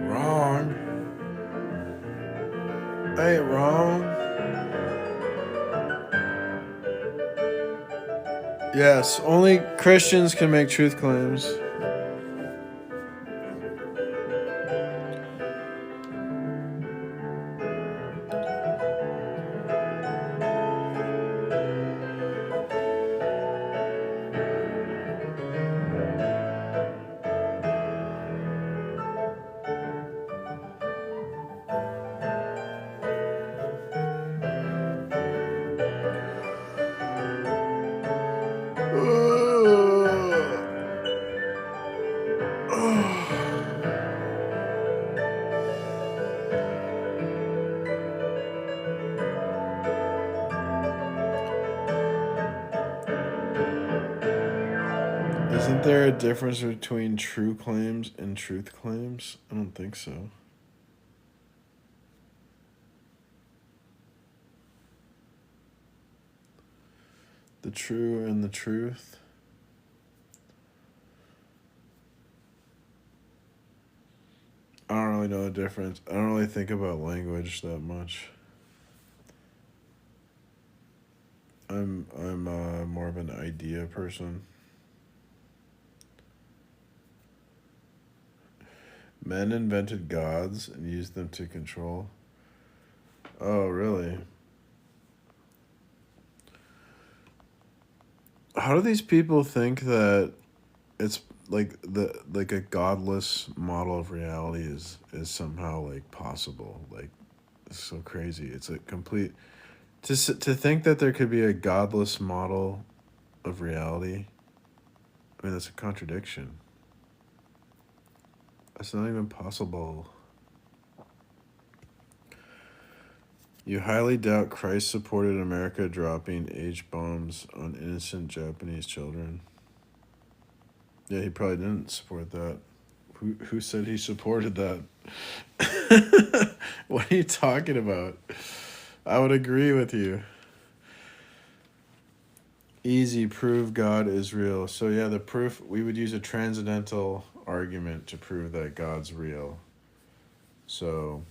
Wrong. I ain't wrong. Yes, only Christians can make truth claims. Isn't there a difference between true claims and truth claims? I don't think so. The true and the truth. I don't really know the difference. I don't really think about language that much. I'm more of an idea person. Men invented gods and used them to control. Oh, really? How do these people think that it's like a godless model of reality is somehow like possible? Like it's so crazy. It's a complete to think that there could be a godless model of reality. I mean, that's a contradiction. That's not even possible. You highly doubt Christ supported America dropping H bombs on innocent Japanese children. Yeah, he probably didn't support that. Who said he supported that? What are you talking about? I would agree with you. Easy, prove God is real. So yeah, the proof, we would use a transcendental argument to prove that God's real. So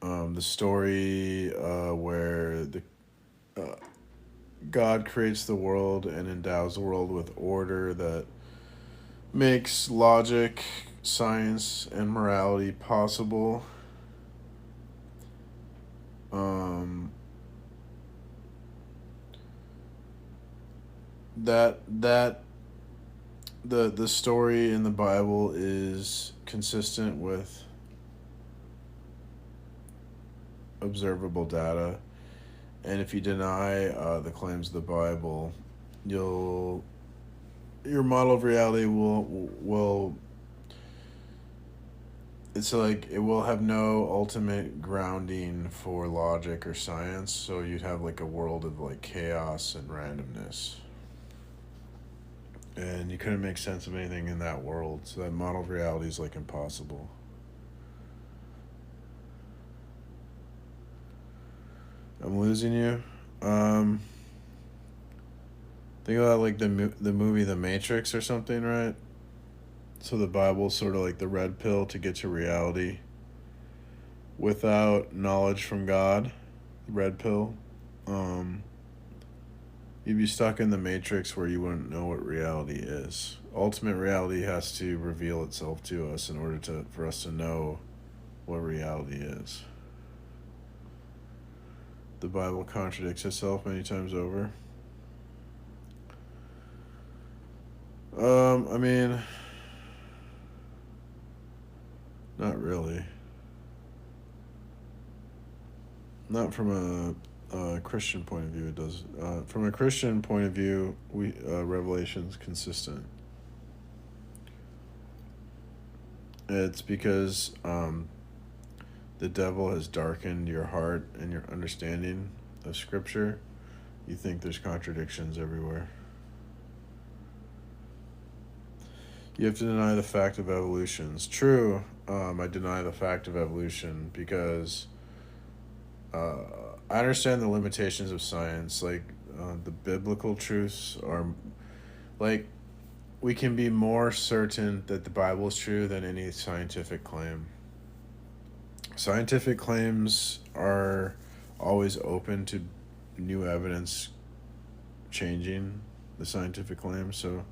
the story where the God creates the world and endows the world with order that makes logic, science, and morality possible. Um, that the story in the Bible is consistent with observable data, and if you deny the claims of the Bible, you'll your model of reality will it's like it will have no ultimate grounding for logic or science, so you'd have like a world of like chaos and randomness, and you couldn't make sense of anything in that world, so that model of reality is like impossible. I'm losing you. Think about like the movie The Matrix or something, right? So the Bible's sort of like the red pill to get to reality without knowledge from God. The red pill. Um, you'd be stuck in the matrix where you wouldn't know what reality is. Ultimate reality has to reveal itself to us in order to for us to know what reality is. The Bible contradicts itself many times over. I mean, not really. Not from a Christian point of view. It does. From a Christian point of view, we Revelation's consistent. It's because the devil has darkened your heart and your understanding of Scripture. You think there's contradictions everywhere. You have to deny the fact of evolution. It's true. I deny the fact of evolution because uh, I understand the limitations of science. Like the biblical truths are like we can be more certain that the Bible is true than any scientific claim. Scientific claims are always open to new evidence changing the scientific claims. So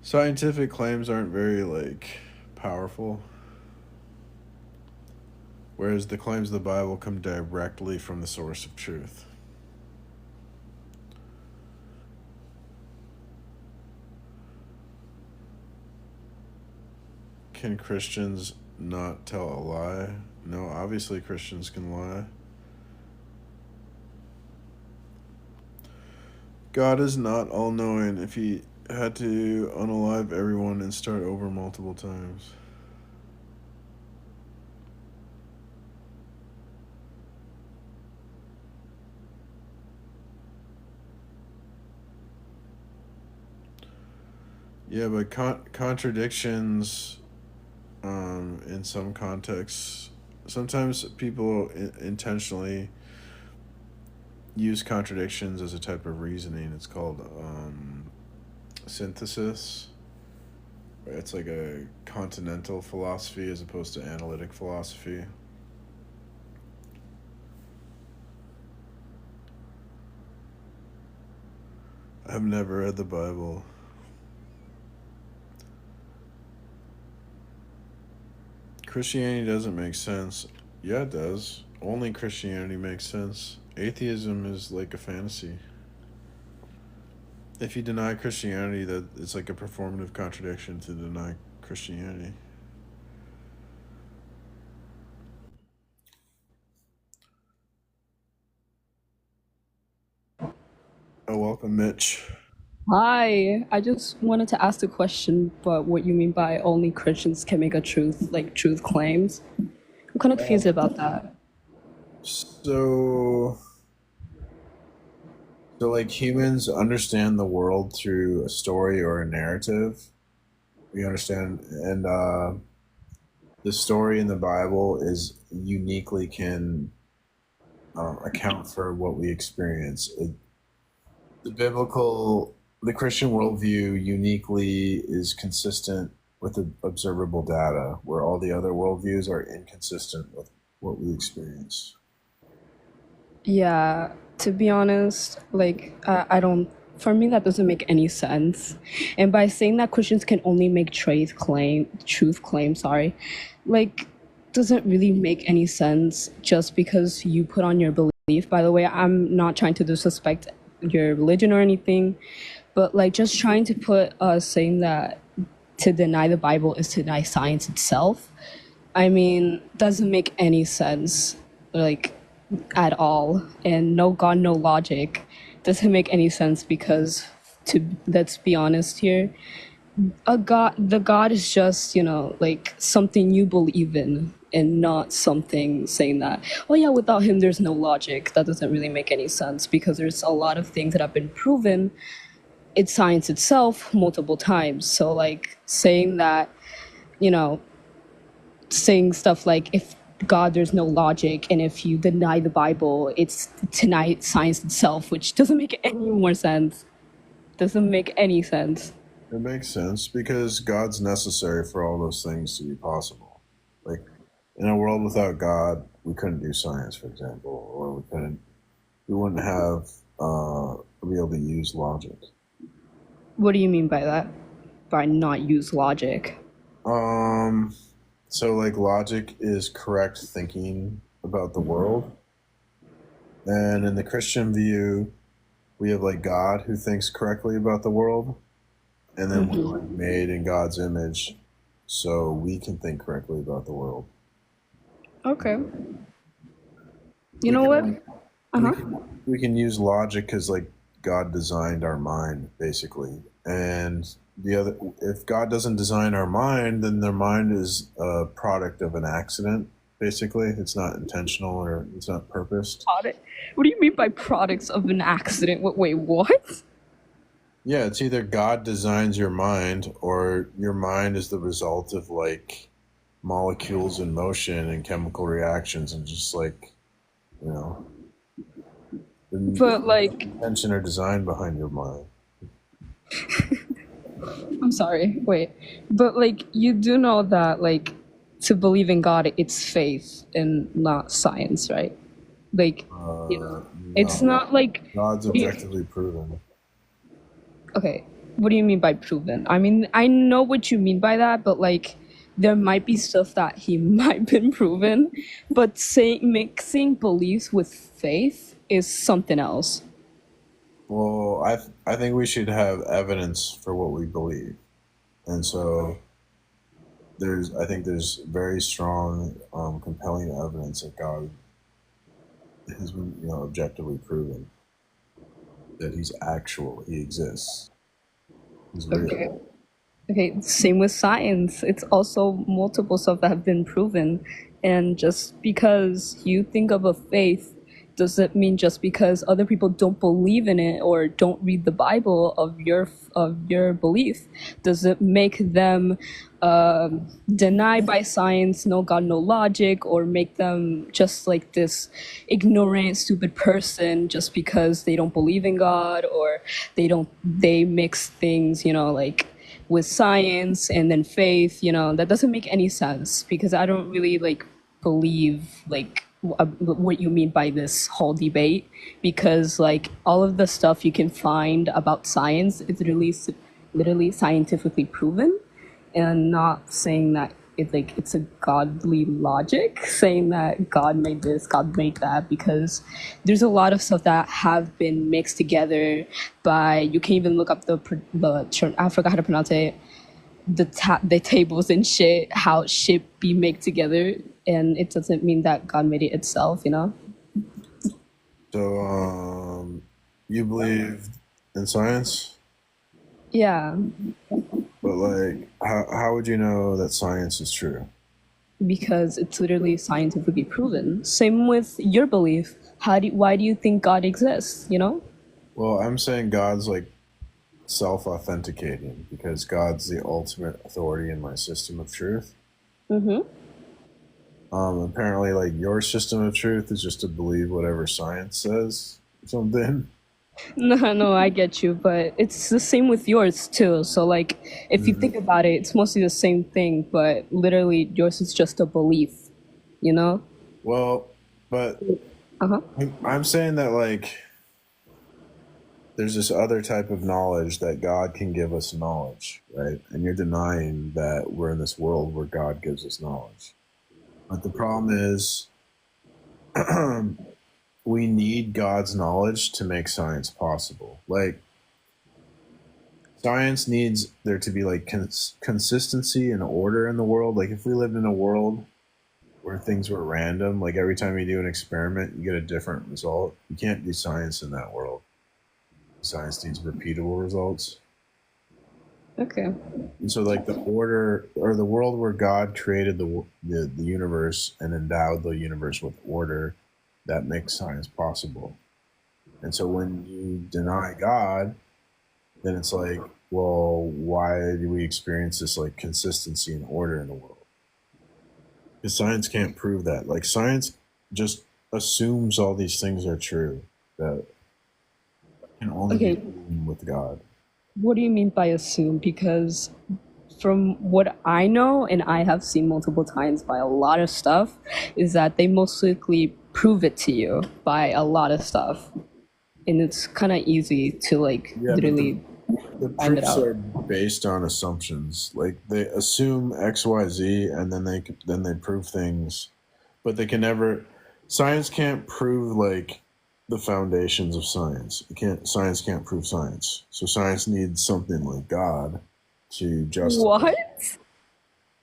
scientific claims aren't very like powerful, whereas the claims of the Bible come directly from the source of truth. Can Christians not tell a lie? No, obviously Christians can lie. God is not all knowing if he had to unalive everyone and start over multiple times. Yeah, but contradictions in some contexts, sometimes people intentionally use contradictions as a type of reasoning. It's called synthesis. It's like a continental philosophy as opposed to analytic philosophy. I've never read the Bible. Christianity doesn't make sense. Yeah, it does. Only Christianity makes sense. Atheism is like a fantasy. If you deny Christianity, that it's like a performative contradiction to deny Christianity. Oh, welcome, Mitch. Hi, I just wanted to ask the question, but what you mean by only Christians can make a truth claims? I'm kind of confused Um, about that. so, so like humans understand the world through a story or a narrative. We understand, and the story in the Bible is uniquely can account for what we experience. The biblical, the Christian worldview uniquely is consistent with the observable data, where all the other worldviews are inconsistent with what we experience. Yeah, to be honest, I don't. For me, that doesn't make any sense. And by saying that Christians can only make truth claim, sorry, like, doesn't really make any sense just because you put on your belief. By the way, I'm not trying to disrespect your religion or anything, but like just trying to put saying that to deny the Bible is to deny science itself. I mean, doesn't make any sense, like at all. And no God, no logic doesn't make any sense because, to let's be honest here, the God is just like something you believe in, and not something saying that, oh yeah, without him there's no logic. That doesn't really make any sense because there's a lot of things that have been proven it's science itself multiple times. So like saying that, you know, saying stuff like if God there's no logic, and if you deny the Bible, it's deny science itself, which doesn't make any more sense. doesn't make any sense. It makes sense because God's necessary for all those things to be possible. Like in a world without God, we couldn't do science, for example, or we wouldn't have be able to use logic. What do you mean by that? By not use logic? Um, so like logic is correct thinking about the world, and in the Christian view, we have like God who thinks correctly about the world, and then we're like made in God's image, so we can think correctly about the world. Okay. You We know can what? like Uh huh. we can use logic because like God designed our mind basically, and the other if God doesn't design our mind, then their mind is a product of an accident. Basically, it's not intentional or it's not purposed. Product. What do you mean by products of an accident? Wait, what? Yeah, it's either God designs your mind or your mind is the result of like molecules in motion and chemical reactions and just like you know the But like, intention or design behind your mind. I'm sorry. Wait, but like, you do know that like to believe in God, it's faith and not science, right? Like, you know, it's No, not like. God's objectively proven. Okay, what do you mean by proven? I mean, I know what you mean by that, but like, there might be stuff that he might been proven, but saying mixing beliefs with faith is something else. Well, I think we should have evidence for what we believe, and so I think there's very strong, compelling evidence that God has been objectively proven that He's actual, He exists, He's Okay. real. Okay, same with science. It's also multiple stuff that have been proven. And just because you think of a faith doesn't mean just because other people don't believe in it or don't read the Bible of your belief doesn't make them deny by science, no God, no logic, or make them just like this ignorant, stupid person just because they don't believe in God or they mix things, like with science and then faith, that doesn't make any sense because I don't really like believe like what you mean by this whole debate because like all of the stuff you can find about science is literally scientifically proven and not saying that it's a godly logic saying that God made this, God made that, because there's a lot of stuff that have been mixed together by you can even look up I forgot how to pronounce it, the tables and shit, how shit be made together, and it doesn't mean that God made it itself. So, you believe in science, Yeah, but like, how would you know that science is true? because it's literally scientifically proven. Same with your belief. Why do you think God exists? Well, I'm saying God's like self-authenticating because God's the ultimate authority in my system of truth. Mm-hmm. Apparently, like your system of truth is just to believe whatever science says or something. No, I get you, but it's the same with yours too. So like, if you think Mhm. about it, it's mostly the same thing, but literally yours is just a belief, you know? Well, but Uh-huh. I'm saying that like there's this other type of knowledge that God can give us knowledge, right? And you're denying that we're in this world where God gives us knowledge. But the problem is we need God's knowledge to make science possible. Like science needs there to be like consistency and order in the world. Like if we lived in a world where things were random, like every time you do an experiment, you get a different result. You can't do science in that world. Science needs repeatable results. Okay. And so, like the order or the world where God created the universe and endowed the universe with order, that makes science possible. And so, when you deny God, then it's like, well, why do we experience this like consistency and order in the world? Because science can't prove that. Like science just assumes all these things are true that can only be Okay. proven with God. What do you mean by assume? Because from what I know, and I have seen multiple times by a lot of stuff, is that they mostly prove it to you by a lot of stuff. And it's kind of easy to like Yeah, but literally the find it proofs out. are based on assumptions. Like they assume X, Y, Z, and then they prove things, but they can never. Science can't prove like the foundations of science. It can't. Science can't prove science. So science needs something like God to justify. What?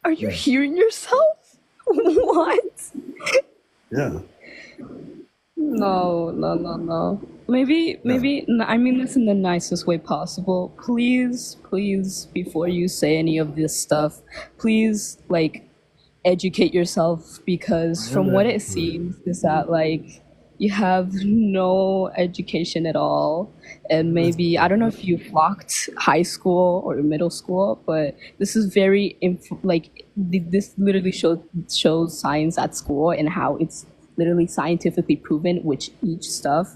Are you Yeah. hearing yourself? What? Yeah. No, no, no, no. Maybe, Yeah. I mean this in the nicest way possible. Please, please, before you say any of this stuff, please, like, educate yourself because I am from what it educated. seems is that, like, you have no education at all. And I'm maybe, I educated. don't know if you flocked high school or middle school, but this is very, this literally shows science at school and how it's literally scientifically proven which each stuff.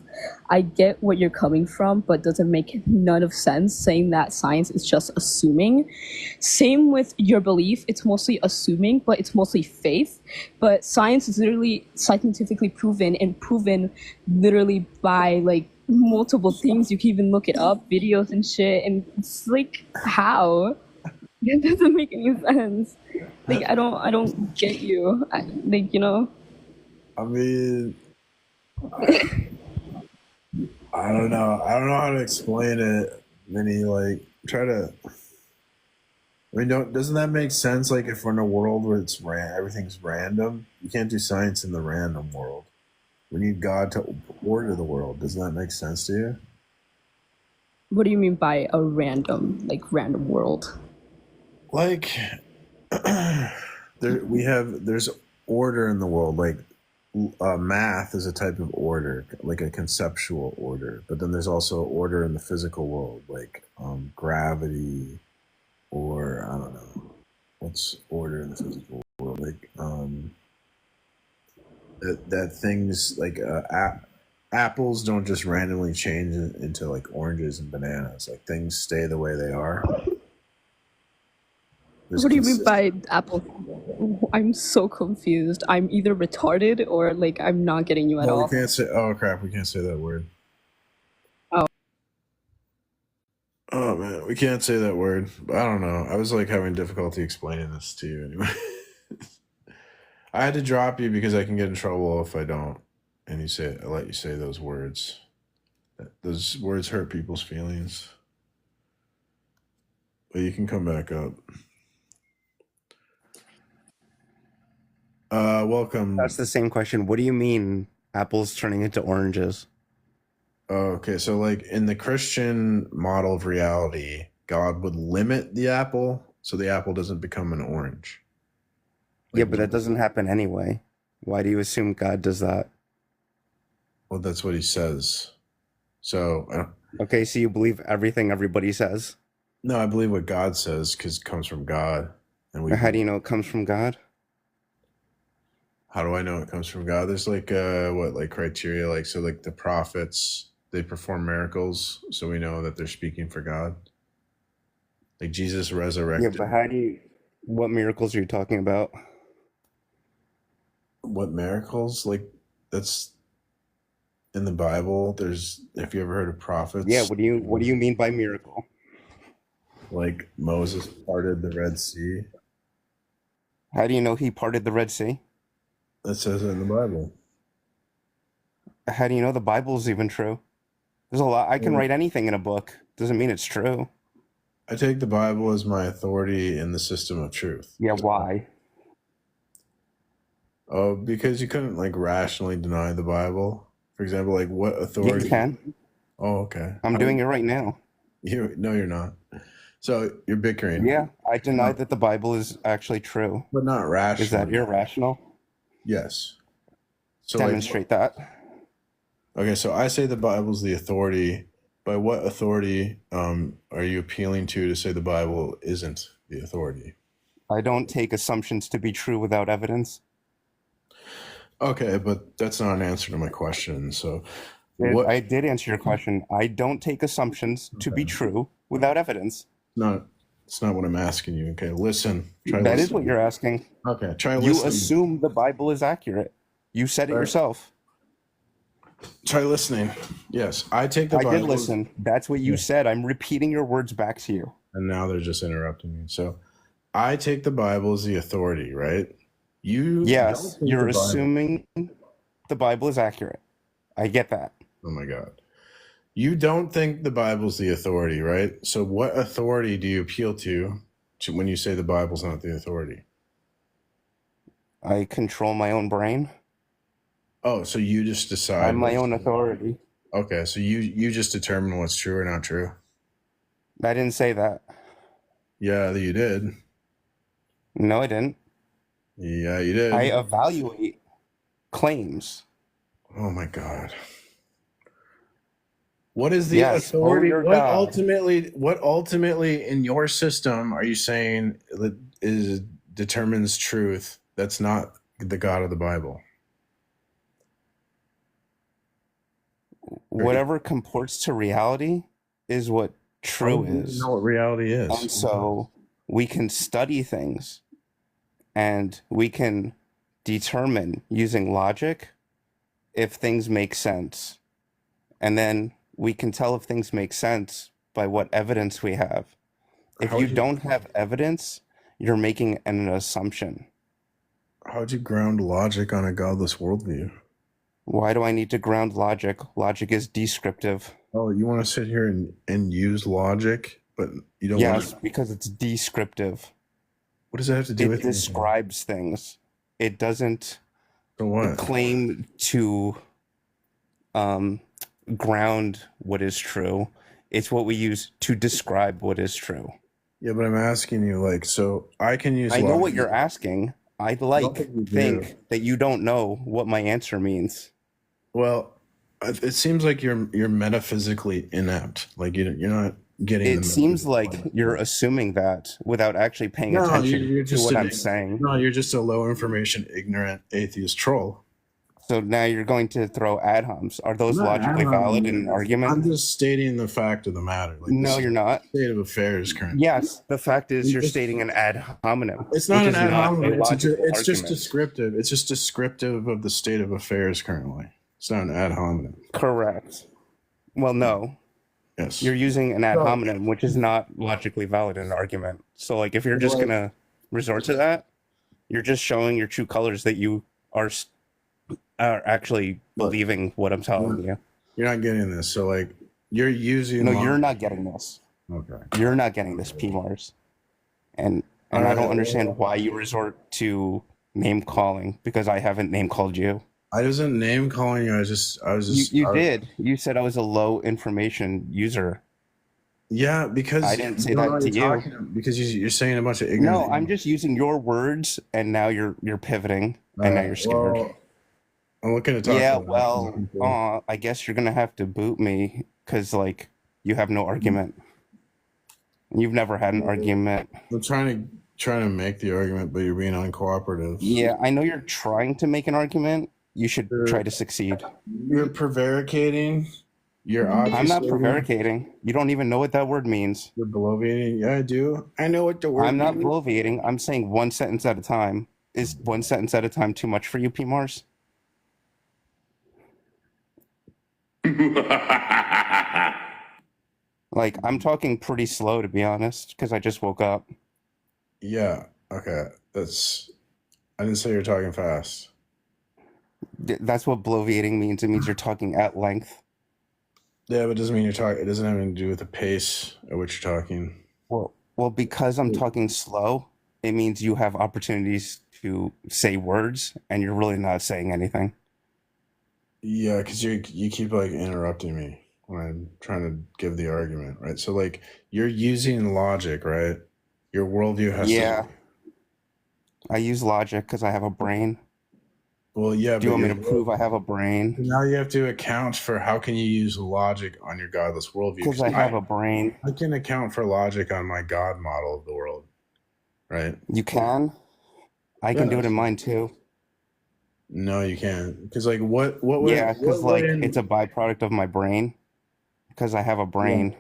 I get what you're coming from, but doesn't make none of sense saying that science is just assuming. Same with your belief, it's mostly assuming, but it's mostly faith. But science is literally scientifically proven and proven literally by like multiple things. You can even look it up, videos and shit, and it's like how? It doesn't make any sense. Like I don't get you. Like I mean, I don't know. I don't know how to explain it. Many like try to. I mean, don't doesn't that make sense? Like, if we're in a world where everything's random, you can't do science in the random world. We need God to order the world. Doesn't that make sense to you? What do you mean by a random world? Like, there's order in the world. Like, math is a type of order, like a conceptual order. But then there's also order in the physical world, like gravity, or I don't know what's order in the physical world, like that things like apples don't just randomly change into like oranges and bananas. Like things stay the way they are. There's What do you mean consistent. by Apple? I'm so confused. I'm either retarded or like I'm not getting you at Oh, we all. can't say. Oh crap, we can't say that word. Oh, Oh man, we can't say that word. I don't know. I was like having difficulty explaining this to you anyway. I had to drop you because I can get in trouble if I don't. And I let you say those words. Those words hurt people's feelings. But you can come back up. That's Welcome. the same question. What do you mean apples turning into oranges? Okay, so like in the Christian model of reality, God would limit the apple so the apple doesn't become an orange. Yeah, Like, but that doesn't happen anyway. Why do you assume God does that? well, that's what he says. So, Okay, so you believe everything everybody says. no, I believe what God says because it comes from God, and we How do believe. you know it comes from God? How do I know it comes from God? There's like what like criteria, like so like the prophets they perform miracles, so we know that they're speaking for God. Like Jesus Yeah, but resurrected. how do you, what miracles are you talking about? What miracles? Like that's in the Bible. There's Have you ever heard of Yeah, prophets? what do you mean by miracle? Like Moses parted the Red Sea. How do you know he parted the Red Sea? That says it in the Bible. How do you know the Bible is even true? There's a lot. I can Well, write anything in a book. Doesn't mean it's true. I take the Bible as my authority in the system of truth. Yeah, why? Oh, because you couldn't like rationally deny the Bible. For example, like what Yeah, you authority? can. Oh, okay. I'm doing it right now. You no, you're not. So you're bickering, Yeah, I deny no, that the Bible is actually true. but not Is that rationally. irrational? Yes. So like, Demonstrate that. okay, so I say the Bible's the authority. By what authority are you appealing to say the Bible isn't the authority? I don't take assumptions to be true without evidence. Okay, but that's not an answer to my question. So I what? did answer your question. I don't take assumptions to be Okay. true without evidence. No, it's not what I'm asking you. Okay, listen. Try That is what listening. you're asking. Okay, try You listening. assume the Bible is accurate. You said it Right. yourself. Try listening. Yes, I take the I Bible. did listen. That's what you said. I'm repeating your words back to you. And now they're just interrupting me. So I take the Bible as the authority, right? You Yes, don't think you're the Bible- assuming the Bible is accurate. I get that. Oh my God. You don't think the Bible's the authority, right? So what authority do you appeal to when you say the Bible's not the authority? I control my own brain. Oh, so you just decide. I'm my own authority. Okay, so you just determine what's true or not true. I didn't say that. Yeah, you did. No, I didn't. Yeah, you did. I evaluate claims. Oh my God. What is the Yes, authority? your What God. ultimately in your system are you saying that determines truth that's not the God of the Bible? Whatever comports to reality is what true How do you is. know what reality is? And so we can study things and we can determine using logic if things make sense. And then we can tell if things make sense by what evidence we have. If How you would you- don't have evidence, you're making an assumption. How'd you ground logic on a godless worldview? Why do I need to ground logic? Logic is descriptive. Oh, you want to sit here and use logic, but you don't want Yes, to. because it's descriptive. What does that have to do It with anything? describes things. It doesn't So what? claim to ground what is true. It's what we use to describe what is true. Yeah, but I'm asking you, like, so I can use. I know what logic. you're asking. I think you do. think that you don't know what my answer means. Well, it seems like you're metaphysically inept. Like you're not getting. It the seems like metaphysical you're assuming that without actually paying No, attention you're to just what an- I'm saying. No, you're just a low information, ignorant atheist troll. So now you're going to throw ad homs. Are those I'm not logically ad valid hominem. in an argument? I'm just stating the fact of the matter. Like No, the you're not. state of affairs currently. Yes, the fact is you're stating an ad hominem. It's not which an is ad not a hominem. It's logical just argument. descriptive. It's just descriptive of the state of affairs currently. It's not an ad hominem. Correct. Well, no. Yes. You're using an ad No. hominem, which is not logically valid in an argument. So, like, if you're just Well- going to resort to that, you're just showing your true colors that you are actually believing what I'm telling you. You're not getting this. So like you're using. No, you're not getting this. Okay. You're not getting this, P. Mars. And I Alright, don't understand why you resort to name calling because I haven't name called you. I wasn't name calling you. I was just. You I- did. You said I was a low information user. Yeah, because I didn't say you don't know that what to you're you. talking about, because you're saying a bunch of ignorant. No, I'm just using your words, and now you're pivoting, and now you're scared. Well, I'm looking to talk. Yeah, to well, I guess you're gonna have to boot me because like you have no argument. You've never had an argument. I'm trying to make the argument, but you're being uncooperative. Yeah, I know you're trying to make an argument. You should try to succeed. You're prevaricating. You're I'm obviously. not prevaricating. You don't even know what that word means. You're bloviating. Yeah, I do. I know what the word. I'm not means. bloviating. I'm saying one sentence at a time. Is one sentence at a time too much for you, P. Mars? Like, I'm talking pretty slow, to be honest, because I just woke up. Yeah. Okay. I didn't say you're talking fast. That's what bloviating means. It means you're talking at length. Yeah, but it doesn't mean you're talking. It doesn't have anything to do with the pace at which you're talking. Well, because I'm talking slow, it means you have opportunities to say words, and you're really not saying anything. Yeah, because you keep like interrupting me when I'm trying to give the argument, right? So like you're using logic, right? Your worldview has Yeah. to. I use logic because I have a brain. Well, yeah. Do you but want me to prove I have a brain? Now you have to account for how can you use logic on your godless worldview? Because I have a brain. I can account for logic on my God model of the world, right? You can. I can do it in mine too. No, you can't. Because like what would Yeah, because what would like in- it's a byproduct of my brain. Because I have a brain.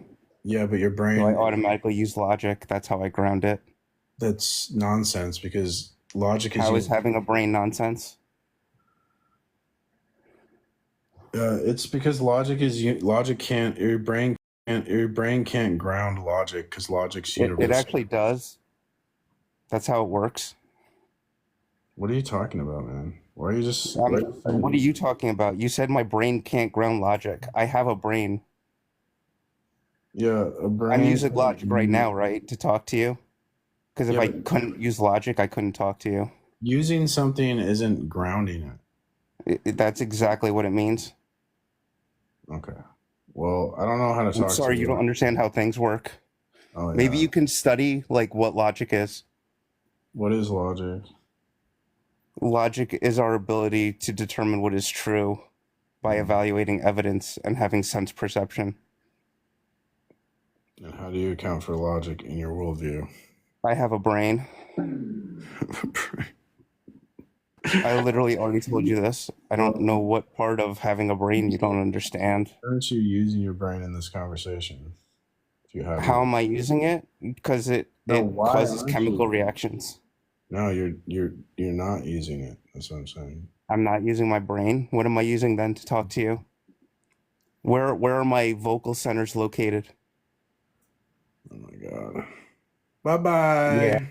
Yeah, but your So I brain, automatically use logic. That's how I ground it. that's nonsense because logic is How is you. having a brain nonsense? It's because logic is logic can't your brain can't ground logic because logic's It universal. actually does. That's how it works. What are you talking about, man? Why are you What are saying? you talking about? You said my brain can't ground logic. I have a brain. Yeah, a I'm brain. using logic right now, right, to talk to you? Because if Yeah, I but couldn't use logic, I couldn't talk to you. using something isn't grounding it. That's exactly what it means. Okay. Well, I don't know how to I'm talk to sorry you don't you. understand how things work. Oh Maybe yeah. you can study like what logic is. What is logic? Logic is our ability to determine what is true by Hmm. evaluating evidence and having sense perception. And how do you account for logic in your worldview? I have a brain. I literally already told you this. I don't know Well, what part of having a brain you don't understand. aren't you using your brain in this conversation? If you have your How am I using it? Because no, it why causes aren't chemical you? reactions. No, you're not using it. That's what I'm saying. I'm not using my brain. What am I using then to talk to you? Where are my vocal centers located? Oh my god. Bye Yeah. bye.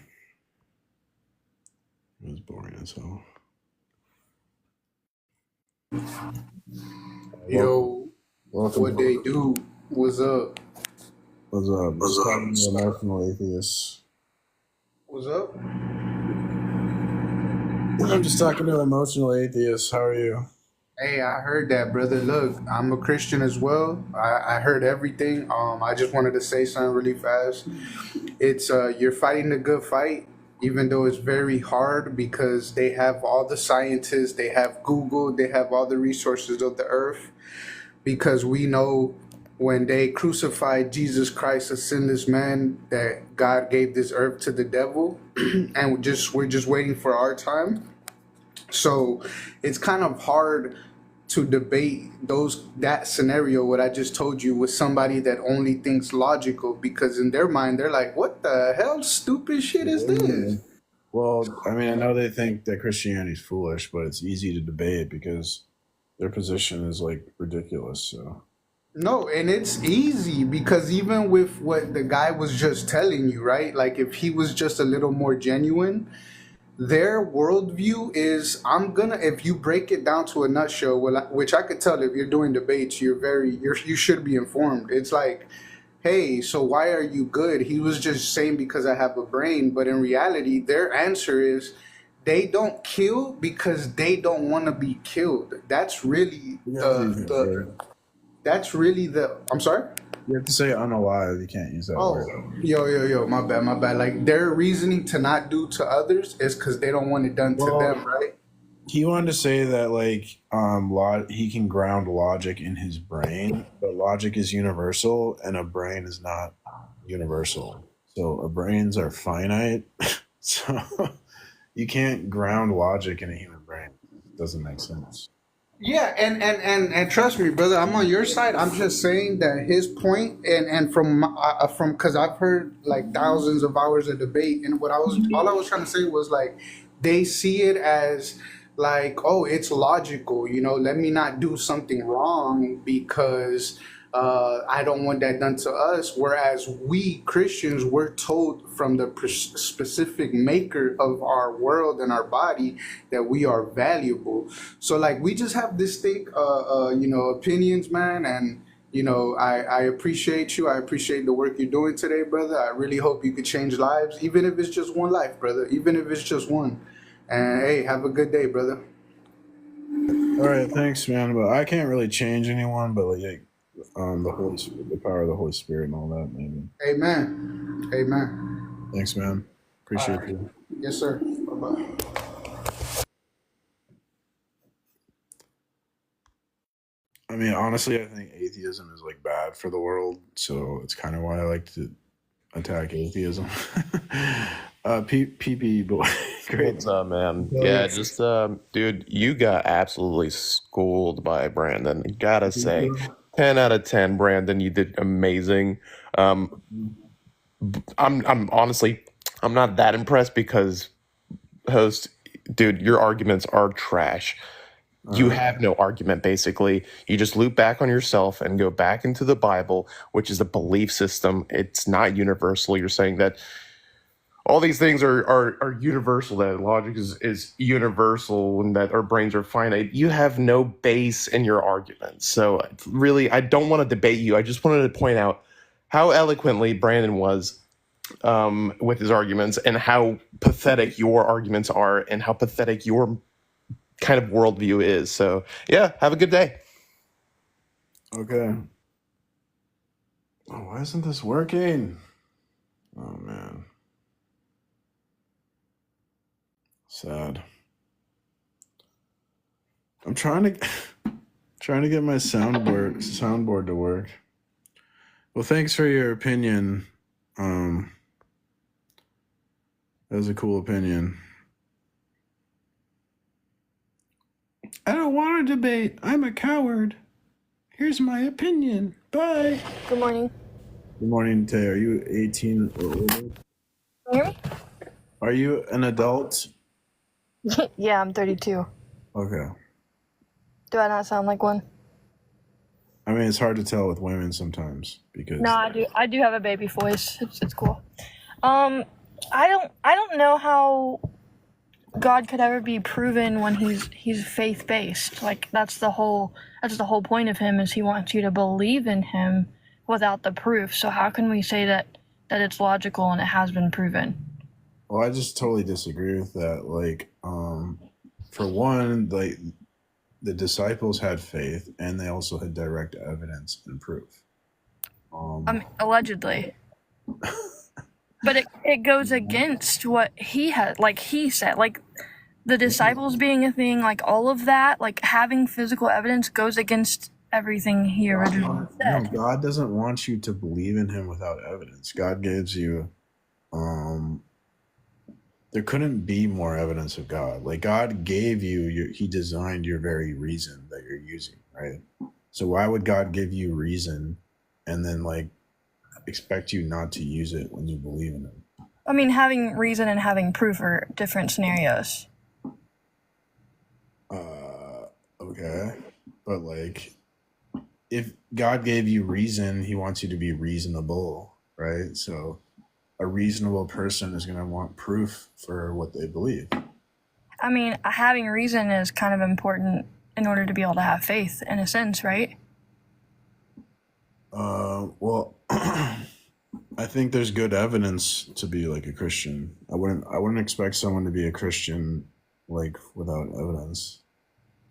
It was boring as hell. Welcome, Yo, welcome. what they do? What's up? What's up? What's Just up? talking to emotional atheists. What's up? I'm just talking to emotional atheists. How are you? Hey, I heard that, brother. Look, I'm a Christian as well. I heard everything. I just wanted to say something really fast. It's you're fighting a good fight, even though it's very hard because they have all the scientists, they have Google, they have all the resources of the earth. Because we know when they crucified Jesus Christ, a sinless man, that God gave this earth to the devil, and we're just waiting for our time. So it's kind of hard to debate that scenario what I just told you with somebody that only thinks logical, because in their mind they're like, what the hell stupid shit is What do you this? mean? Well, I mean, I know they think that Christianity's foolish, but it's easy to debate because their position is like ridiculous. So, No, and it's easy because even with what the guy was just telling you, right? Like if he was just a little more genuine, their worldview is if you break it down to a nutshell, which I could tell if you're doing debates, you should be informed. It's like, hey, so why are you good? He was just saying because I have a brain, but in reality, their answer is they don't kill because they don't want to be killed. That's really you have to use the that the word. that's really the I'm sorry. You have to say unalive. You can't use that Oh, word. yo, my bad, my bad. Like their reasoning to not do to others is because they don't want it done to Well, them, right? he wanted to say that he can ground logic in his brain, but logic is universal and a brain is not universal. So our brains are finite. So you can't ground logic in a human brain. It doesn't make sense. Yeah, and trust me, brother, I'm on your side. I'm just saying that his point, and from because I've heard like thousands of hours of debate, and what I was all I was trying to say was like they see it as like, oh, it's logical, let me not do something wrong because I don't want that done to us. Whereas we Christians, we're told from the specific maker of our world and our body that we are valuable. So like we just have distinct, opinions, man. And I appreciate you. I appreciate the work you're doing today, brother. I really hope you could change lives, even if it's just one life, brother. Even if it's just one. And hey, have a good day, brother. All right, thanks, man. But I can't really change anyone, but like, the Holy Spirit, the power of the Holy Spirit, and all that, maybe. Amen. Amen. Thanks, man. All Appreciate right. you. Yes, sir. Bye bye. I mean, honestly, I think atheism is like bad for the world, so it's kind of why I like to attack atheism. PP boy, great. What's up, man? So, Yeah, just dude, you got absolutely schooled by Brandon. Gotta say, 10 out of 10, Brandon. You did amazing. Um, I'm honestly, I'm not that impressed because, host, dude, your arguments are trash. You have no argument, basically. You just loop back on yourself and go back into the Bible, which is a belief system. It's not universal. You're saying that all these things are universal, that logic is universal, and that our brains are finite. You have no base in your arguments. So really, I don't want to debate you. I just wanted to point out how eloquently Brandon was with his arguments, and how pathetic your arguments are, and how pathetic your kind of worldview is. So yeah, have a good day. Okay. Oh, why isn't this working? Oh man. Sad. I'm trying to get my soundboard to work. Well, thanks for your opinion. That was a cool opinion. I don't want to debate. I'm a coward. Here's my opinion. Bye. Good morning. Good morning, Tay. Are you 18 or older? Can you hear me? Are you an adult? Yeah, I'm 32. Okay. Do I not sound like one? I mean, it's hard to tell with women sometimes because No, I do. I do have a baby voice. It's cool. I don't know how God could ever be proven when he's faith based. Like that's the whole point of him, is he wants you to believe in him without the proof. So how can we say that it's logical and it has been proven? Well, I just totally disagree with that. Like, for one, like the disciples had faith, and they also had direct evidence and proof. I mean, allegedly. But it goes against what he had, like he said, like the disciples being a thing, like all of that, like having physical evidence goes against everything he originally No, said. God doesn't want you to believe in him without evidence. God gives you, there couldn't be more evidence of God. Like God gave you, he designed your very reason that you're using, right? So why would God give you reason and then like expect you not to use it when you believe in him? I mean, having reason and having proof are different scenarios. Okay. But like, if God gave you reason, he wants you to be reasonable, right? So a reasonable person is going to want proof for what they believe. I mean, having reason is kind of important in order to be able to have faith, in a sense, right? Well, I think there's good evidence to be like a Christian. I wouldn't expect someone to be a Christian like without evidence.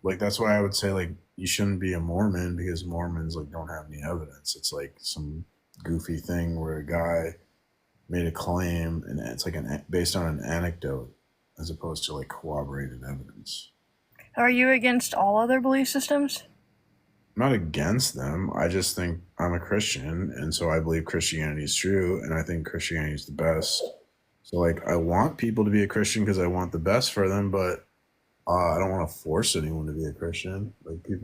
Like that's why I would say like you shouldn't be a Mormon, because Mormons like don't have any evidence. It's like some goofy thing where a guy made a claim and it's like based on an anecdote as opposed to like corroborated evidence. Are you against all other belief systems? I'm not against them. I just think I'm a Christian, and so I believe Christianity is true, and I think Christianity is the best. So like I want people to be a Christian because I want the best for them, but I don't want to force anyone to be a Christian. Like I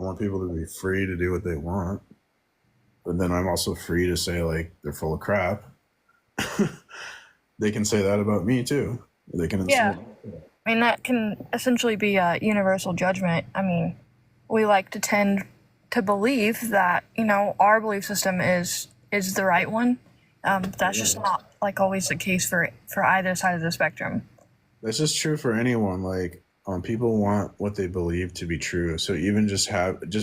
want people to be free to do what they want, but then I'm also free to say like they're full of crap. They can say that about me too. They can Yeah. I mean, that can essentially be a universal judgment. I mean, we like to tend to believe that, our belief system is the right one. That's just not like always the case for either side of the spectrum. That's just true for anyone. Like, people want what they believe to be true. So even just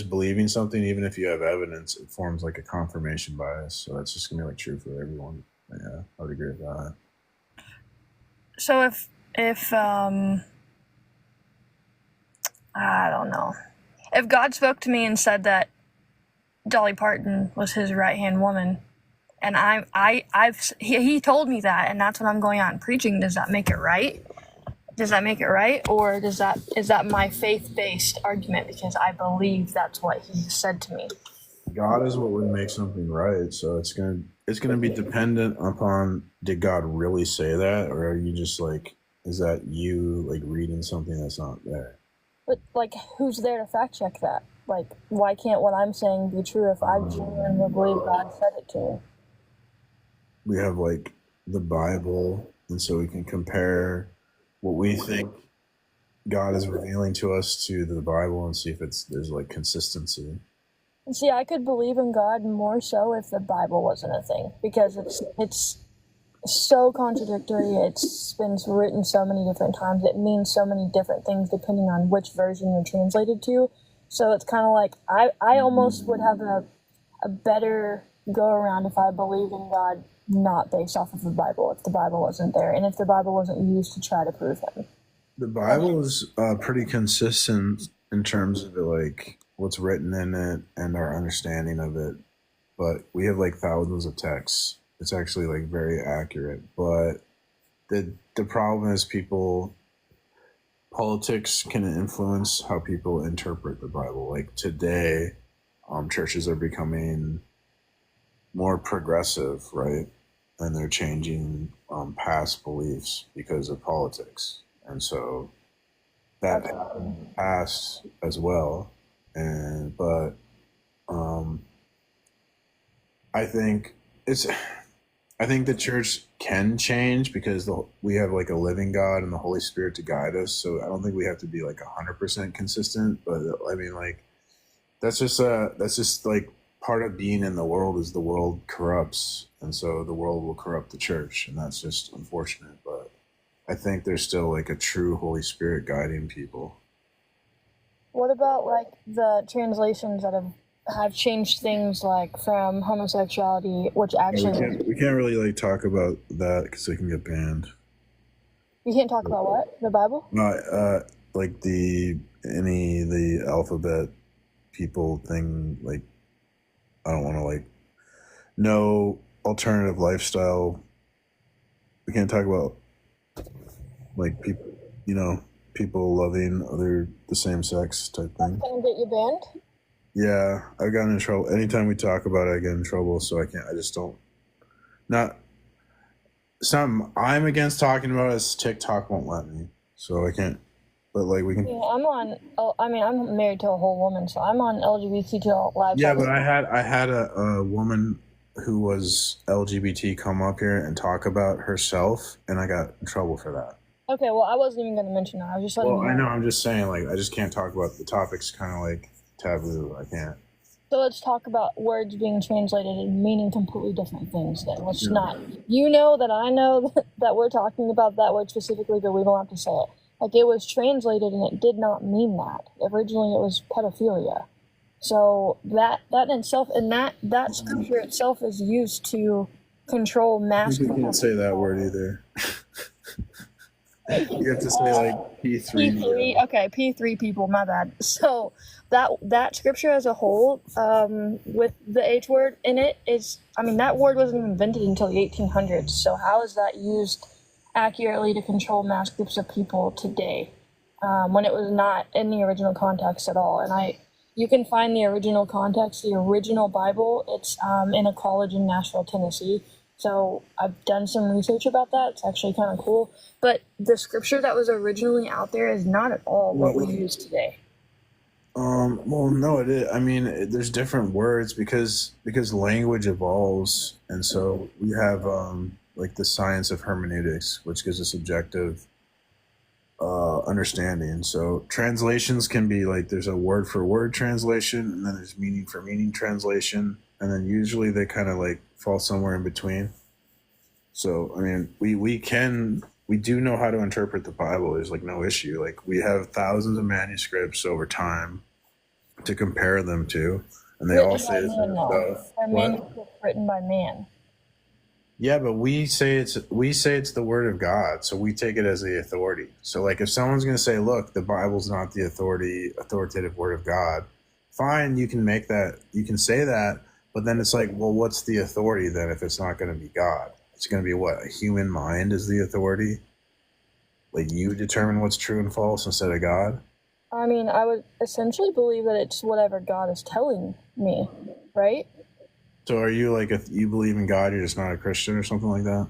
believing something, even if you have evidence, it forms like a confirmation bias. So that's just gonna be like true for everyone. Yeah, I would agree with that. So if I don't know, if God spoke to me and said that Dolly Parton was his right-hand woman, and he told me that, and that's what I'm going out and preaching, does that make it right? Does that make it right, or is that my faith-based argument because I believe that's what he said to me? God is what would make something right. So it's gonna be dependent upon, did God really say that, or are you just like, is that you like reading something that's not there? But like, who's there to fact check that? Like, why can't what I'm saying be true if I genuinely believe God said it to me? we have like the Bible, and so we can compare what we think God is revealing to us to the Bible and see if there's like consistency. And see, I could believe in God more so if the Bible wasn't a thing, because it's so contradictory. It's been written so many different times. It means so many different things depending on which version you're translated to. So it's kind of like I almost would have a better go around if I believed in God not based off of the Bible, if the Bible wasn't there, and if the Bible wasn't used to try to prove him. The Bible is pretty consistent in terms of like what's written in it and our understanding of it, but we have like thousands of texts. It's actually like very accurate, but the problem is politics can influence how people interpret the Bible. Like today, churches are becoming more progressive, right? And they're changing past beliefs because of politics. And so that happened in the past as well. But I think the church can change because we have like a living God and the Holy Spirit to guide us. So I don't think we have to be like 100% consistent. But I mean, like that's just like part of being in the world is the world corrupts, and so the world will corrupt the church, and that's just unfortunate. But I think there's still like a true Holy Spirit guiding people. What about like the translations that have changed things, like from homosexuality, which actually We can't really like talk about that because they can get banned. you can't talk about what? The Bible? No, like the alphabet people thing. Like I don't want to like no alternative lifestyle. We can't talk about like people loving the same sex type thing. Can get you banned? Yeah, I've gotten in trouble. Anytime we talk about it, I get in trouble. So I just don't. Not something I'm against talking about is TikTok won't let me, so I can't. But like we can. Yeah, I'm married to a whole woman, so I'm on LGBT live. Yeah, but I had a woman who was LGBT come up here and talk about herself, and I got in trouble for that. Okay, well, I wasn't even going to mention that. I was just letting you know. I know. I'm just saying, like, I just can't talk about the topic's kind of like taboo. I can't. So let's talk about words being translated and meaning completely different things then. Let's not. You know that I know that we're talking about that word specifically, but we don't have to say it. Like, it was translated and it did not mean that. Originally, it was pedophilia. So that in itself, and that scripture itself is used to control mass. You can't say that word either. You have to say like P3. P3, okay, P3 people, my bad. So that scripture as a whole, with the H word in it, that word wasn't even invented until the 1800s. So how is that used accurately to control mass groups of people today, when it was not in the original context at all? And you can find the original context, the original Bible. It's in a college in Nashville, Tennessee. So I've done some research about that. It's actually kind of cool. But the scripture that was originally out there is not at all what we use today. Well, no, it is. I mean, there's different words because language evolves, and so we have like the science of hermeneutics, which gives us objective understanding. So translations can be like there's a word for word translation, and then there's meaning for meaning translation, and then usually they kind of like fall somewhere in between. So I mean, we do know how to interpret the Bible. There's like no issue. Like we have thousands of manuscripts over time to compare them to, and they all say the same stuff. They're manuscripts written by man. Yeah, but we say it's the word of God, so we take it as the authority. So like if someone's going to say, look, the Bible's not the authoritative word of God, fine, you can say that, but then it's like, well, what's the authority then if it's not going to be God? It's going to be what? A human mind is the authority? Like you determine what's true and false instead of God? I mean, I would essentially believe that it's whatever God is telling me, right? So are you like, if you believe in God, you're just not a Christian or something like that?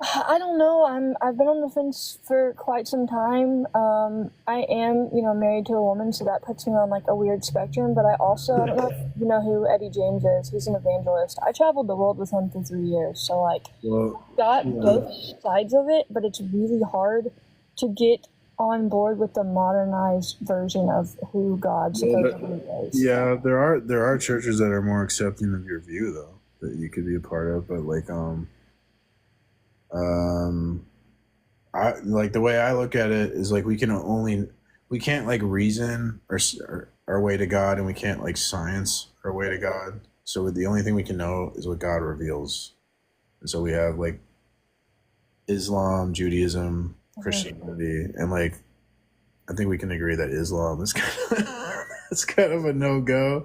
I don't know. I've been on the fence for quite some time. I am, married to a woman, so that puts me on like a weird spectrum. But I don't know if you know who Eddie James is. He's an evangelist. I traveled the world with him for 3 years, so like Well, got yeah. both sides of it. But it's really hard to get on board with the modernized version of who God supposedly is. Yeah, there are churches that are more accepting of your view though that you could be a part of, but like I like the way I look at it is like we can't like reason or our way to God, and we can't like science our way to God. So the only thing we can know is what God reveals. And so we have like Islam, Judaism, Christianity, and like I think we can agree that Islam is it's kind of a no-go.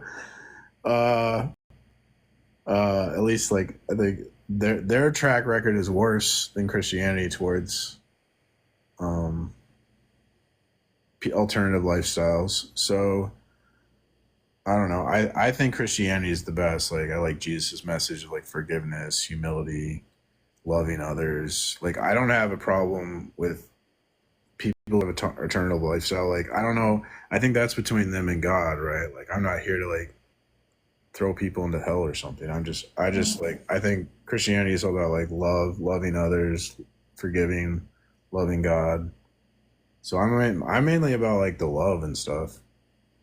At least like I think their track record is worse than Christianity towards alternative lifestyles. So I don't know. I think Christianity is the best. Like I like Jesus' message of like forgiveness, humility, loving others. Like I don't have a problem with people who have an alternative lifestyle. Like I don't know. I think that's between them and God, right? Like I'm not here to like throw people into hell or something. I just like I think Christianity is all about like love, loving others, forgiving, loving God. So I'm mainly about like the love and stuff.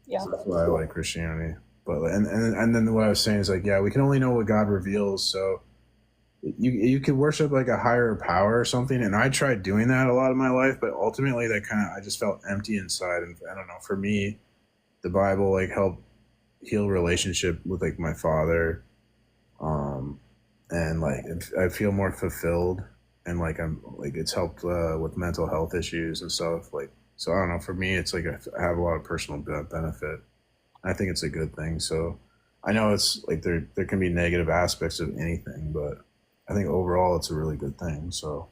Yeah. So that's why I like Christianity. But and then what I was saying is like, yeah, we can only know what God reveals. So you could worship like a higher power or something. And I tried doing that a lot of my life, but ultimately that I just felt empty inside. And I don't know, for me, the Bible like helped heal relationship with like my father. And like I feel more fulfilled, and like I'm like it's helped with mental health issues and stuff. Like so, I don't know. For me, it's like I have a lot of personal benefit. I think it's a good thing. So I know it's like there can be negative aspects of anything, but I think overall it's a really good thing. So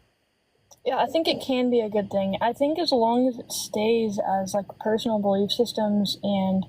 Yeah, I think it can be a good thing. I think as long as it stays as like personal belief systems, and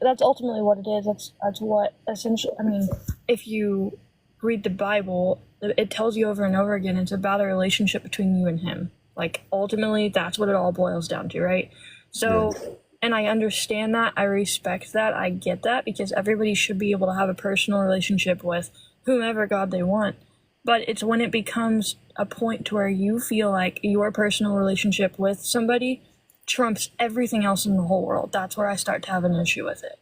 that's ultimately what it is. That's what essentially. I mean, if you read the Bible, it tells you over and over again it's about a relationship between you and Him. Like ultimately, that's what it all boils down to, right? So, and I understand that, I respect that, I get that, because everybody should be able to have a personal relationship with whomever God they want. But it's when it becomes a point to where you feel like your personal relationship with somebody trumps everything else in the whole world. That's where I start to have an issue with it.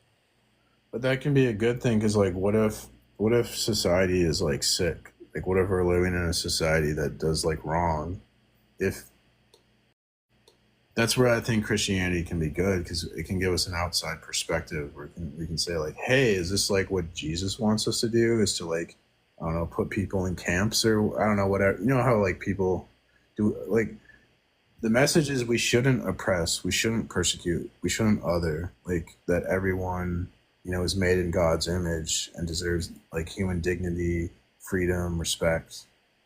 but that can be a good thing because like what if society is like sick? Like what if we're living in a society that does like wrong? If that's where I think Christianity can be good because it can give us an outside perspective where we can say like, hey, is this like what Jesus wants us to do? Is to like, I don't know, put people in camps or I don't know, whatever. You know how like people do like the message is we shouldn't oppress, we shouldn't persecute, we shouldn't other, like that everyone, is made in God's image and deserves like human dignity, freedom, respect.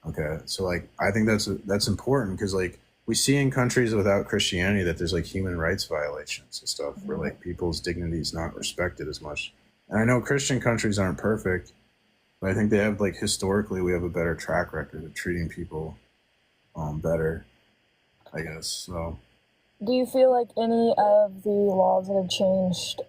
Okay. So like I think that's important because like we see in countries without Christianity that there's like human rights violations and stuff where like people's dignity is not respected as much. And I know Christian countries aren't perfect, but I think they have like historically we have a better track record of treating people better, I guess. So Do you feel like any of the laws that have changed,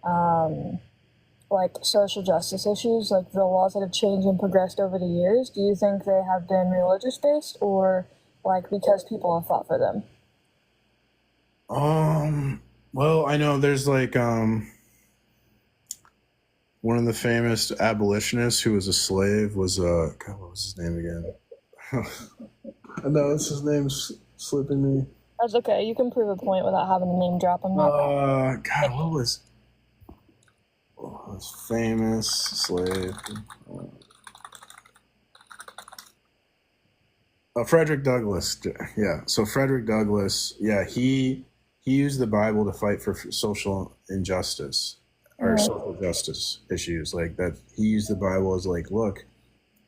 like social justice issues, like the laws that have changed and progressed over the years, do you think they have been religious based or like because people have fought for them? well, I know there's like one of the famous abolitionists who was a slave was God, what was his name again? I know his name's slipping me. That's okay. You can prove a point without having to name drop. I'm not. God, what was famous slave? Frederick Douglass. Yeah. So Frederick Douglass. Yeah, he used the Bible to fight for social injustice or social justice issues like that. He used the Bible as like, look,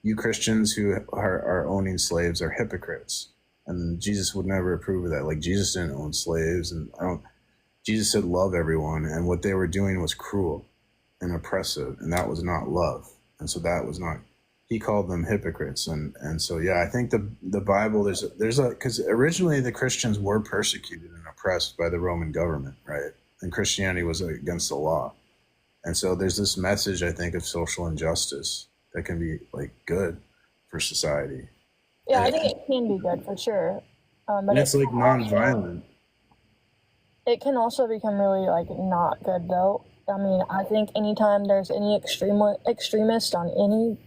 you Christians who are owning slaves are hypocrites, and Jesus would never approve of that. Like Jesus didn't own slaves, and Jesus said love everyone, and what they were doing was cruel and oppressive, and that was not love, and so that was not he called them hypocrites, and so yeah, I think the Bible there's a because originally the Christians were persecuted and oppressed by the Roman government, right? And Christianity was against the law, and so there's this message, I think, of social injustice that can be like good for society, Yeah, I and, think it can be good for sure. But and it's like nonviolent. it can also become really like not good though. I mean, I think anytime there's any extremist on any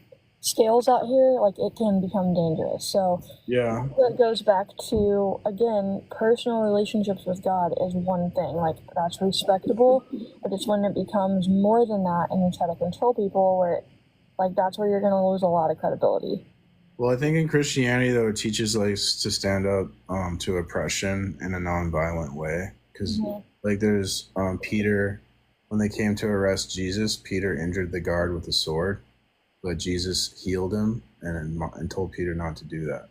scales out here, like it can become dangerous. So Yeah, it goes back to again, personal relationships with God is one thing. Like that's respectable, but it's when it becomes more than that and you try to control people where like that's where you're gonna lose a lot of credibility. well, I think in Christianity though it teaches like to stand up to oppression in a nonviolent way, because like there's Peter, when they came to arrest Jesus, Peter injured the guard with a sword, but Jesus healed him and told Peter not to do that.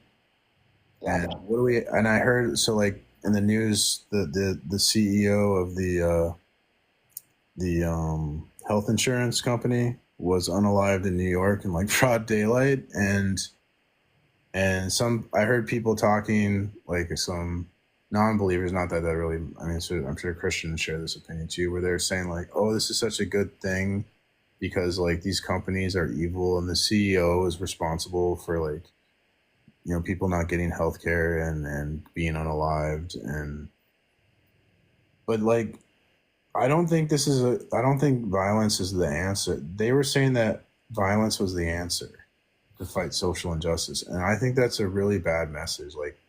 Yeah. And what do we? And I heard so like in the news, the CEO of the health insurance company was unalived in New York in like broad daylight, and some I heard people talking like some non-believers, not that really. I mean, so I'm sure Christians share this opinion too, where they're saying like, "Oh, this is such a good thing." Because like these companies are evil and the CEO is responsible for like, you know, people not getting healthcare and being unalived, and but like I don't think I don't think violence is the answer. They were saying that violence was the answer to fight social injustice, and I think that's a really bad message. Like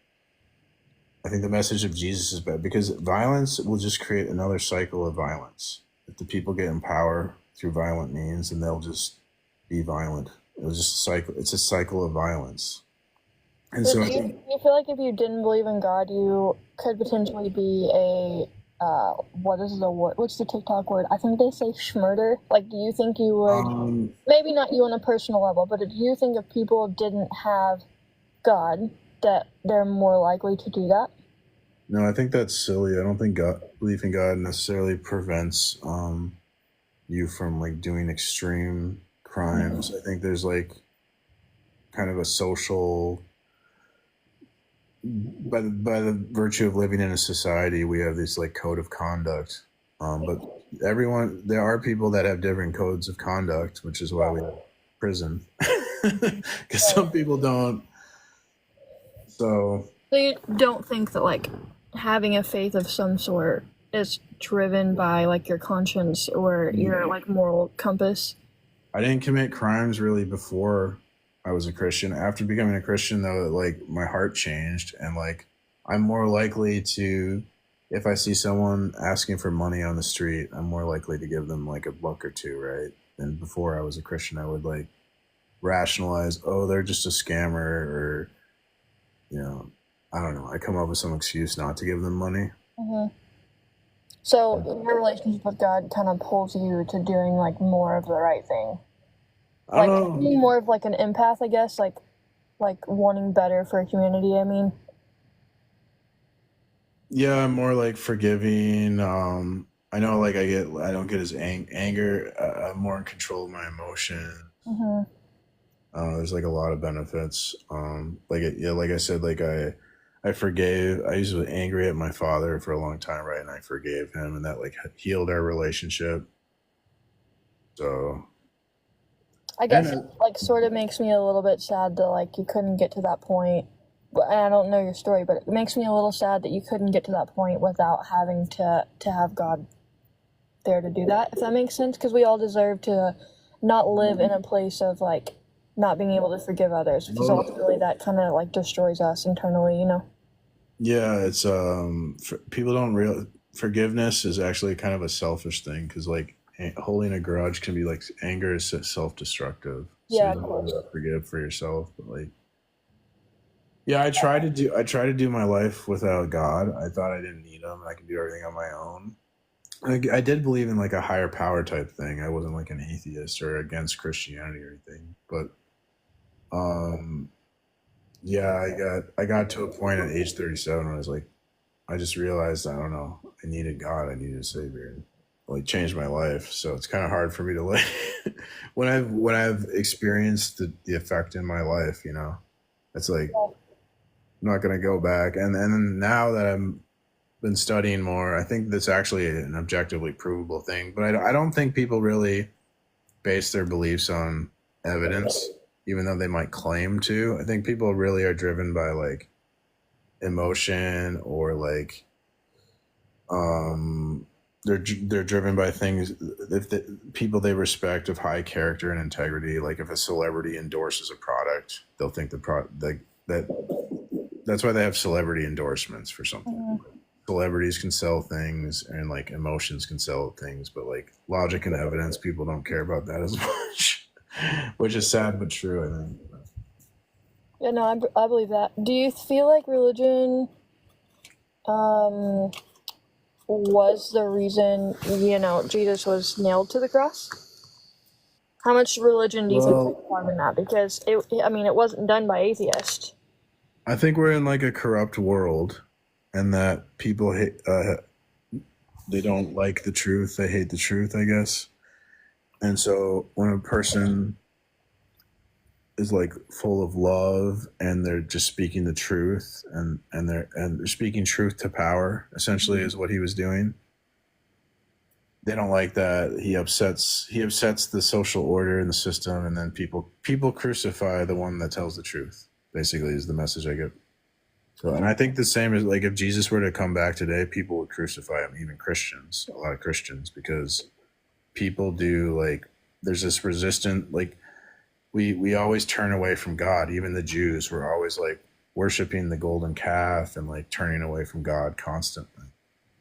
I think the message of Jesus is bad because violence will just create another cycle of violence. If the people get in power through violent means, and they'll just be violent. It was just a cycle. It's a cycle of violence. And So so I do think, you feel like if you didn't believe in God, you could potentially be a what is the word? What's the TikTok word? I think they say schmurder. Like, do you think you would? Maybe not you on a personal level, but do you think if people didn't have God, that they're more likely to do that? no, I think that's silly. I don't think belief in God necessarily prevents you from like doing extreme crimes. I think there's like kind of a social by the virtue of living in a society, we have this like code of conduct. But there are people that have different codes of conduct, which is why we have prison, because some people don't. So you don't think that like having a faith of some sort is driven by like your conscience or your like moral compass? I didn't commit crimes really before I was a Christian. After becoming a Christian, though, like my heart changed, and like I'm more likely to, if I see someone asking for money on the street, I'm more likely to give them like a buck or two, right? And before I was a Christian, I would like rationalize, oh, they're just a scammer, or you know, I don't know. I come up with some excuse not to give them money. So your relationship with God kind of pulls you to doing like more of the right thing. I Like don't know. being more of like an empath, I guess, like wanting better for humanity, I mean. Yeah, I'm more like forgiving. I know, like I don't get as anger. I'm more in control of my emotion. There's like a lot of benefits. Like I said, like I forgave. I used to be angry at my father for a long time, right? And I forgave him, and that like healed our relationship. So I guess it, like sort of makes me a little bit sad that like you couldn't get to that point. But I don't know your story, but it makes me a little sad that you couldn't get to that point without having to have God there to do that. If that makes sense, because we all deserve to not live in a place of like not being able to forgive others, because ultimately that kind of like destroys us internally, you know. yeah, it's people don't real forgiveness is actually kind of a selfish thing, because like holding a grudge can be like anger is self-destructive. So Yeah, you of don't course. have to forgive for yourself, but like yeah, I try to do my life without God. I thought I didn't need him and I could do everything on my own. I did believe in like a higher power type thing. I wasn't like an atheist or against Christianity or anything, but um yeah, I got to a point at age 37 where I was like, I just realized, I don't know, I needed God, I needed a savior. like changed my life. So it's kind of hard for me to like when I've experienced the effect in my life, you know, it's like I'm not gonna go back. And then now that I'm been studying more, I think that's actually an objectively provable thing. But I don't think people really base their beliefs on evidence, even though they might claim to. I think people really are driven by like emotion or like they're driven by things if the people they respect of high character and integrity. Like if a celebrity endorses a product, they'll think the product like that's why they have celebrity endorsements for something. Celebrities can sell things and like emotions can sell things, but like logic and evidence, people don't care about that as much, which is sad but true, I think. Yeah, no, I believe that. Do you feel like religion was the reason, Jesus was nailed to the cross? How much religion do you think was part in that? Because it wasn't done by atheists. I think we're in like a corrupt world, and that people hate, they don't like the truth. They hate the truth, I guess. And so when a person is like full of love and they're just speaking the truth and they're speaking truth to power, essentially is what he was doing. They don't like that. He upsets the social order and the system, and then people crucify the one that tells the truth, basically, is the message I get. So, and I think the same is like if Jesus were to come back today, people would crucify him, even Christians, a lot of Christians, because people do like, there's this resistant, like we always turn away from God. Even the Jews were always like worshiping the golden calf and like turning away from God constantly.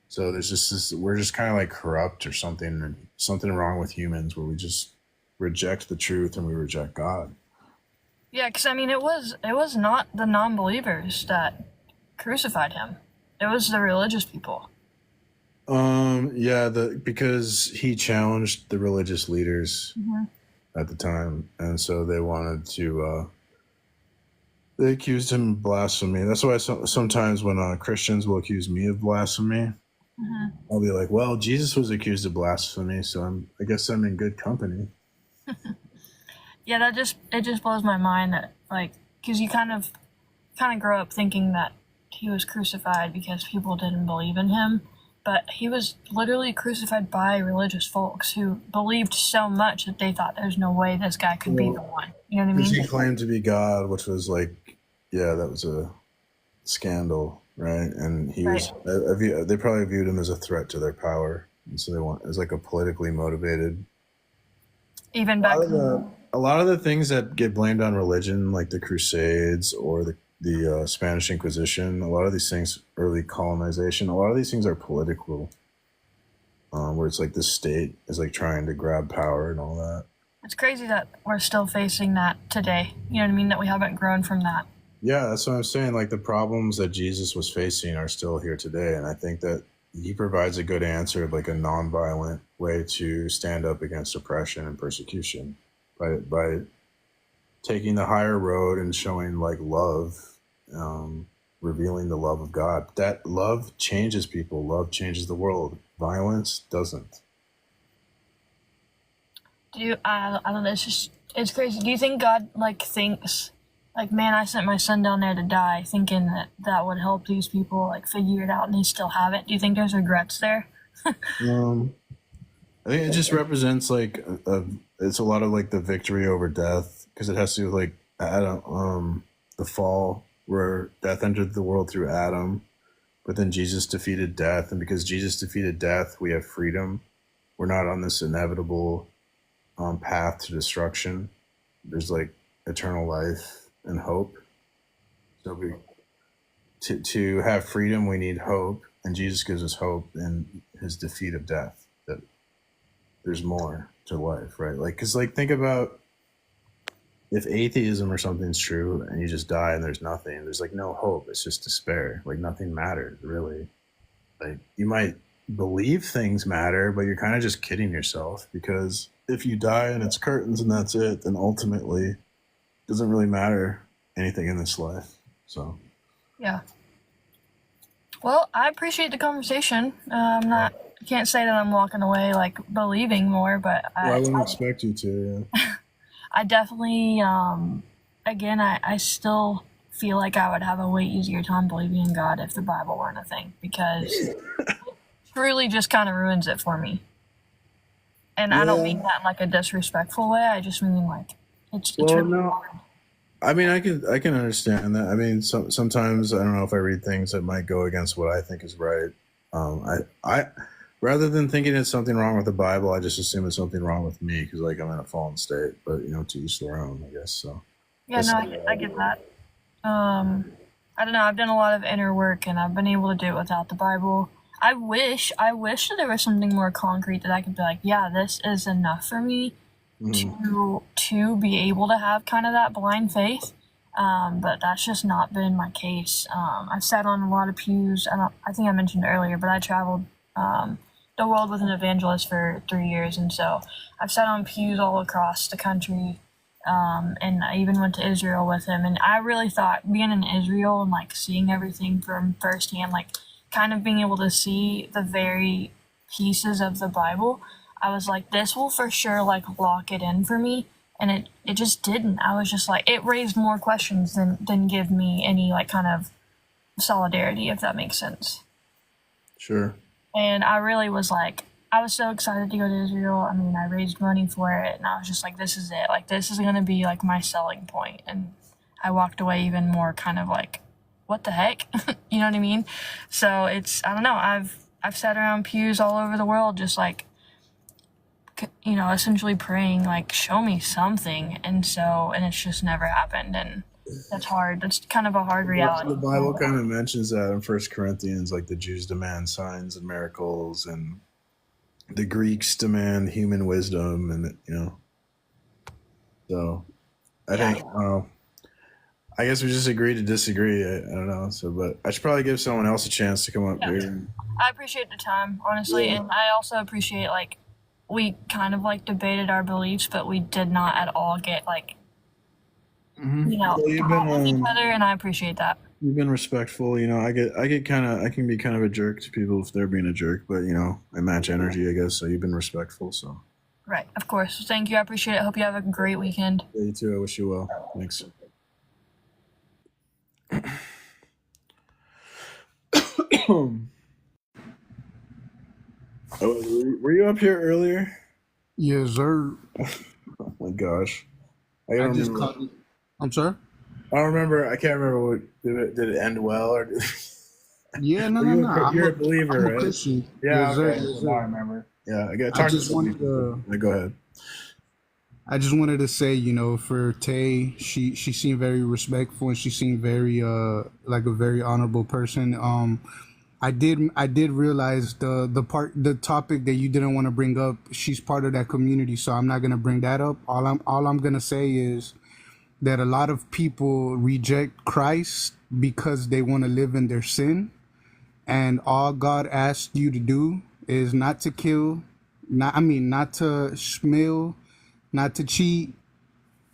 So there's just this, we're just kind of like corrupt or something wrong with humans where we just reject the truth and we reject God. Yeah, because it was not the non-believers that crucified him. It was the religious people. Yeah, because he challenged the religious leaders at the time, and so they wanted to. They accused him of blasphemy. That's why sometimes when Christians will accuse me of blasphemy, I'll be like, "Well, Jesus was accused of blasphemy, so I guess I'm in good company." Yeah, it just blows my mind that like because you kind of grow up thinking that he was crucified because people didn't believe in him, but he was literally crucified by religious folks who believed so much that they thought there's no way this guy could be the one. You know what I mean? He claimed to be God, which was like, yeah, that was a scandal, right? And he was. They probably viewed him as a threat to their power, and so it was like a politically motivated. Even back. A lot of the things that get blamed on religion, like the Crusades or the Spanish Inquisition, a lot of these things, early colonization, a lot of these things are political, where it's like the state is like trying to grab power and all that. It's crazy that we're still facing that today. You know what I mean? That we haven't grown from that. Yeah, that's what I'm saying. Like the problems that Jesus was facing are still here today. And I think that he provides a good answer, like a nonviolent way to stand up against oppression and persecution by taking the higher road and showing like love, revealing the love of God. That love changes people. Love changes the world. Violence doesn't. I don't know, it's crazy. Do you think God like thinks like, man, I sent my son down there to die thinking that would help these people like figure it out and they still haven't? Do you think there's regrets there? I think it just represents like it's a lot of like the victory over death, because it has to do with like Adam, the fall where death entered the world through Adam, but then Jesus defeated death, and because Jesus defeated death, we have freedom. We're not on this inevitable path to destruction. There's like eternal life and hope. So to have freedom, we need hope, and Jesus gives us hope in his defeat of death. That there's more to life, right? Like, because like think about if atheism or something's true and you just die and there's nothing, there's like no hope. It's just despair. Like nothing matters really. Like you might believe things matter, but you're kind of just kidding yourself, because if you die and it's curtains and that's it, then ultimately it doesn't really matter anything in this life. So yeah. Well, I appreciate the conversation. I'm not can't say that I'm walking away like believing more, but Well, I wouldn't expect you to. Yeah. I definitely, again, I still feel like I would have a way easier time believing in God if the Bible weren't a thing, because it really just kind of ruins it for me. And I don't mean that in like a disrespectful way. I just mean like it's Well, really no. hard. I mean, I can understand that. I mean, sometimes I don't know if I read things that might go against what I think is right. I rather than thinking it's something wrong with the Bible, I just assume it's something wrong with me because like I'm in a fallen state. But to each their own, I guess. So Yeah, no, I get that. I don't know. I've done a lot of inner work, and I've been able to do it without the Bible. I wish that there was something more concrete that I could be like, yeah, this is enough for me to be able to have kind of that blind faith. But that's just not been my case. I've sat on a lot of pews. I think I mentioned earlier, but I traveled the world with an evangelist for 3 years, and so I've sat on pews all across the country. And I even went to Israel with him, and I really thought being in Israel and like seeing everything from firsthand, like kind of being able to see the very pieces of the Bible, I was like, this will for sure like lock it in for me. And it just didn't. I was just like, it raised more questions than give me any like kind of solidarity, if that makes sense. Sure. And I really was like, I was so excited to go to Israel. I mean, I raised money for it, and I was just like, this is it. Like, this is going to be like my selling point. And I walked away even more kind of like, what the heck? You know what I mean? So it's, I don't know. I've sat around pews all over the world, just like, essentially praying, like, show me something. And it's just never happened. And that's hard. That's kind of a hard reality. The Bible kind of mentions that in 1 Corinthians, like the Jews demand signs and miracles, and the Greeks demand human wisdom, and so I think I guess we just agree to disagree. I don't know. So, but I should probably give someone else a chance to come up here. I appreciate the time, honestly, and I also appreciate like we kind of like debated our beliefs, but we did not at all get like So you've talk with each been other, and I appreciate that. you've been respectful. I can be kind of a jerk to people if they're being a jerk, but I match energy, I guess. So you've been respectful. So Right, of course. Thank you. I appreciate it. I hope you have a great weekend. yeah, you too. I wish you well. Thanks. Were you up here earlier? Yes, sir. Oh my gosh. I I don't just remember. caught. I'm sorry. I don't remember. I can't remember what did it end well or Yeah, no. you're a believer, I'm a right? Christian. Yeah, Yes, sir. okay. Yes, Now I sir. remember. Yeah, I got I talked to just some wanted people. to. Yeah, go ahead. I just wanted to say, for Tay, she seemed very respectful, and she seemed very like a very honorable person. I did realize the topic that you didn't want to bring up. She's part of that community, so I'm not gonna bring that up. All I'm gonna say is that a lot of people reject Christ because they want to live in their sin, and all God asks you to do is not to kill, not to smell, not to cheat,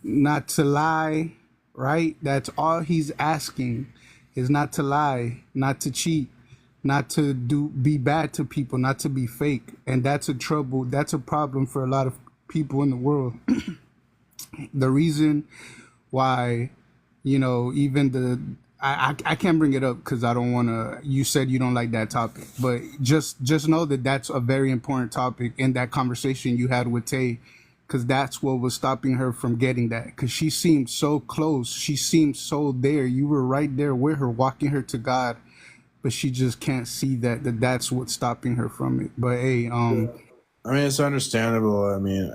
not to lie, right? That's all he's asking, is not to lie, not to cheat, not to be bad to people, not to be fake. And that's a problem for a lot of people in the world. The reason why, even I can't bring it up because I don't want to. You said you don't like that topic, but just know that that's a very important topic in that conversation you had with Tay, because that's what was stopping her from getting that. Because she seemed so close, she seemed so there. You were right there with her, walking her to God, but she just can't see that's what's stopping her from it. But hey, I mean, it's understandable. I mean,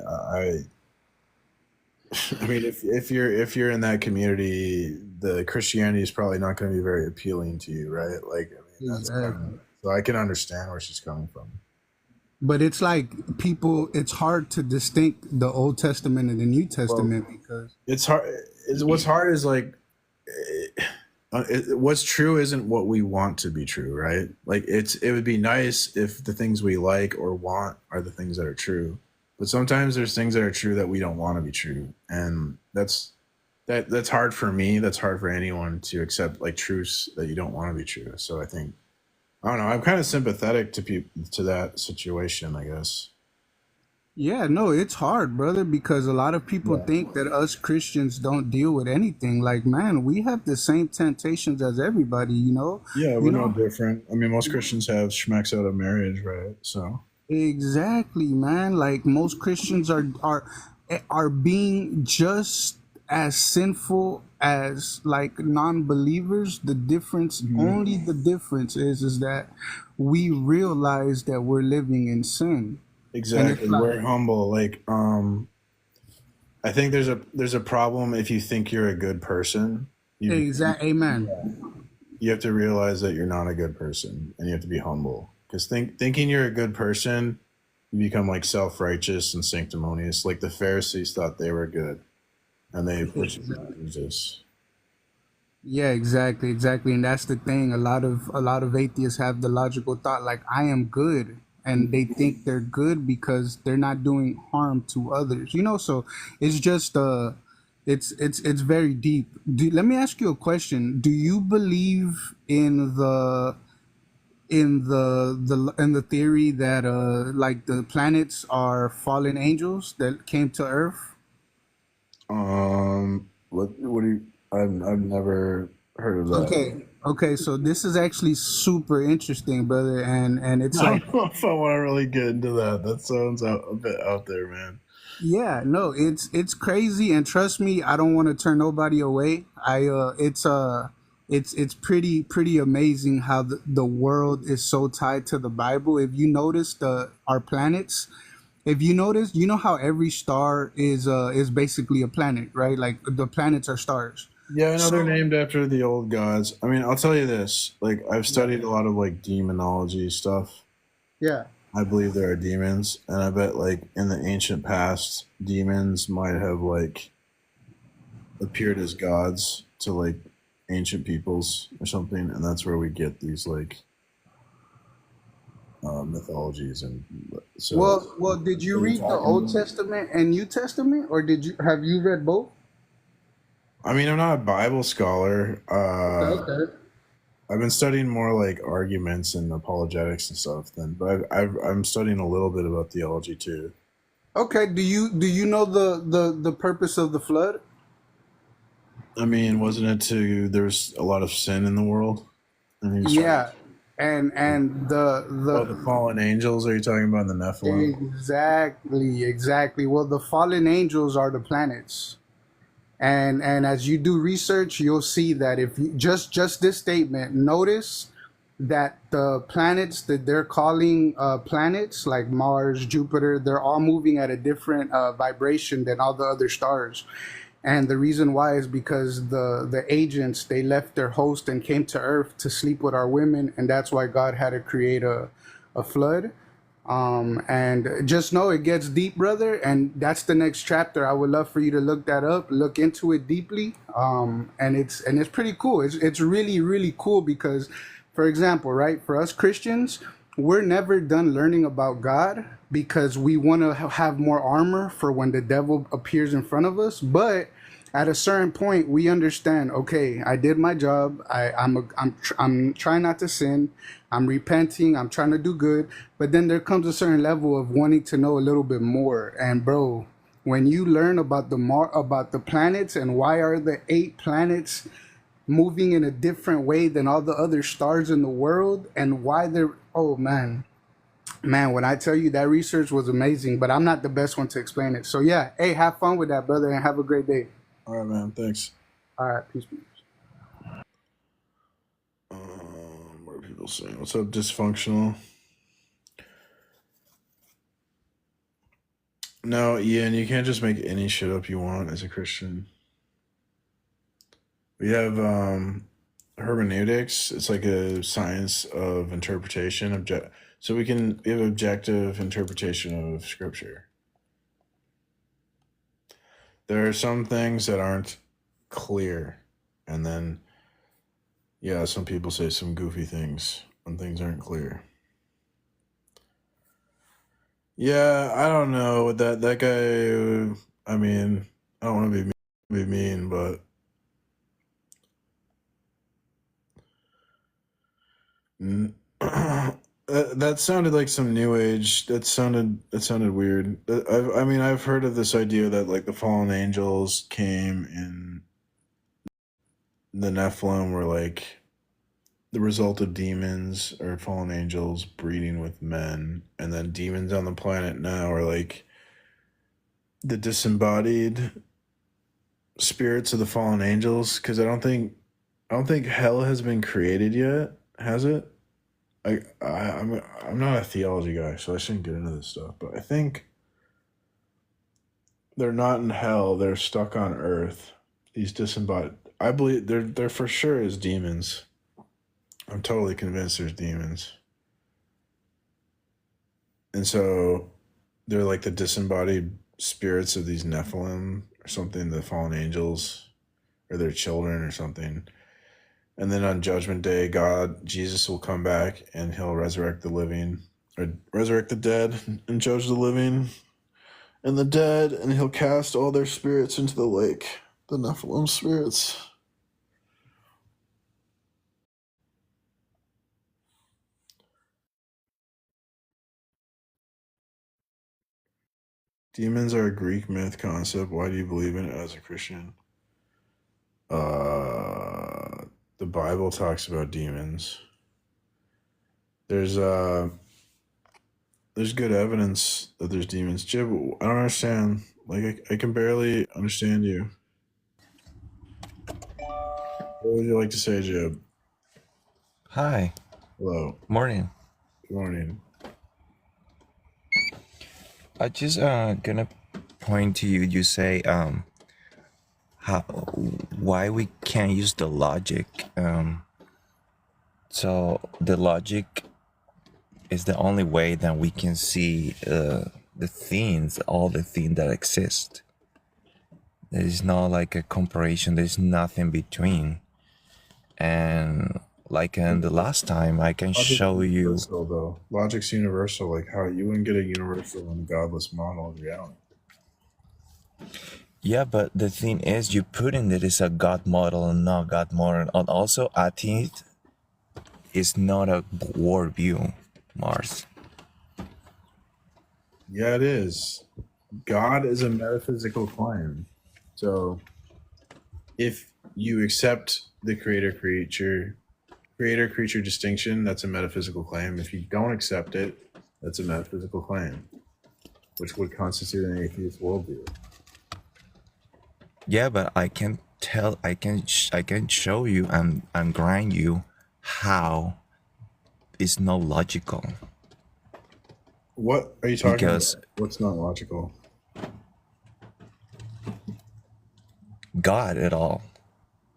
if you're in that community, the Christianity is probably not going to be very appealing to you, right? Like, I mean, that's exactly. so I can understand where she's coming from. But it's like it's hard to distinct the Old Testament and the New Testament because It's hard. What's hard is like, what's true isn't what we want to be true, right? Like it would be nice if the things we like or want are the things that are true, but sometimes there's things that are true that we don't want to be true, and that's hard for me. That's hard for anyone to accept, like truths that you don't want to be true. So I think I don't know. I'm kind of sympathetic to to that situation, I guess. Yeah, no, it's hard, brother, because a lot of people Yeah. think that us Christians don't deal with anything. Like, man, we have the same temptations as everybody, you know? Yeah, You we're no know, different. I mean, most Christians have schmecks out of marriage, right? So. exactly, man. Like most Christians are being just as sinful as like non-believers. The difference, Mhm. only the difference is that we realize that we're living in sin. And it's Exactly. like We're humble. Like, I think there's a problem if you think you're a good person. You exact amen. you have to realize that you're not a good person, and you have to be humble. Because thinking you're a good person, you become like self righteous and sanctimonious. Like the Pharisees thought they were good, and they persecuted Jesus. Yeah, exactly, exactly. And that's the thing. A lot of atheists have the logical thought like I am good, and they think they're good because they're not doing harm to others. You know, so it's just it's very deep. Let me ask you a question. Do you believe in the theory that like the planets are fallen angels that came to Earth? What do you? I've never heard of that. Okay, so this is actually super interesting, brother, and it's I like, don't know if I want to really get into that. That sounds a bit out there, man. yeah, no, it's crazy, and trust me, I don't want to turn nobody away. It's pretty amazing how the world is so tied to the Bible. If you notice our planets, if you notice, you know how every star is basically a planet, right? Like the planets are stars. Yeah, I know they're So named after the old gods. I mean, I'll tell you this. Like, I've studied a lot of like demonology stuff. yeah. I believe there are demons, and I bet like in the ancient past, demons might have like appeared as gods to like ancient peoples or something, and that's where we get these like mythologies. And so, Well, did you are you read the talking Old about? Testament and New Testament, or have you read both? I mean, I'm not a Bible scholar. Okay, okay. I've been studying more like arguments and apologetics and stuff. Then, but I'm studying a little bit about theology too. Okay, do you know the purpose of the flood? I mean, wasn't it to there's a lot of sin in the world, and he's trying. Yeah, and Oh, the fallen angels? Are you talking about the Nephilim? exactly. Well, the fallen angels are the planets. And as you do research, you'll see that if you just this statement, notice that the planets that they're calling planets like Mars, Jupiter, they're all moving at a different vibration than all the other stars. And the reason why is because the agents, they left their host and came to Earth to sleep with our women, and that's why God had to create a flood. And just know it gets deep, brother, and that's the next chapter. I would love for you to look that up, look into it deeply. And it's pretty cool. It's really really cool because, for example, right, for us Christians, we're never done learning about God because we want to have more armor for when the devil appears in front of us. But at a certain point, we understand. Okay, I did my job. I'm trying not to sin. I'm repenting. I'm trying to do good. But then there comes a certain level of wanting to know a little bit more. And bro, when you learn about about the planets and why are the 8 planets moving in a different way than all the other stars in the world, and why they're, oh man, when I tell you that research was amazing, but I'm not the best one to explain it. So yeah, hey, have fun with that, brother, and have a great day. All right, man. Thanks. All right, peace. What are people saying? What's up, dysfunctional? No, Ian, you can't just make any shit up you want as a Christian. We have hermeneutics. It's like a science of interpretation. So we have objective interpretation of scripture. There are some things that aren't clear, and then yeah, some people say some goofy things when things aren't clear. Yeah, I don't know what that guy. I mean, I don't want to be mean, but that sounded like some new age. That sounded weird. I mean, I've heard of this idea that like the fallen angels came in the Nephilim were like the result of demons or fallen angels breeding with men, and then demons on the planet now are like the disembodied spirits of the fallen angels. Because I don't think hell has been created yet, has it? I'm not a theology guy, so I shouldn't get into this stuff. But I think they're not in hell; they're stuck on Earth. These disembodied. I believe they're for sure is demons. I'm totally convinced there's demons, and so they're like the disembodied spirits of these Nephilim or something, the fallen angels, or their children or something. And then on Judgment Day, Jesus will come back and he'll resurrect the living, or resurrect the dead and judge the living and the dead, and he'll cast all their spirits into the lake, the Nephilim spirits. Demons are a Greek myth concept. Why do you believe in it as a Christian? The Bible talks about demons. There's good evidence that there's demons. Jib, I don't understand. Like I can barely understand you. What would you like to say, Jib? Hi, Hello. morning. Good morning. I just gonna point to you. You say how why we can't use the logic. So the logic is the only way that we can see the things, all the things that exist. There is not like a comparison. There's nothing between. And like in the last time, I can Logic's show you. universal, though. Logic's universal. Like how you wouldn't get a universal and godless model of reality. Yeah, but the thing is, you put in that it's a God model and not God model. And also, atheist is not a worldview, Mars. Yeah, it is. God is a metaphysical claim. So if you accept the creator-creature distinction, that's a metaphysical claim. If you don't accept it, that's a metaphysical claim, which would constitute an atheist worldview. Yeah, but I can tell, I can show you and grind you how it's not logical. What are you talking Because about? What's not logical? God at all.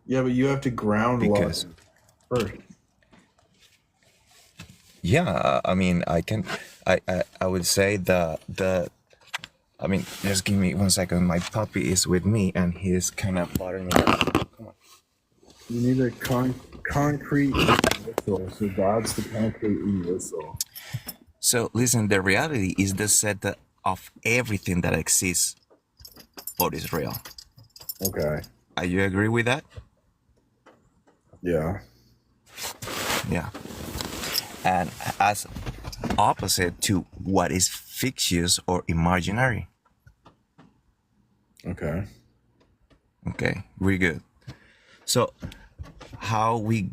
Yeah, but you have to ground Because logic first. yeah, I mean, I would say I mean, just give me 1 second. My puppy is with me and he's kind of bothering me. Come on. You need a concrete universal. So God's the concrete universal. So listen, the reality is the set of everything that exists or is real. Okay. Are you agree with that? Yeah. Yeah. And as opposite to what is fictitious or imaginary. Okay. Okay, really good. So how we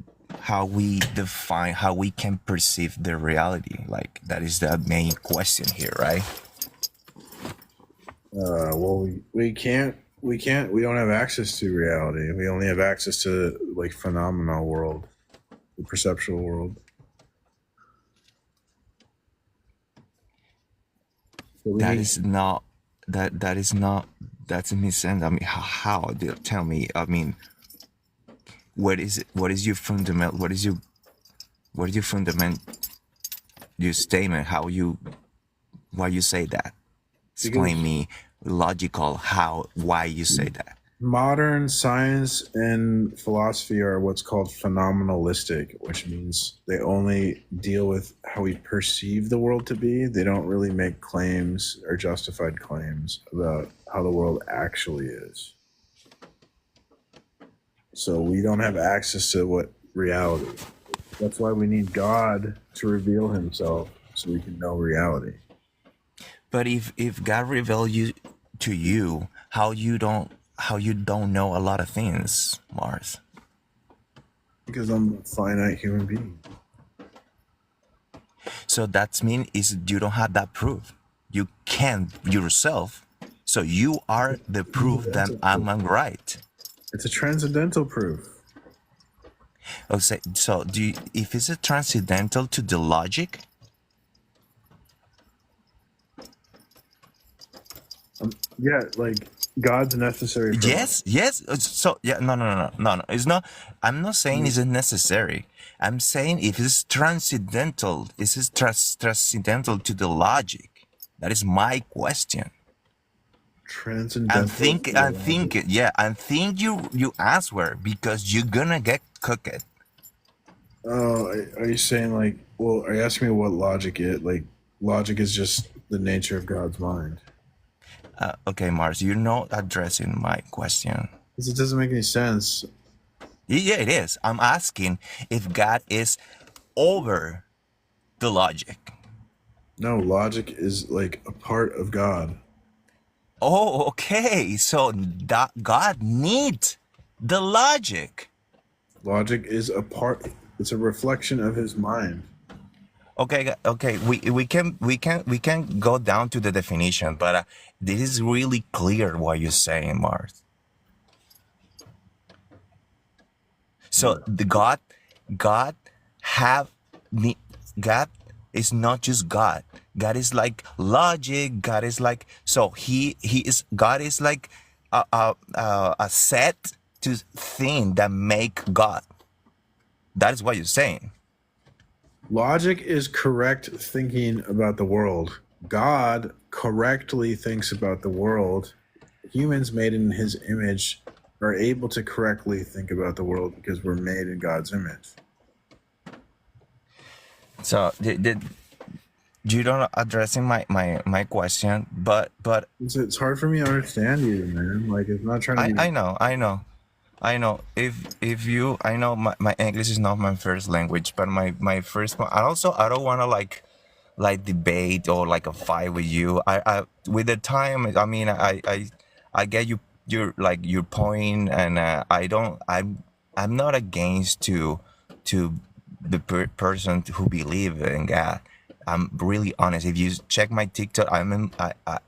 define, how we can perceive the reality, like that is the main question here, right? Well, we don't have access to reality. We only have access to like phenomenal world, the perceptual world. So That is not that's a missense. I mean, how tell me? I mean, what is your fundamental? What is your fundament? Your statement? Why you say that? Explain me logical why you say that. Modern science and philosophy are what's called phenomenalistic, which means they only deal with how we perceive the world to be. They don't really make claims or justified claims about how the world actually is. So we don't have access to what reality is. That's why we need God to reveal himself so we can know reality. But if God revealed you to you, how you don't know a lot of things, Mars? Because I'm a finite human being. So that means is you don't have that proof. You can't yourself. So you are the proof that I'm right. It's a transcendental proof. Okay, so if it's a transcendental to the logic, Yeah, like God's necessary for yes. So yeah, no. It's not. I'm not saying it's necessary. I'm saying if it's transcendental, is it transcendental to the logic? That is my question. transcendental. I think you answer because you're gonna get cooked. Oh, are you saying like? Well, are you asking me what logic is? Like, logic is just the nature of God's mind. Okay, Mars, you're not addressing my question. Because it doesn't make any sense. Yeah, it is. I'm asking if God is over the logic. No, logic is like a part of God. Oh, okay. So that God needs the logic. Logic is a part. It's a reflection of His mind. Okay. We can go down to the definition, but this is really clear what you're saying, Mars. So the God have God is not just God. God is like logic. God is like so he is God is like a set to thing that make God. That is what you're saying. Logic is correct thinking about the world. God correctly thinks about the world. Humans made in His image are able to correctly think about the world because we're made in God's image. So you don't addressing my question, but It's hard for me to understand you, man. Like, it's not trying to be. I know. If you, I know my English is not my first language, but my first one. And also, I don't want to like debate or like a fight with you. I with the time, I mean, I get your point, and I'm not against to the person who believe in God. I'm really honest. If you check my TikTok,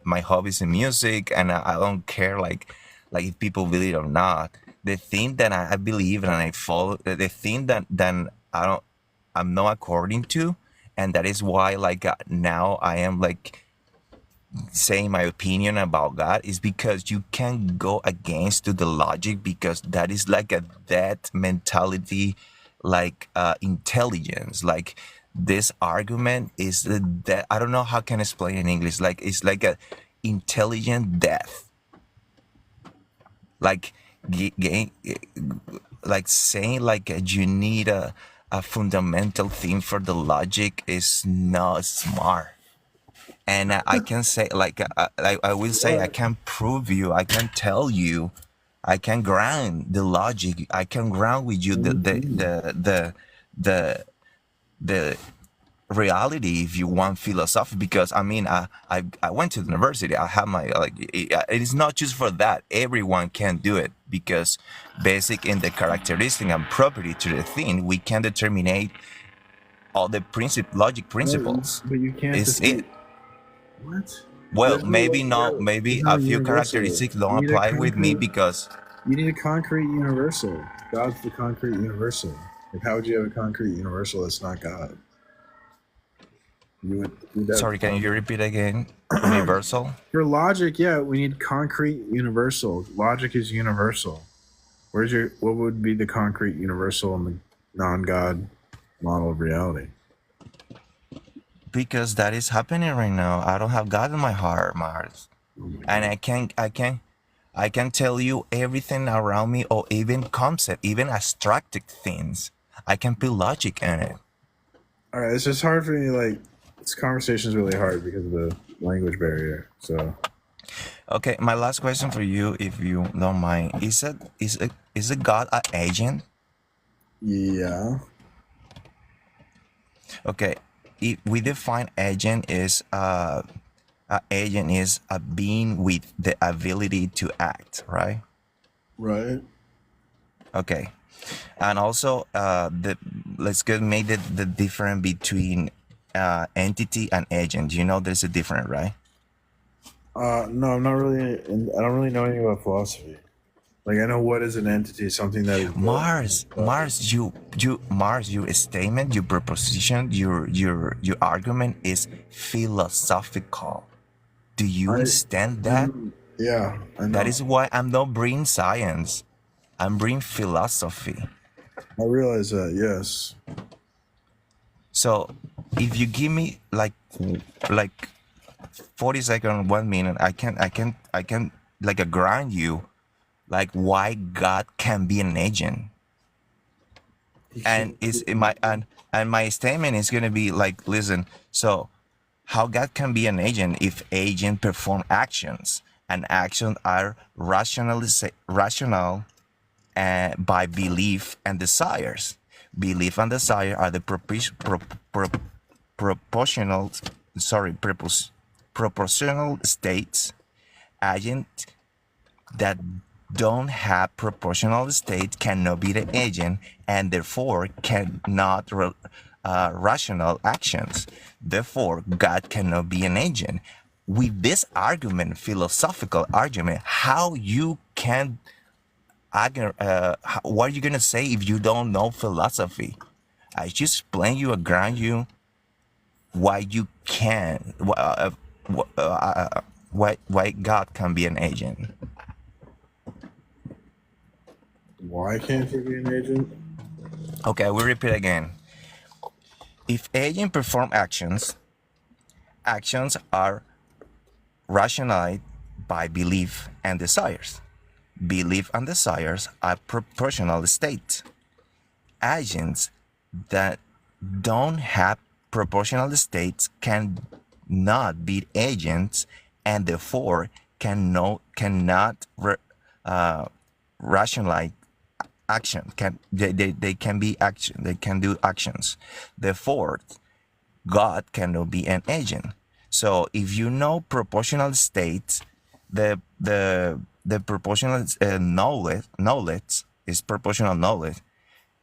my hobbies in music, and I don't care like if people believe it or not. The thing that I believe and I follow, the thing that then I'm not according to, and that is why now I am like saying my opinion about God is because you can go against to the logic because that is like a that mentality, like intelligence, like this argument is that I don't know how can I explain in English, like it's like a intelligent death, like like saying like you need a fundamental thing for the logic is not smart. And I can say like I will say I can prove you, I can tell you, I can ground the logic, I can ground with you the reality if you want philosophy, because I mean I went to the university, I have my like it is not just for that, everyone can do it because basic in the characteristic and property to the thing we can determine all the logic principles. But you can't Is defeat. it What? well, There's no maybe way- not, no, maybe it's not a few universal. characteristics You don't need a apply with me concrete- because You need a concrete universal. God's the concrete universal. Like, how would you have a concrete universal that's not God? You'd have- sorry, can you repeat again? Universal? For logic, yeah, we need concrete universal. Logic is universal. What would be the concrete universal in the non-God model of reality? Because that is happening right now. I don't have God in my heart, Mars. And I can tell you everything around me or even concept, even abstracted things. I can put logic in it. All right, it's just hard for me. Like, this conversation is really hard because of the language barrier. So, Okay, my last question for you, if you don't mind, is it God an agent? yeah, Okay, we define agent is a agent is a being with the ability to act, right? Right. Okay, and also let's go make the difference between entity and agent. You know, there's a difference, right? No, I'm not really. I don't really know anything about philosophy. Like, I know what is an entity, something that is Mars, your statement, your proposition, your argument is philosophical. Do you understand that? Yeah, I know. That is why I'm not bringing science. I'm bringing philosophy. I realize that. Yes. So if you give me like 40 seconds, 1 minute, I can like grind you like why God can be an agent. And it's in my and my statement is gonna be like, listen, so how God can be an agent if agent perform actions, and actions are rational by belief and desires. Belief and desire are the proportional proportional states. Agent that don't have proportional state cannot be the agent, and therefore cannot rational actions. Therefore, God cannot be an agent. With this argument, philosophical argument, how you can what are you gonna say if you don't know philosophy? I just explain you, ground you why you can why God can be an agent. Why can't he be an agent? Okay, we repeat again. If agent perform actions, actions are rationalized by belief and desires. Belief and desires are proportional states. Agents that don't have proportional states cannot be agents, and therefore cannot rationalize action. They can be action. They can do actions. Therefore, God cannot be an agent. So if you know proportional states, the proportional knowledge is proportional knowledge.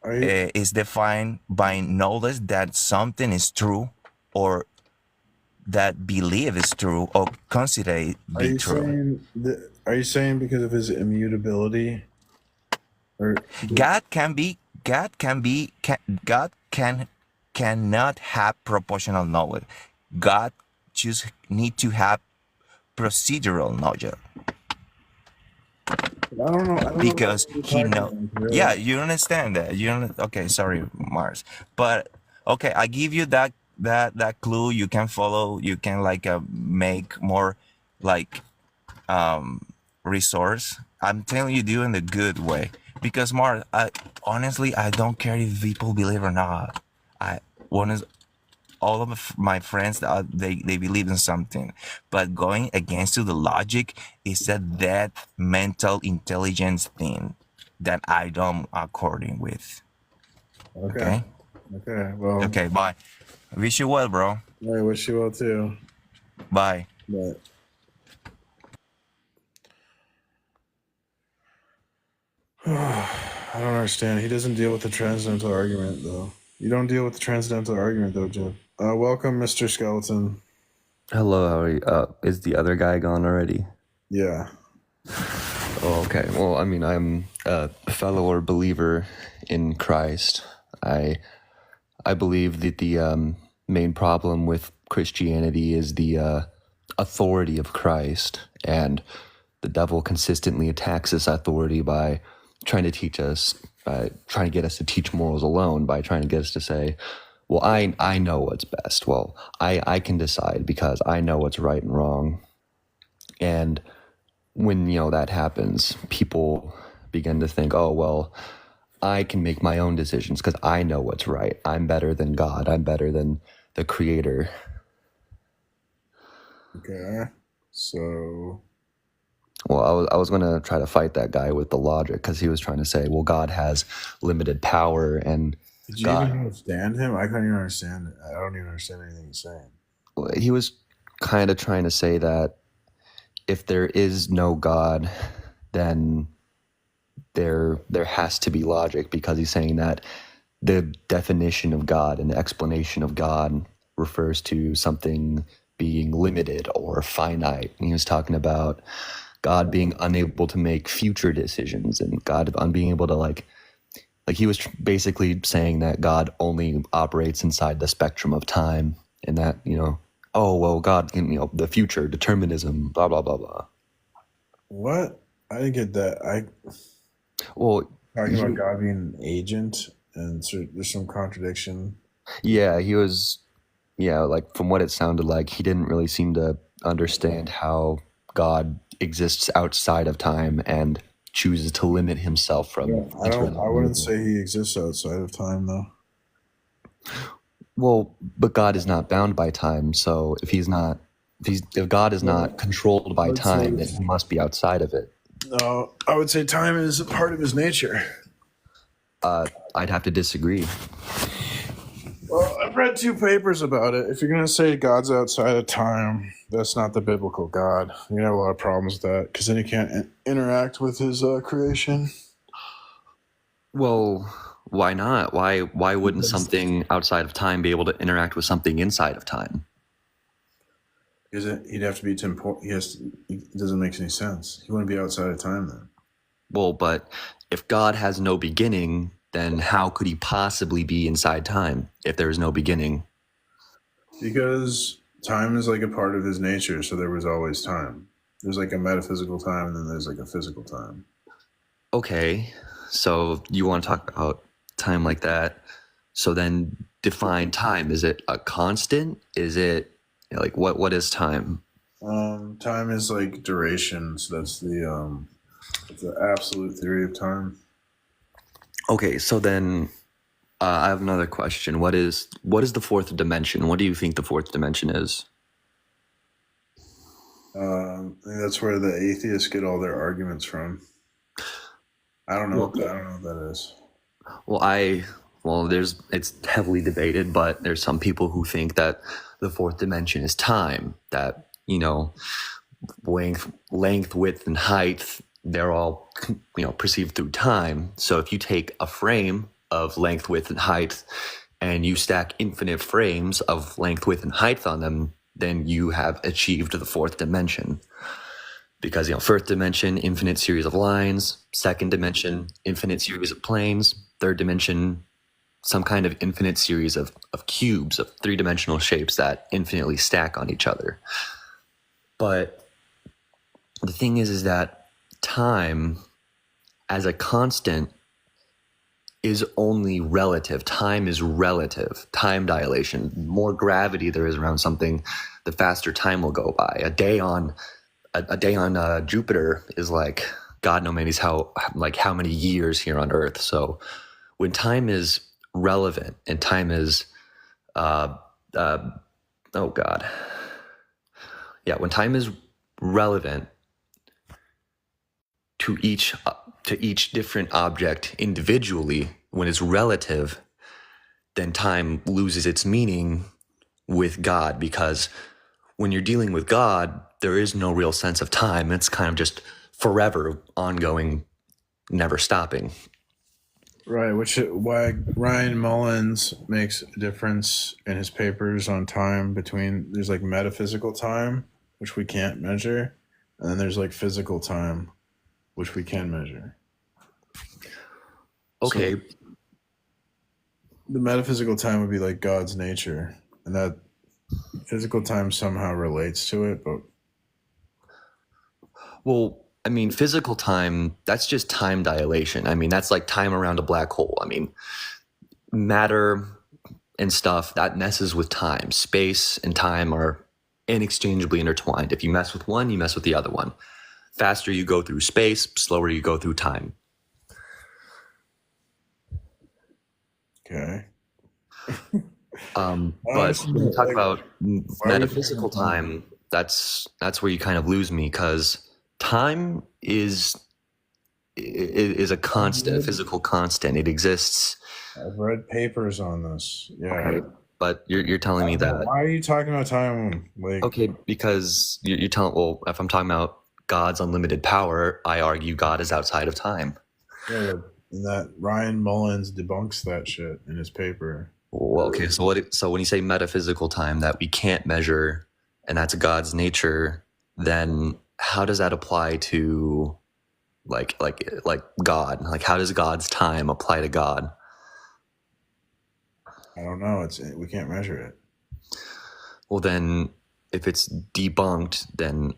Is defined by knowledge that something is true, or that belief is true, or consider it be true. Are you saying because of his immutability? Or God cannot have proportional knowledge. God just need to have procedural knowledge. I don't know. Because he know. Yeah, you understand that. Okay, sorry, Mars. But okay, I give you that clue. You can follow. You can like make more like resource. I'm telling you, do in the good way. Because Mars, honestly, I don't care if people believe or not. All of my friends, they believe in something, but going against to the logic is that mental intelligence thing that I don't according with. Okay. Well. Okay. Bye. Wish you well, bro. I wish you well too. Bye. But I don't understand. He doesn't deal with the transcendental argument, though. You don't deal with the transcendental argument, though, Jeff. Welcome, Mr. Skeleton. Hello, how are you? Is the other guy gone already? Yeah. Oh, okay. Well, I mean, I'm a fellow or believer in Christ. I believe that the main problem with Christianity is the authority of Christ, and the devil consistently attacks this authority by trying to teach us, trying to get us to teach morals alone, by trying to get us to say, well, I know what's best. Well, I can decide because I know what's right and wrong. And when, that happens, people begin to think, oh, well, I can make my own decisions because I know what's right. I'm better than God. I'm better than the Creator. Okay. So... Well, I was going to try to fight that guy with the logic, because he was trying to say, well, God has limited power, and Did you even God, understand him? I couldn't even understand it. I don't even understand anything he's saying. he was kind of trying to say that if there is no God, then there has to be logic, because he's saying that the definition of God and the explanation of God refers to something being limited or finite. And he was talking about God being unable to make future decisions, and God being able to like he was basically saying that God only operates inside the spectrum of time, and that, oh well, God can, the future, determinism, blah blah blah blah. What? I didn't get that. Well, Talking about God being an agent, and so there's some contradiction. yeah, he was, like from what it sounded like, he didn't really seem to understand how God exists outside of time and chooses to limit himself from. I wouldn't say he exists outside of time, though. Well, but God is not bound by time, so if God is not controlled by time, then he must be outside of it. No, I would say time is a part of his nature. I'd have to disagree. Well, I've read 2 papers about it. If you're going to say God's outside of time, that's not the biblical God. You're going to have a lot of problems with that, because then he can't interact with his creation. Well, why not? Why wouldn't something outside of time be able to interact with something inside of time? Because he'd have to be temporal. It doesn't make any sense. He wouldn't be outside of time then. Well, but if God has no beginning, then how could he possibly be inside time if there is no beginning? Because time is like a part of his nature, so there was always time. There's like a metaphysical time, and then there's like a physical time. Okay, so you want to talk about time like that? So then define time. Is it a constant? Is it like what is time? Time is like duration, so that's the absolute theory of time. Okay, so then I have another question. What is the fourth dimension? What do you think the fourth dimension is? I think that's where the atheists get all their arguments from. I don't know. I don't know what that is. Well, it's heavily debated, but there's some people who think that the fourth dimension is time. That length, width, and height, they're all perceived through time. So if you take a frame of length, width, and height, and you stack infinite frames of length, width, and height on them, then you have achieved the fourth dimension. Because first dimension, infinite series of lines; second dimension, infinite series of planes; third dimension, some kind of infinite series of cubes of 3-dimensional shapes that infinitely stack on each other. But the thing is that time as a constant is only relative. Time is relative. Time dilation. The more gravity there is around something, the faster time will go by. A day on Jupiter is like God knows how many years here on Earth. So when time is relevant and time is when time is relevant to each different object individually, when it's relative, then time loses its meaning with God, because when you're dealing with God, there is no real sense of time. It's kind of just forever, ongoing, never stopping. Right, why Ryan Mullins makes a difference in his papers on time between, there's like metaphysical time, which we can't measure, and then there's like physical time, which we can measure. Okay. So the metaphysical time would be like God's nature, and that physical time somehow relates to it, but well, I mean, physical time, that's just time dilation. I mean, that's like time around a black hole. I mean, matter and stuff, that messes with time. Space and time are inexchangeably intertwined. If you mess with one, you mess with the other one. Faster you go through space, slower you go through time. okay. But when you talk about metaphysical time, that's where you kind of lose me, because time is is a constant, a physical constant. It exists. I've read papers on this. Yeah. Okay, but you're telling me that. Why are you talking about time? Like, Okay, because you're telling. Well, if I'm talking about God's unlimited power, I argue God is outside of time. yeah, and that Ryan Mullins debunks that shit in his paper. Well, okay, so when you say metaphysical time that we can't measure, and that's God's nature, then how does that apply to like God? Like, how does God's time apply to God? I don't know. We can't measure it. Well, then if it's debunked, then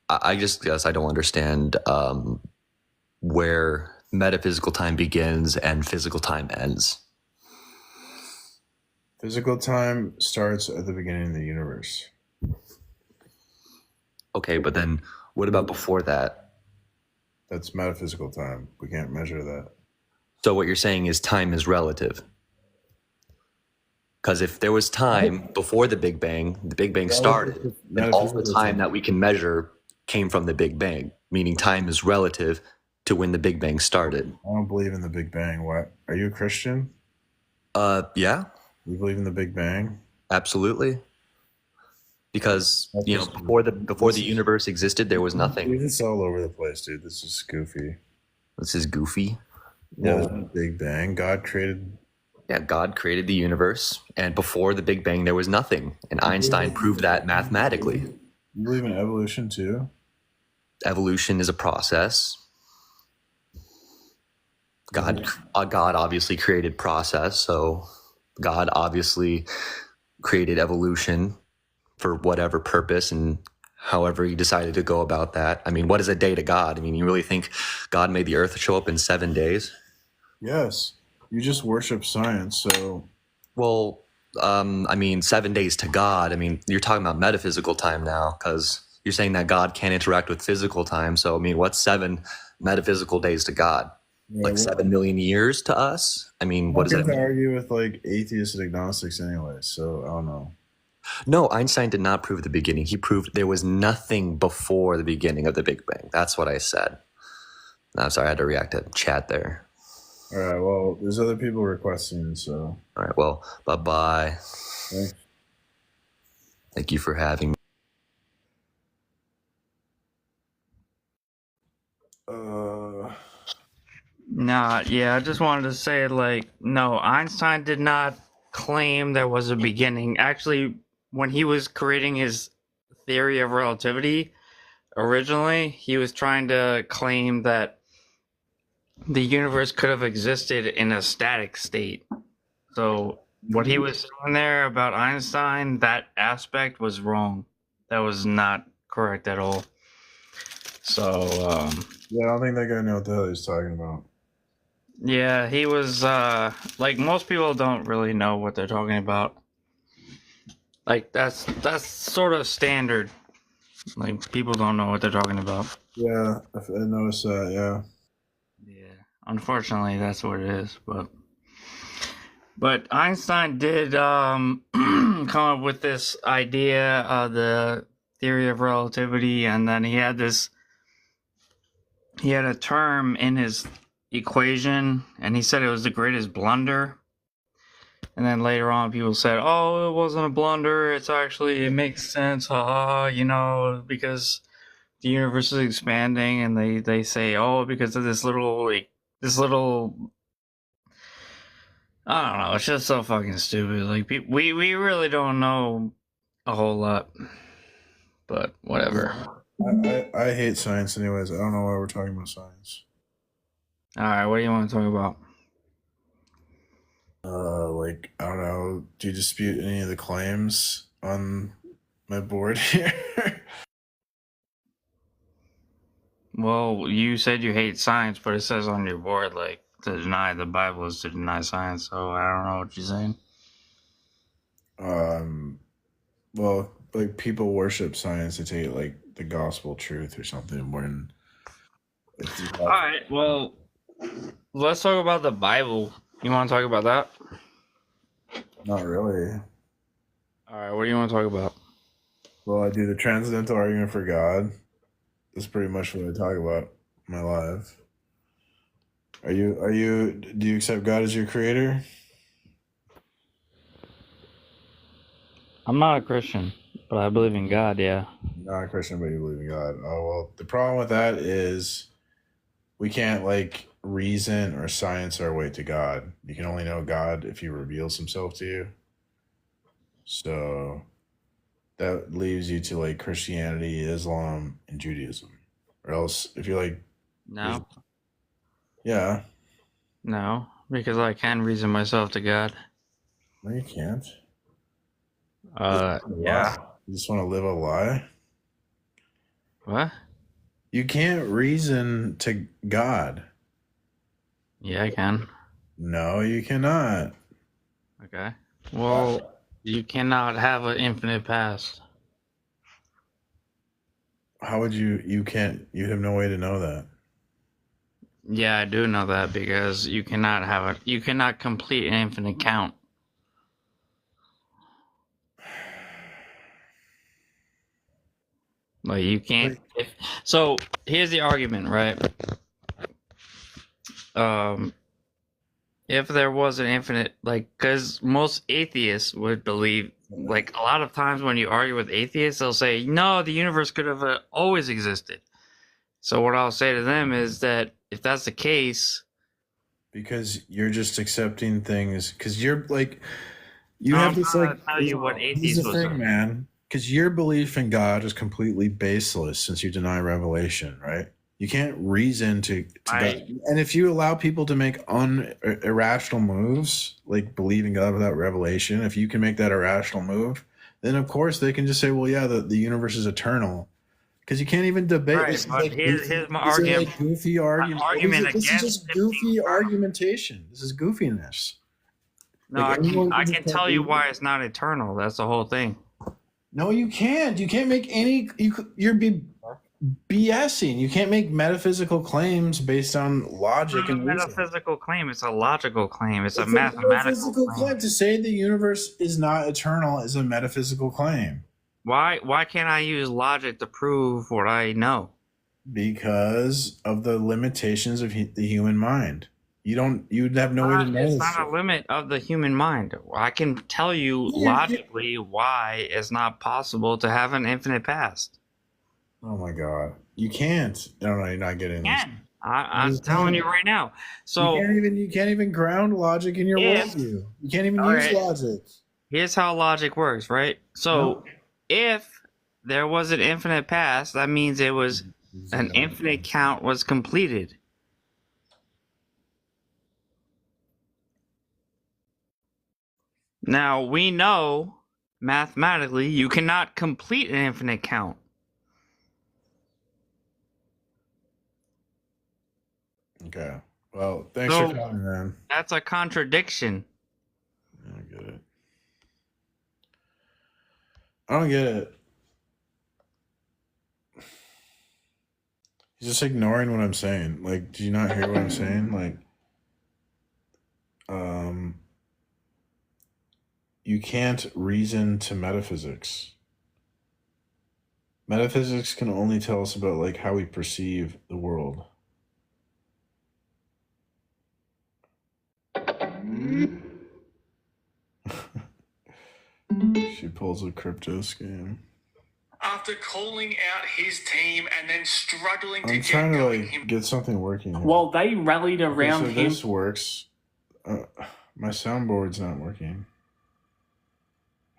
I just guess I don't understand where metaphysical time begins and physical time ends. Physical time starts at the beginning of the universe. Okay, but then what about before that? That's metaphysical time. We can't measure that. So what you're saying is time is relative. Because if there was time before the Big Bang started, then all the time that we can measure came from the Big Bang, meaning time is relative to when the Big Bang started. I don't believe in the Big Bang. What? Are you a Christian? Yeah. You believe in the Big Bang? Absolutely. Because before the universe existed, there was nothing. Dude, it's all over the place, dude. This is goofy. This is goofy. Yeah, the Big Bang. God created the universe, and before the Big Bang, there was nothing. And Einstein proved that mathematically. You believe in evolution too? Evolution is a process. God obviously created process, so God obviously created evolution for whatever purpose and however he decided to go about that. I mean, what is a day to God? I mean, you really think God made the earth show up in 7 days? Yes. You just worship science, so... Well, I mean, 7 days to God. I mean, you're talking about metaphysical time now, because you're saying that God can't interact with physical time. So, I mean, what's 7 metaphysical days to God? Yeah, like 7 million years to us? I mean, what does that mean? I argue with like atheists and agnostics anyway, so I don't know. No, Einstein did not prove the beginning. He proved there was nothing before the beginning of the Big Bang. That's what I said. I'm sorry, I had to react to chat there. All right, well, there's other people requesting, so. All right, well, bye-bye. Thanks. Thank you for having me. I just wanted to say, no, Einstein did not claim there was a beginning. Actually, when he was creating his theory of relativity, originally, he was trying to claim that the universe could have existed in a static state. So what he was saying there about Einstein, that aspect was wrong. That was not correct at all. So, yeah, I don't think that guy knows what the hell he's talking about. Yeah, he was, most people don't really know what they're talking about. Like, that's sort of standard. Like, people don't know what they're talking about. Yeah, I noticed that, yeah. Yeah, unfortunately, that's what it is, But Einstein did come up with this idea of the theory of relativity, and then he had a term in his equation, and he said it was the greatest blunder. And then later on, people said, "Oh, it wasn't a blunder. It makes sense, because the universe is expanding." And they say, "Oh, because of this little." I don't know. It's just so fucking stupid. Like, we really don't know a whole lot, but whatever. I hate science, anyways. I don't know why we're talking about science. All right, what do you want to talk about? I don't know. Do you dispute any of the claims on my board here? Well, you said you hate science, but it says on your board, to deny the Bible is to deny science, so I don't know what you're saying. Well, people worship science to take, the gospel truth or something when... All right, well, let's talk about the Bible. You want to talk about that? Not really. All right, what do you want to talk about? Well, I do the transcendental argument for God. That's pretty much what I talk about. Am I live? Do you accept God as your creator? I'm not a Christian, but I believe in God, yeah. You're not a Christian, but you believe in God. Oh, well, the problem with that is we can't like reason or science our way to God. You can only know God if he reveals himself to you. So that leaves you to like Christianity, Islam, and Judaism. Or else if you're like, No, yeah, no, because I can reason myself to God. no, you can't. Yeah. You just want to live a lie? What? You can't reason to God. Yeah, I can. No, you cannot. Okay. Well, you cannot have an infinite past. How would you can't, you have no way to know that. Yeah, I do know that because you cannot complete an infinite count. Like you can't. So here's the argument, right? If there was an infinite, like, because most atheists would believe, like, a lot of times when you argue with atheists, they'll say, no, the universe could have always existed. So what I'll say to them is that if that's the case, Because you're just accepting things, because you're like, you no, have I'm this trying like, to tell you what this is atheists the will say. thing, man. Because your belief in God is completely baseless since you deny revelation, right? You can't reason to God. And if you allow people to make irrational moves, like believing God without revelation, if you can make that irrational move, then of course they can just say, well, yeah, the universe is eternal. Because you can't even debate. Right, This is but like here's my these are argument. like goofy arguments. My argument This is against just goofy argumentation. This is goofiness. No, Like, I can tell you why it's not eternal. That's the whole thing. No, you can't. You can't make any. You're BSing. You can't make metaphysical claims based on logic It's not a and reason. metaphysical claim. It's a logical claim. It's a It's mathematical claim. claim. To say the universe is not eternal is a metaphysical claim. Why can't I use logic to prove what I know? Because of the limitations of the human mind. You'd have no way to know It's this not shit. a limit of the human mind. I can tell you logically why it's not possible to have an infinite past. Oh my god, you can't. No, you're not getting this. I'm telling you right now. So you can't even ground logic in your worldview. You can't even use logic. Here's how logic works, right? So if there was an infinite past, that means it was an infinite count was completed. Now we know mathematically you cannot complete an infinite count. Okay. Well, thanks for coming, man. That's a contradiction. I don't get it. I don't get it. He's just ignoring what I'm saying. Like, do you not hear what I'm saying? Like, you can't reason to metaphysics. Metaphysics can only tell us about like how we perceive the world. She pulls a crypto scam. After calling out his team and then struggling to I'm trying to like get something working here. Well, they rallied around him. This works. My soundboard's not working.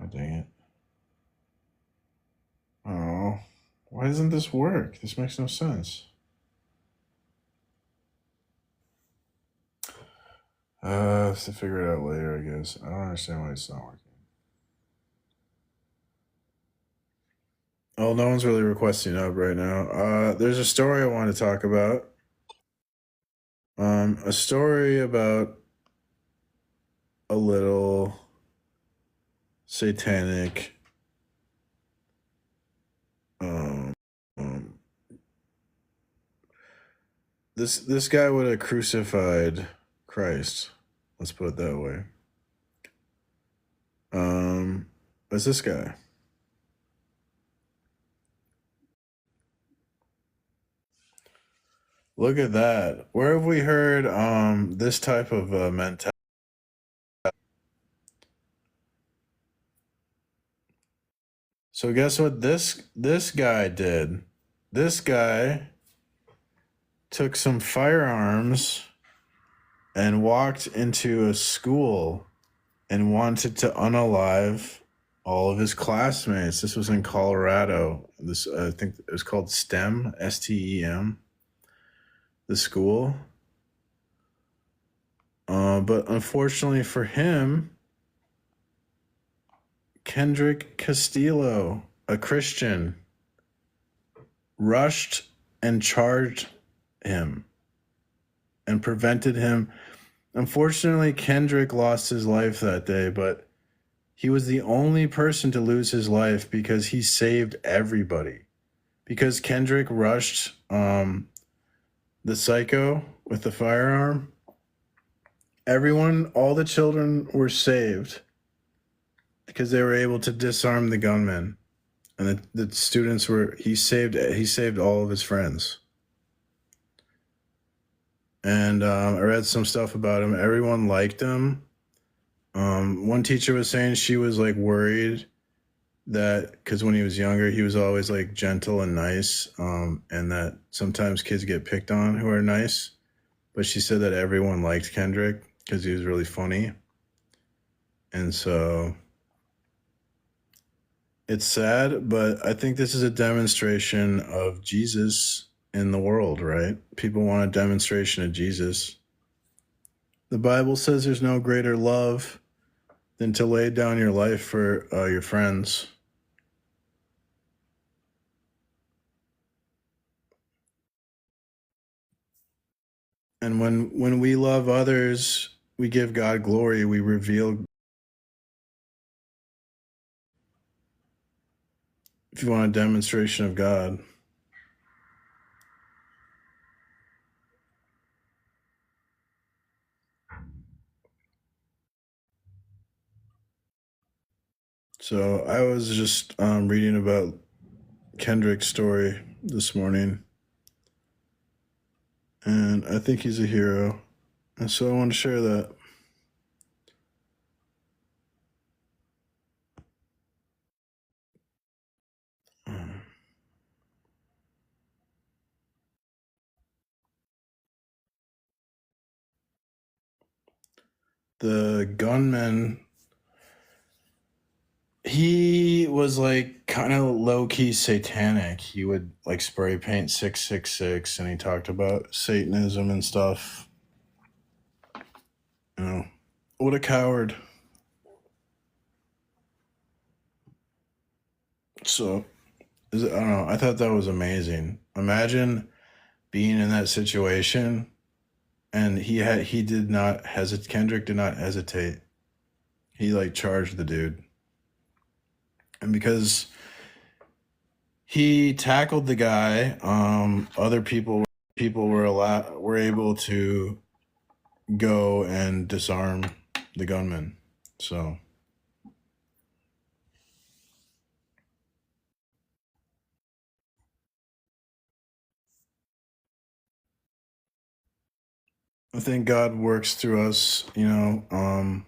Oh, dang it. Oh, why doesn't this work? This makes no sense. I have to figure it out later, I guess. I don't understand why it's not working. Oh, no one's really requesting up right now. There's a story I want to talk about. A story about a little satanic this guy would have crucified Christ. Let's put it that way. It's this guy. Look at that. Where have we heard this type of mentality? So guess what this guy did? This guy took some firearms and walked into a school and wanted to unalive all of his classmates. This was in Colorado. This I think it was called STEM, STEM, the school. But unfortunately for him, Kendrick Castillo, a Christian, rushed and charged him and prevented him. Unfortunately, Kendrick lost his life that day, but he was the only person to lose his life because he saved everybody. Because Kendrick rushed the psycho with the firearm, everyone, all the children were saved because they were able to disarm the gunman. And the students were, he saved all of his friends. And I read some stuff about him. Everyone liked him. One teacher was saying she was like worried that because when he was younger, he was always like gentle and nice, and that sometimes kids get picked on who are nice. But she said that everyone liked Kendrick because he was really funny. And so it's sad, but I think this is a demonstration of Jesus in the world, right? People want a demonstration of Jesus. The Bible says there's no greater love than to lay down your life for your friends. And when we love others, we give God glory, we reveal. If you want a demonstration of God. So I was just reading about Kendrick's story this morning, and I think he's a hero, and so I want to share that. The gunman, he was like kind of low-key satanic. He would like spray paint 666, and he talked about Satanism and stuff. You know, what a coward. So, I don't know. I thought that was amazing. Imagine being in that situation, and he did not hesitate. Kendrick did not hesitate. He like charged the dude, and because he tackled the guy, other people were able to go and disarm the gunman. So I think God works through us, you know.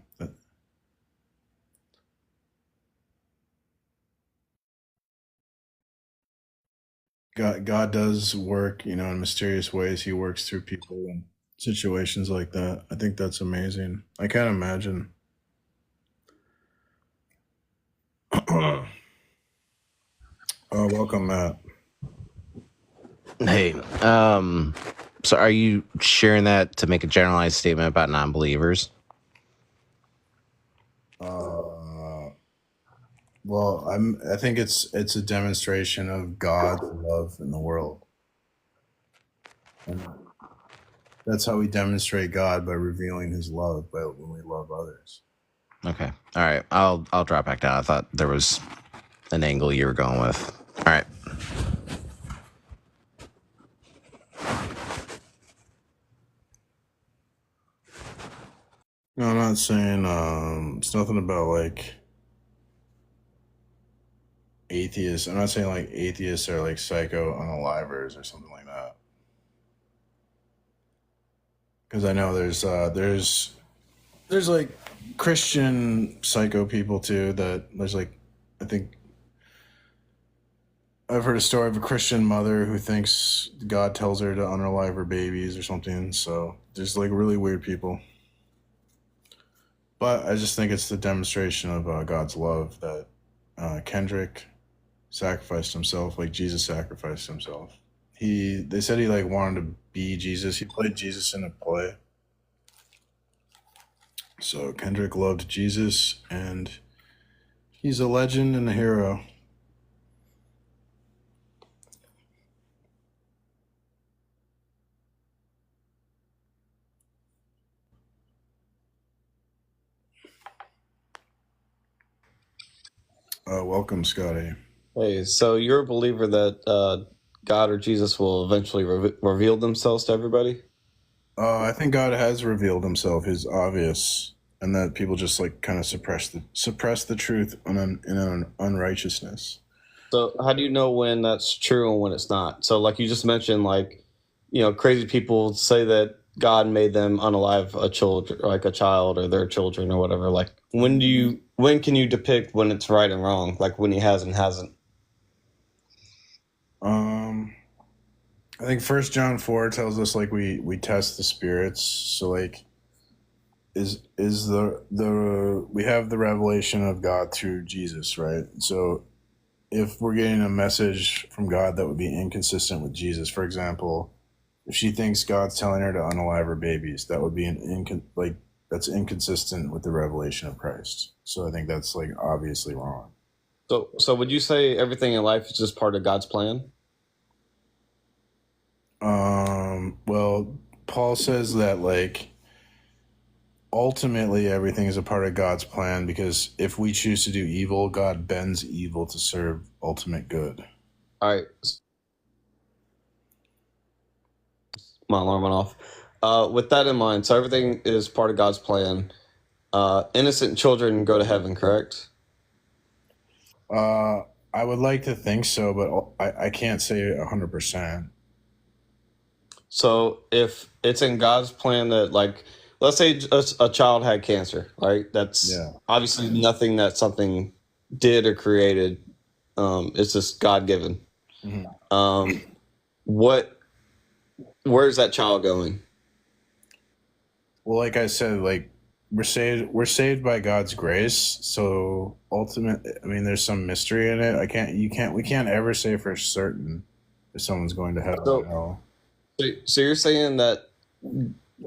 God does work, you know, in mysterious ways. He works through people in situations like that. I think that's amazing. I can't imagine. Welcome, Matt. Hey, so are you sharing that to make a generalized statement about non-believers? Well, I think it's a demonstration of God's love in the world. And that's how we demonstrate God, by revealing his love, by when we love others. Okay, all right. I'll drop back down. I thought there was an angle you were going with. All right. No, I'm not saying it's nothing about like atheists. I'm not saying like atheists are like psycho unalivers or something like that. because I know there's like Christian psycho people too. That there's like, I think I've heard a story of a Christian mother who thinks God tells her to unalive her babies or something. So there's like really weird people. But I just think it's the demonstration of God's love that Kendrick sacrificed himself, like Jesus sacrificed himself. They said he like wanted to be Jesus. He played Jesus in a play. So Kendrick loved Jesus, and he's a legend and a hero. Welcome, Scotty. Hey, so you're a believer that God or Jesus will eventually reveal themselves to everybody? I think God has revealed himself. He's obvious, and that people just like kind of suppress the truth in an unrighteousness. So how do you know when that's true and when it's not? So like you just mentioned, like, you know, crazy people say that God made them unalive a child or their children or whatever. Like when can you depict when it's right and wrong? Like when he has and hasn't? I think 1 John 4 tells us like we test the spirits. So like is the we have the revelation of God through Jesus, right? So if we're getting a message from God that would be inconsistent with Jesus, for example, if she thinks God's telling her to unalive her babies, that would be that's inconsistent with the revelation of Christ. So I think that's like obviously wrong. So would you say everything in life is just part of God's plan? Well, Paul says that like ultimately everything is a part of God's plan, because if we choose to do evil, God bends evil to serve ultimate good. All right. My alarm went off. With that in mind, so everything is part of God's plan. Innocent children go to heaven, correct? I would like to think so, but I can't say 100%. So if it's in God's plan that, like, let's say a child had cancer, right? That's obviously nothing that something did or created. It's just God given. Mm-hmm. Where's that child going? Well, like I said, like we're saved by God's grace. So ultimately, I mean, there's some mystery in it. We can't ever say for certain if someone's going to heaven or hell. So you're saying that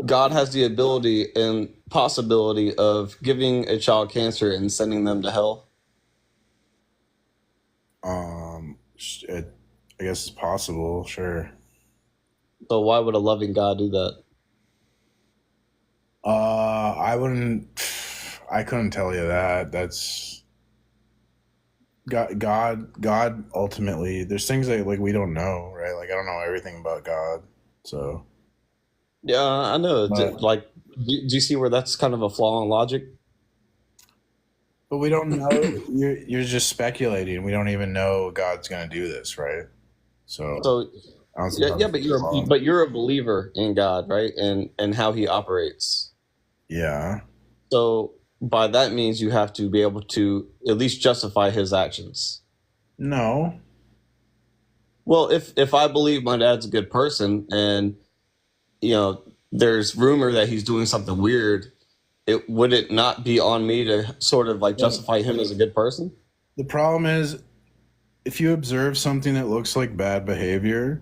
God has the ability and possibility of giving a child cancer and sending them to hell? I guess it's possible, sure. So why would a loving God do that? I couldn't tell you that. That's God ultimately, there's things that like we don't know, right? Like I don't know everything about God. So yeah, I know. Like, do you see where that's kind of a flaw in logic? But we don't know. You're just speculating. We don't even know God's going to do this, right? So yeah, but you're a believer in God, right? And how He operates. Yeah. So by that means you have to be able to at least justify His actions. No. Well, if I believe my dad's a good person, and you know there's rumor that he's doing something weird, would it not be on me to sort of like justify him as a good person? The problem is, if you observe something that looks like bad behavior,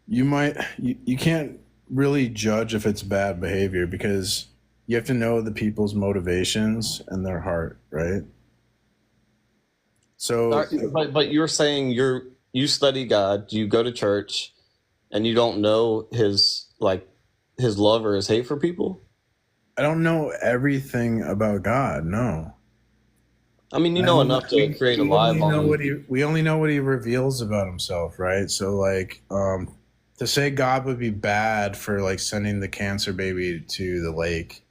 you can't really judge if it's bad behavior, because you have to know the people's motivations and their heart, right? So, but you're saying you study God, you go to church, and you don't know his love or his hate for people? I don't know everything about God, no. I mean, you know enough to create a lie bomb. We only know what he reveals about himself, right? So, like, to say God would be bad for, like, sending the cancer baby to the lake,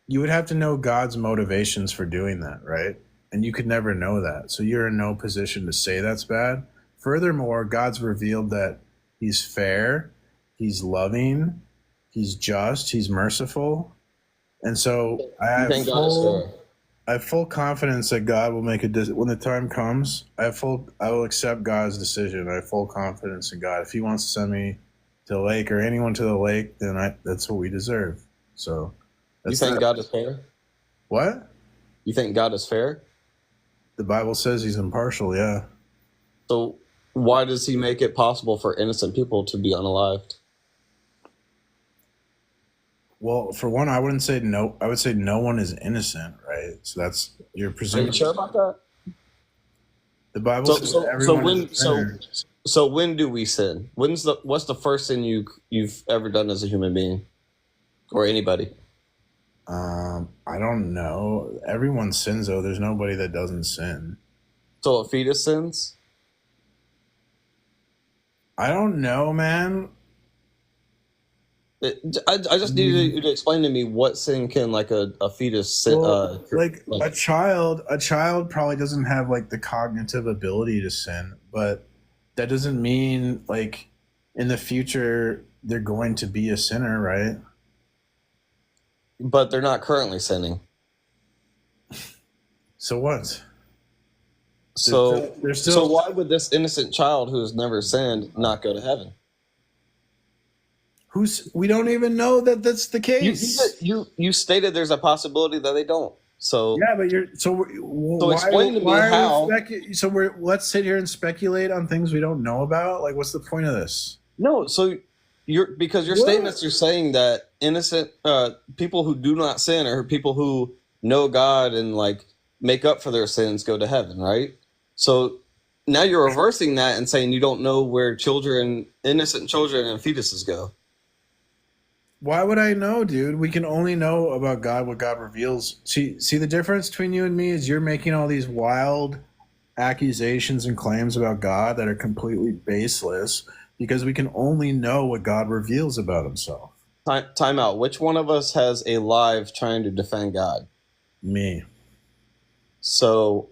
you would have to know God's motivations for doing that, right? And you could never know that. So you're in no position to say that's bad. Furthermore, God's revealed that he's fair, he's loving, He's just. He's merciful, and so You think God is fair? I have full confidence that God will make when the time comes. I will accept God's decision. I have full confidence in God. If He wants to send me to the lake or anyone to the lake, then that's what we deserve. So, You think God is fair? What? You think God is fair? The Bible says He's impartial. Yeah. So why does He make it possible for innocent people to be unalived? Well, for one, I wouldn't say no. I would say no one is innocent, right? So that's you're Are presuming. you sure about that? The Bible says So everyone is a sinner. when do we sin? What's the first sin you've ever done as a human being, or anybody? I don't know. Everyone sins, though. There's nobody that doesn't sin. So a fetus sins? I don't know, man. I just need you to explain to me what sin can like a fetus sin. Well, a child probably doesn't have like the cognitive ability to sin, but that doesn't mean like in the future they're going to be a sinner, right? But they're not currently sinning. So what? So they're still. So why would this innocent child who has never sinned not go to heaven? We don't even know that that's the case. You stated there's a possibility that they don't. So yeah, but explain to me how. Let's sit here and speculate on things we don't know about. Like, what's the point of this? No, so because your statements are saying that innocent people who do not sin or people who know God and like make up for their sins go to heaven, right? So now you're reversing that and saying you don't know where innocent children and fetuses go. Why would I know, dude? We can only know about God what God reveals. See the difference between you and me is you're making all these wild accusations and claims about God that are completely baseless because we can only know what God reveals about Himself. Time out. Which one of us has a live trying to defend God? Me. So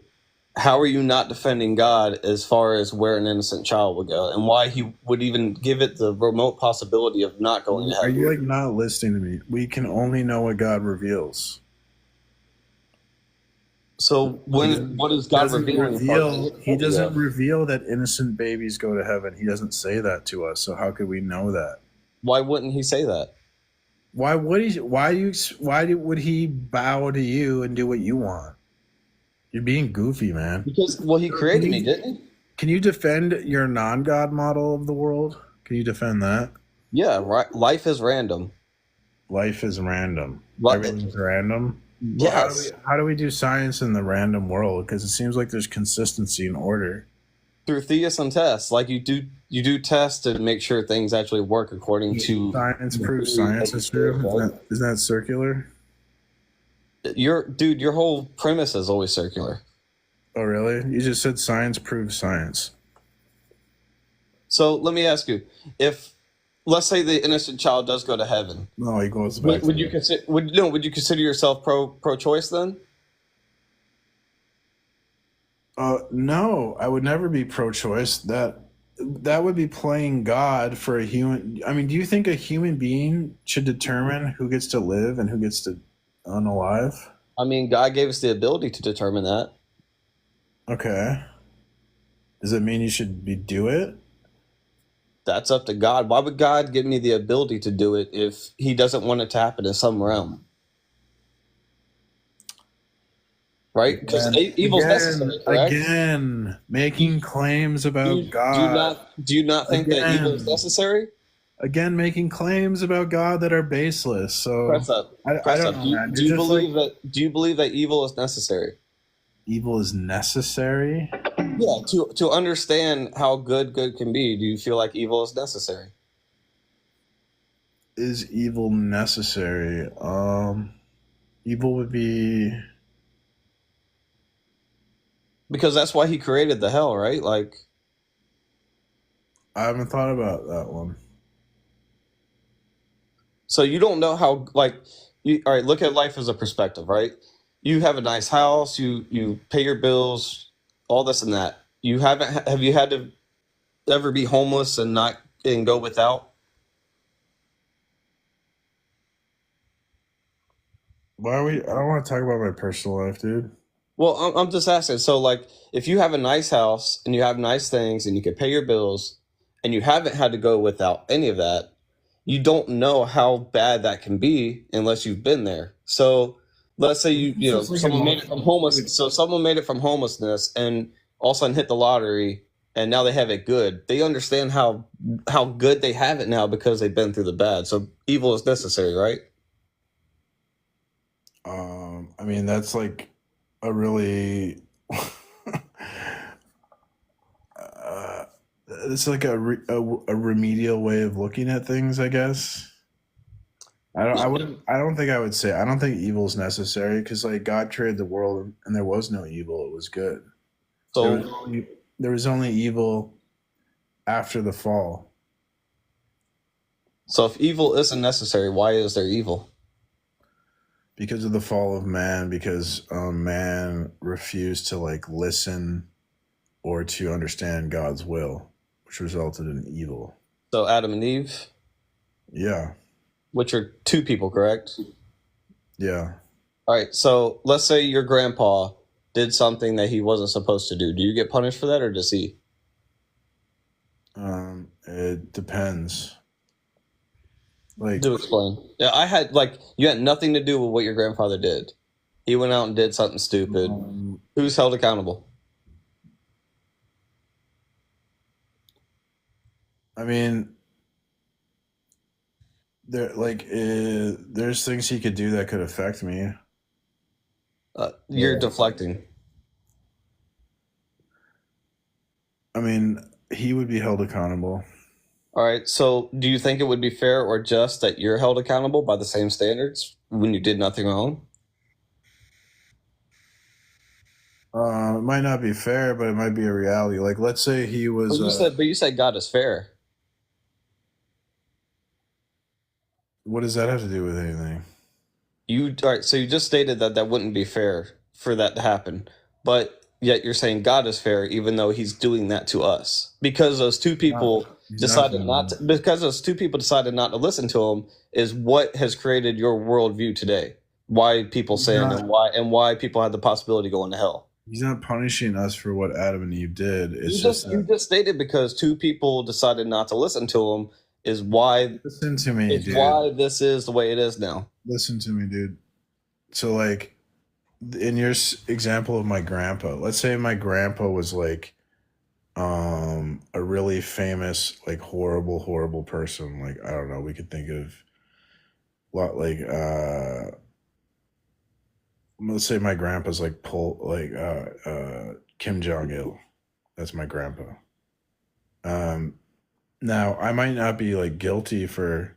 how are you not defending God as far as where an innocent child would go and why He would even give it the remote possibility of not going to heaven? Are you like not listening to me? We can only know what God reveals. So what is God revealing? He doesn't reveal that innocent babies go to heaven. He doesn't say that to us. So how could we know that? Why wouldn't He say that? Why would he? Would He bow to you and do what you want? You're being goofy, man. Because He created me, didn't He? Can you defend your non-God model of the world? Can you defend that? Yeah, right. Life is random. Life is random. What? Everything's random. Yes. Well, how do we do science in the random world? Because it seems like there's consistency and order. Through theism tests, like you do tests to make sure things actually work according to science. Proves science is true. Isn't that circular? Your whole premise is always circular. Oh, really? You just said science proves science. So let me ask you: if, let's say, the innocent child does go to heaven, no, he goes back. Would you consider yourself pro-choice then? No, I would never be pro-choice. That would be playing God for a human. I mean, do you think a human being should determine who gets to live and who gets to unalive? I mean, God gave us the ability to determine that. Okay. Does it mean you should do it? That's up to God. Why would God give me the ability to do it if He doesn't want it to happen in some realm? Right? Because evil's necessary, correct? Again, making claims about God. Do you not think that evil is necessary? Again, making claims about God that are baseless. So press up. I don't know, man. Do you believe that evil is necessary? Evil is necessary? Yeah, to understand how good can be, do you feel like evil is necessary? Is evil necessary? Evil would be... Because that's why He created the hell, right? Like, I haven't thought about that one. So you don't know how, like, all right, look at life as a perspective, right? You have a nice house, you pay your bills, all this and that. Have you had to ever be homeless and go without? Why are we? I don't want to talk about my personal life, dude. Well, I'm just asking. So, like, if you have a nice house and you have nice things and you can pay your bills and you haven't had to go without any of that, you don't know how bad that can be unless you've been there. So, let's say you know It's like someone made it from homeless. dude, So someone made it from homelessness and all of a sudden hit the lottery and now they have it good. They understand how good they have it now because they've been through the bad. So evil is necessary, right? I mean, that's like a really. It's like a remedial way of looking at things, I guess. I wouldn't. I don't think I would say. I don't think evil is necessary because like God created the world and there was no evil. It was good. There was So only, there was only evil after the fall. so if evil isn't necessary, why is there evil? Because of the fall of man, because man refused to like listen or to understand God's will, which resulted in evil. So Adam and Eve, Yeah, which are two people, correct? yeah. All right. So let's say your grandpa did something that he wasn't supposed to do. Do you get punished for that, or does he? It depends. Like, Do explain. Yeah, I had like you had nothing to do with what your grandfather did. He went out and did something stupid. Who's held accountable? I mean, there's things he could do that could affect me. You're deflecting. I mean, he would be held accountable. All right. So do you think it would be fair or just that you're held accountable by the same standards when you did nothing wrong? It might not be fair, but it might be a reality. Like, let's say he was. But you said God is fair. What does that have to do with anything? All right, so you just stated that that wouldn't be fair for that to happen, but yet you're saying God is fair, even though He's doing that to us because those two people He's decided doing not to, because those two people decided not to listen to Him is what has created your worldview today. Why people sin and why people have the possibility of going to hell. He's not punishing us for what Adam and Eve did. It's You just stated because two people decided not to listen to Him is why. Listen to me, it's dude. why this is the way it is now. Listen to me, dude. So, like, in your example of my grandpa, let's say my grandpa was like a really famous, like horrible person. Like, I don't know, we could think of lot like let's say my grandpa's like Kim Jong Il. That's my grandpa. Now I might not be like guilty for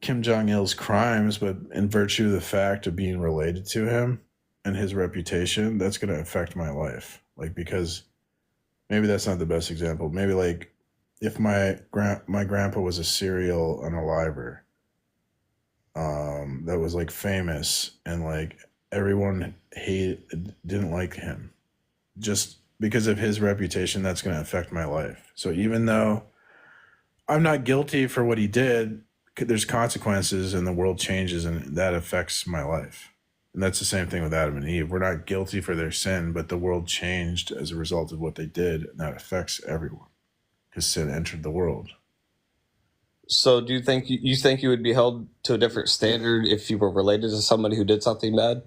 Kim Jong Il's crimes, but in virtue of the fact of being related to him and his reputation, that's going to affect my life. Like, because maybe that's not the best example. Maybe like if my grandpa was a serial unaliver, that was like famous and like everyone didn't like him, just because of his reputation, that's going to affect my life. So even though I'm not guilty for what he did, there's consequences and the world changes and that affects my life. And that's the same thing with Adam and Eve. We're not guilty for their sin, but the world changed as a result of what they did, and that affects everyone because sin entered the world. So do you think you would be held to a different standard if you were related to somebody who did something bad?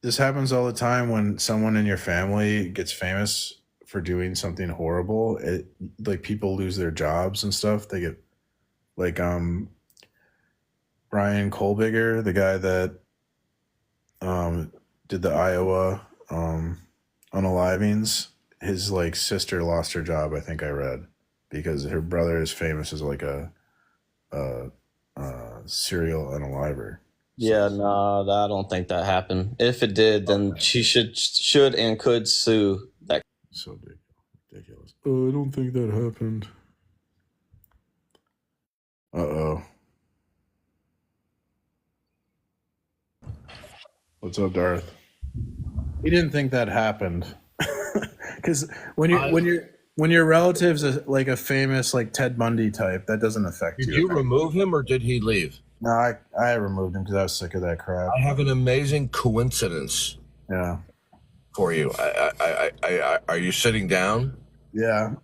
This happens all the time when someone in your family gets famous for doing something horrible. Like people lose their jobs and stuff. They get like Brian Kohlbigger, the guy that did the Iowa unalivings. His like sister lost her job, I think I read, because her brother is famous as like a serial unaliver. Yeah, no, I don't think that happened. If it did, then she should and could sue that. So ridiculous. I don't think that happened. Uh-oh. What's up, Darth? He didn't think that happened. Because when your relative's like a famous like Ted Bundy type, that doesn't affect you. Did you remove him or did he leave? No, I removed him because I was sick of that crap. I have an amazing coincidence Yeah. for you. Are you sitting down? Yeah.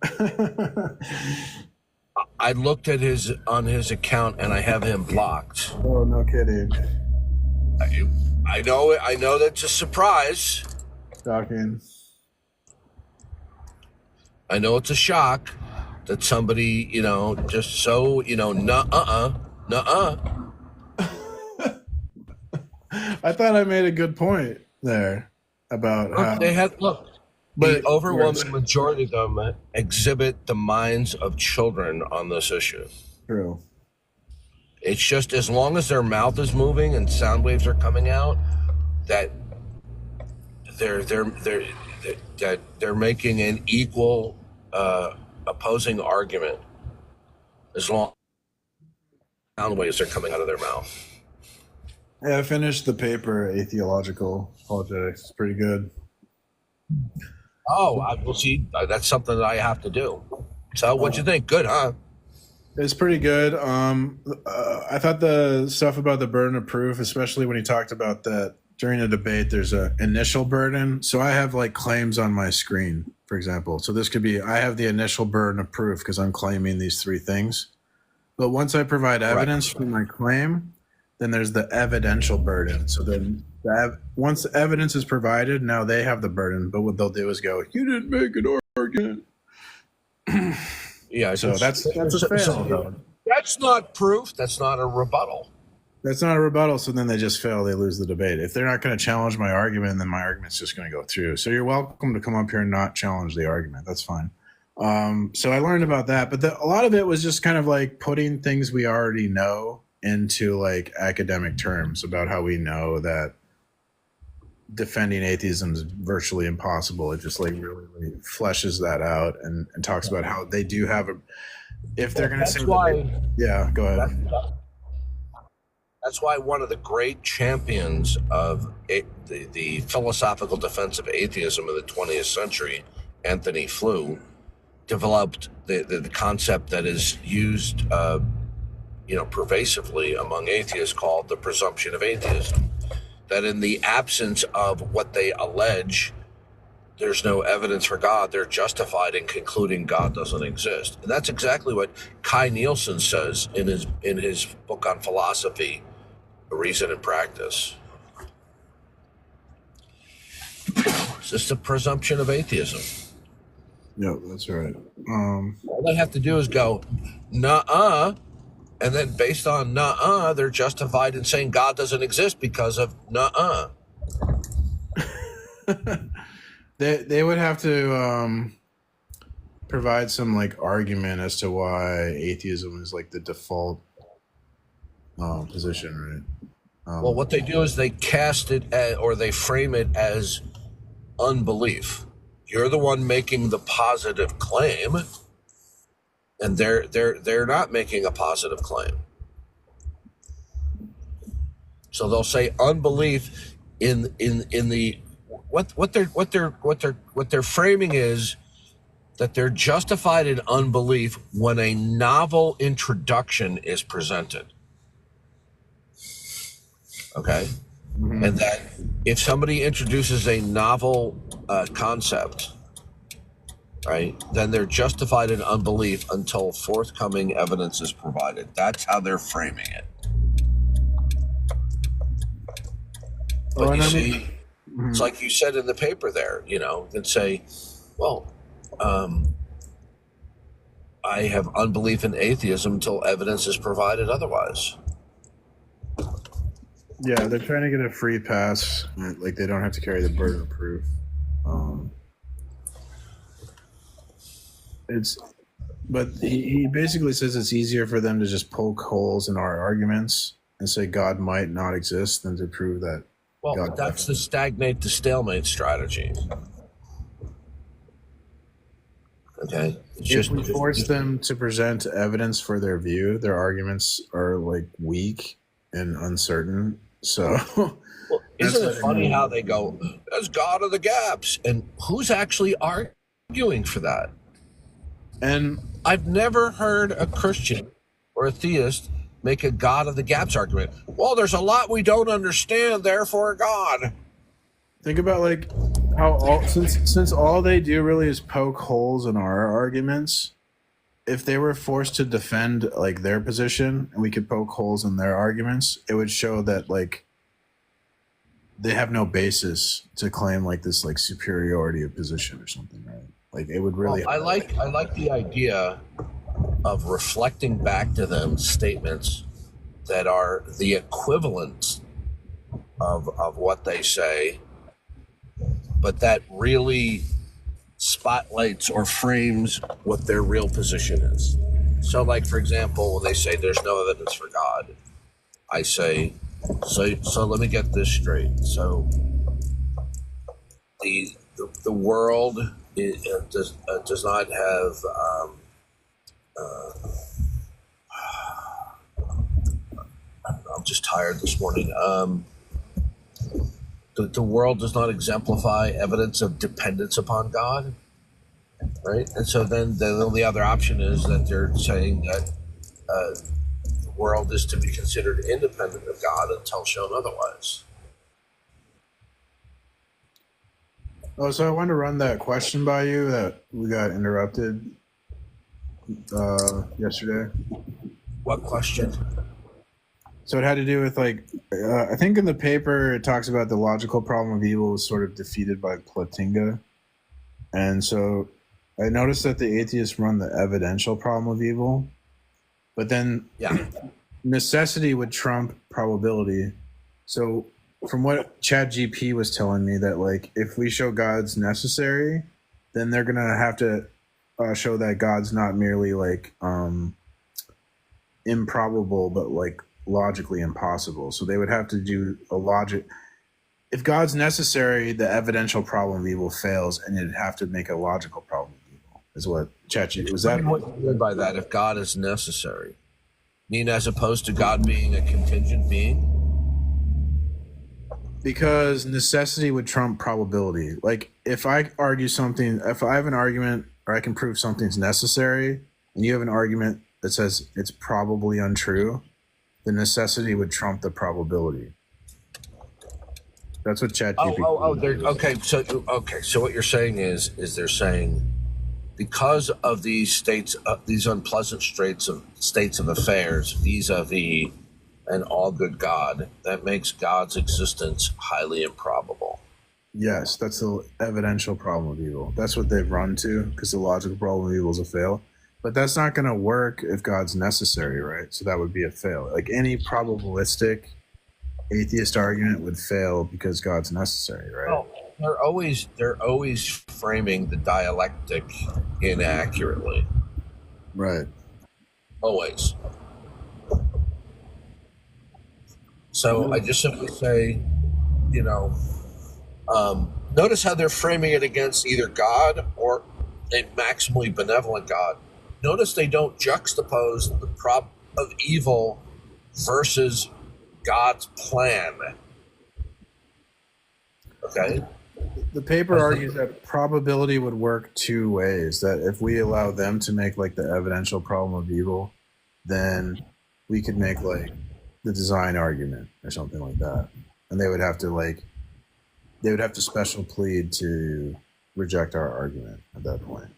I looked at his account and I have him blocked. Oh, no kidding. I know that's a surprise. Shocking. I know it's a shock that somebody, just so, nuh-uh. I thought I made a good point there about how the overwhelming majority of them exhibit the minds of children on this issue. True. It's just as long as their mouth is moving and sound waves are coming out, that they're making an equal opposing argument as long as sound waves are coming out of their mouth. Yeah, I finished the paper, Atheological Apologetics. It's pretty good. Oh, we'll see. That's something that I have to do. So what'd you think? Good, huh? It's pretty good. I thought the stuff about the burden of proof, especially when he talked about that during the debate, there's an initial burden. So I have like claims on my screen, for example. So this could be, I have the initial burden of proof because I'm claiming these three things. But once I provide evidence for my claim, then there's the evidential burden. So then once the evidence is provided, now they have the burden. But what they'll do is go, you didn't make an argument. Yeah, so that's a fail. That's not proof. That's not a rebuttal. That's not a rebuttal. So then they just fail. They lose the debate. If they're not going to challenge my argument, then my argument's just going to go through. So you're welcome to come up here and not challenge the argument. That's fine. So I learned about that, but a lot of it was just kind of like putting things we already know into like academic terms about how we know that defending atheism is virtually impossible. It just like really fleshes that out and talks about how they do have if they're going to say yeah, go ahead. That's why one of the great champions of the philosophical defense of atheism in the 20th century, Anthony Flew, developed the concept that is used pervasively among atheists called the presumption of atheism. That in the absence of what they allege, there's no evidence for God, they're justified in concluding God doesn't exist. And that's exactly what Kai Nielsen says in his book on philosophy, Reason and Practice. It's just a presumption of atheism. Yep, that's right. All they have to do is go, nuh-uh, and then based on nuh-uh, they're justified in saying God doesn't exist because of nuh-uh. They would have to provide some like argument as to why atheism is like the default position, right? Well, what they do is they cast it or they frame it as unbelief. You're the one making the positive claim, and they're not making a positive claim. So they'll say unbelief in the what they're framing is that they're justified in unbelief when a novel introduction is presented. Okay? Mm-hmm. And that if somebody introduces a novel concept, right, then they're justified in unbelief until forthcoming evidence is provided. That's how they're framing it. But you see, it's like you said in the paper there, and say, well, I have unbelief in atheism until evidence is provided otherwise. Yeah, they're trying to get a free pass. Like they don't have to carry the burden of proof. But he basically says it's easier for them to just poke holes in our arguments and say God might not exist than to prove that. Well, God that's the stagnate to stalemate strategy. Okay. If we force them to present evidence for their view, their arguments are like weak and uncertain. So, well, isn't it funny how they go, "As God of the gaps," and who's actually arguing for that? And I've never heard a Christian or a theist make a God of the gaps argument. Well, there's a lot we don't understand, therefore God. Think about like how all since all they do really is poke holes in our arguments. If they were forced to defend like their position and we could poke holes in their arguments, it would show that like they have no basis to claim like this like superiority of position or something, right? Like it would really. Well, I like the idea of reflecting back to them statements that are the equivalent of what they say, but that really spotlights or frames what their real position is. So, like, for example, when they say there's no evidence for God, I say, so let me get this straight. So the world does not have I'm just tired this morning. The world does not exemplify evidence of dependence upon God, right? And so then the only other option is that they're saying that the world is to be considered independent of God until shown otherwise. Oh, so I wanted to run that question by you that we got interrupted yesterday. What question? So it had to do with like, I think in the paper it talks about the logical problem of evil was sort of defeated by Platinga. And so I noticed that the atheists run the evidential problem of evil, but then necessity would trump probability. So from what ChatGPT was telling me, that like if we show God's necessary, then they're gonna have to show that God's not merely like improbable, but like logically impossible. So they would have to do a logic. If God's necessary, the evidential problem of evil fails, and you'd have to make a logical problem of evil. Is what ChatGPT was that? What do you mean by that? If God is necessary, mean as opposed to God being a contingent being? Because necessity would trump probability. Like if I argue something, if I have an argument or I can prove something's necessary, and you have an argument that says it's probably untrue, the necessity would trump the probability. That's what ChatGPT. Okay. So what you're saying is they're saying because of these states, these unpleasant states of affairs, vis-a-vis an all-good God, that makes God's existence highly improbable. Yes, that's the evidential problem of evil. That's what they've run to, because the logical problem of evil is a fail. But that's not going to work if God's necessary, right? So that would be a fail. Like any probabilistic atheist argument would fail because God's necessary, right? Well, they're always framing the dialectic inaccurately. Right. Always. So I just simply say, notice how they're framing it against either God or a maximally benevolent God. Notice they don't juxtapose the problem of evil versus God's plan. Okay? The paper argues that probability would work two ways. That if we allow them to make like the evidential problem of evil, then we could make like the design argument or something like that. And they would have to special plead to reject our argument at that point.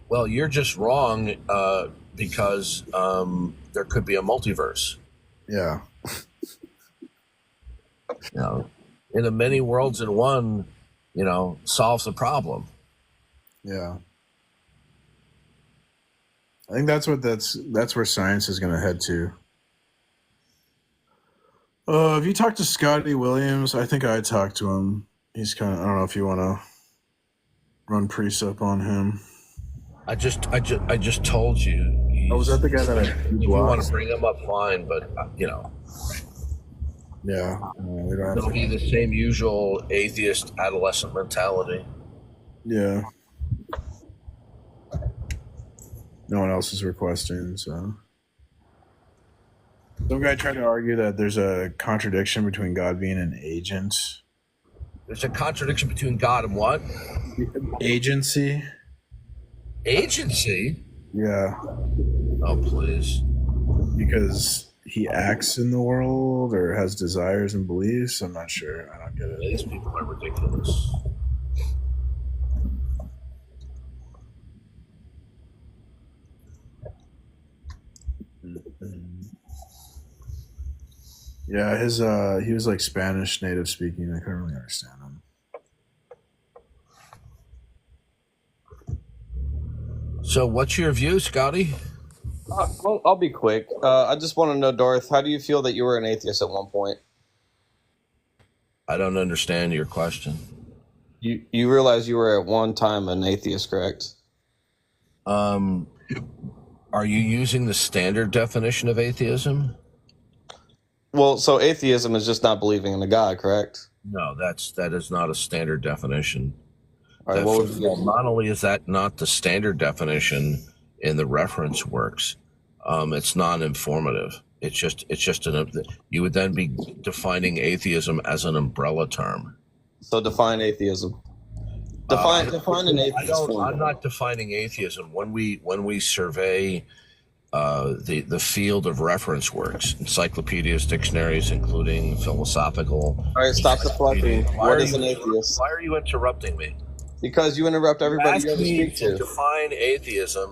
Well, you're just wrong because there could be a multiverse. Yeah. In a many worlds in one, solves the problem. Yeah. I think that's where science is going to head to. Have you talked to Scotty Williams? I think I talked to him. He's kind of, I don't know if you want to run precept on him. I just told you. Was that the guy that if you want to bring him up, fine, but Yeah. We don't have it'll be the same usual atheist adolescent mentality. Yeah. No one else is requesting, so. Some guy tried to argue that there's a contradiction between God being an agent. There's a contradiction between God and what? Agency. Agency? Yeah. Oh, please. because he acts in the world or has desires and beliefs. I'm not sure. I don't get it. These people are ridiculous. Yeah, he was like Spanish native speaking. I couldn't really understand him. So, what's your view, Scotty? Well, I'll be quick. I just want to know, Darth, how do you feel that you were an atheist at one point? I don't understand your question. You realize you were at one time an atheist, correct? Are you using the standard definition of atheism? Well, so atheism is just not believing in a God, correct? No, that is not a standard definition. All right, what was Not only is that not the standard definition in the reference works, it's non-informative. It's just you would then be defining atheism as an umbrella term. So define atheism. Define an atheist. I'm not defining atheism. When we survey the field of reference works, encyclopedias, dictionaries, including philosophical. All right, stop deflecting. What is an atheist? Why are you interrupting me? Because you interrupt everybody you ever speak to. Define atheism.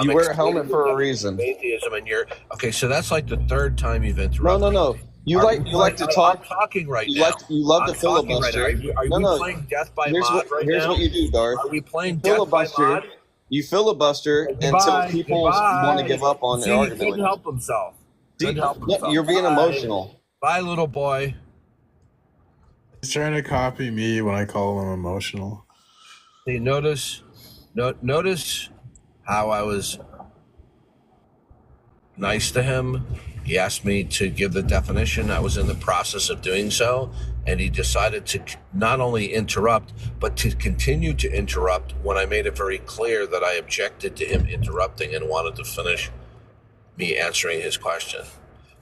You wear a helmet for a reason. Atheism, and you're okay. So that's like the third time you've interrupted. No. You like to talk. I'm talking right now. You love to filibuster. Are we playing Death by Mod right now? Here's what you do, Darth. Are we playing Death by Mod? You filibuster until people want to give up on the argument. He couldn't help himself. You're being emotional. Bye, little boy. He's trying to copy me when I call him emotional. See, notice how I was nice to him. He asked me to give the definition. I was in the process of doing so, and he decided to not only interrupt, but to continue to interrupt when I made it very clear that I objected to him interrupting and wanted to finish me answering his question.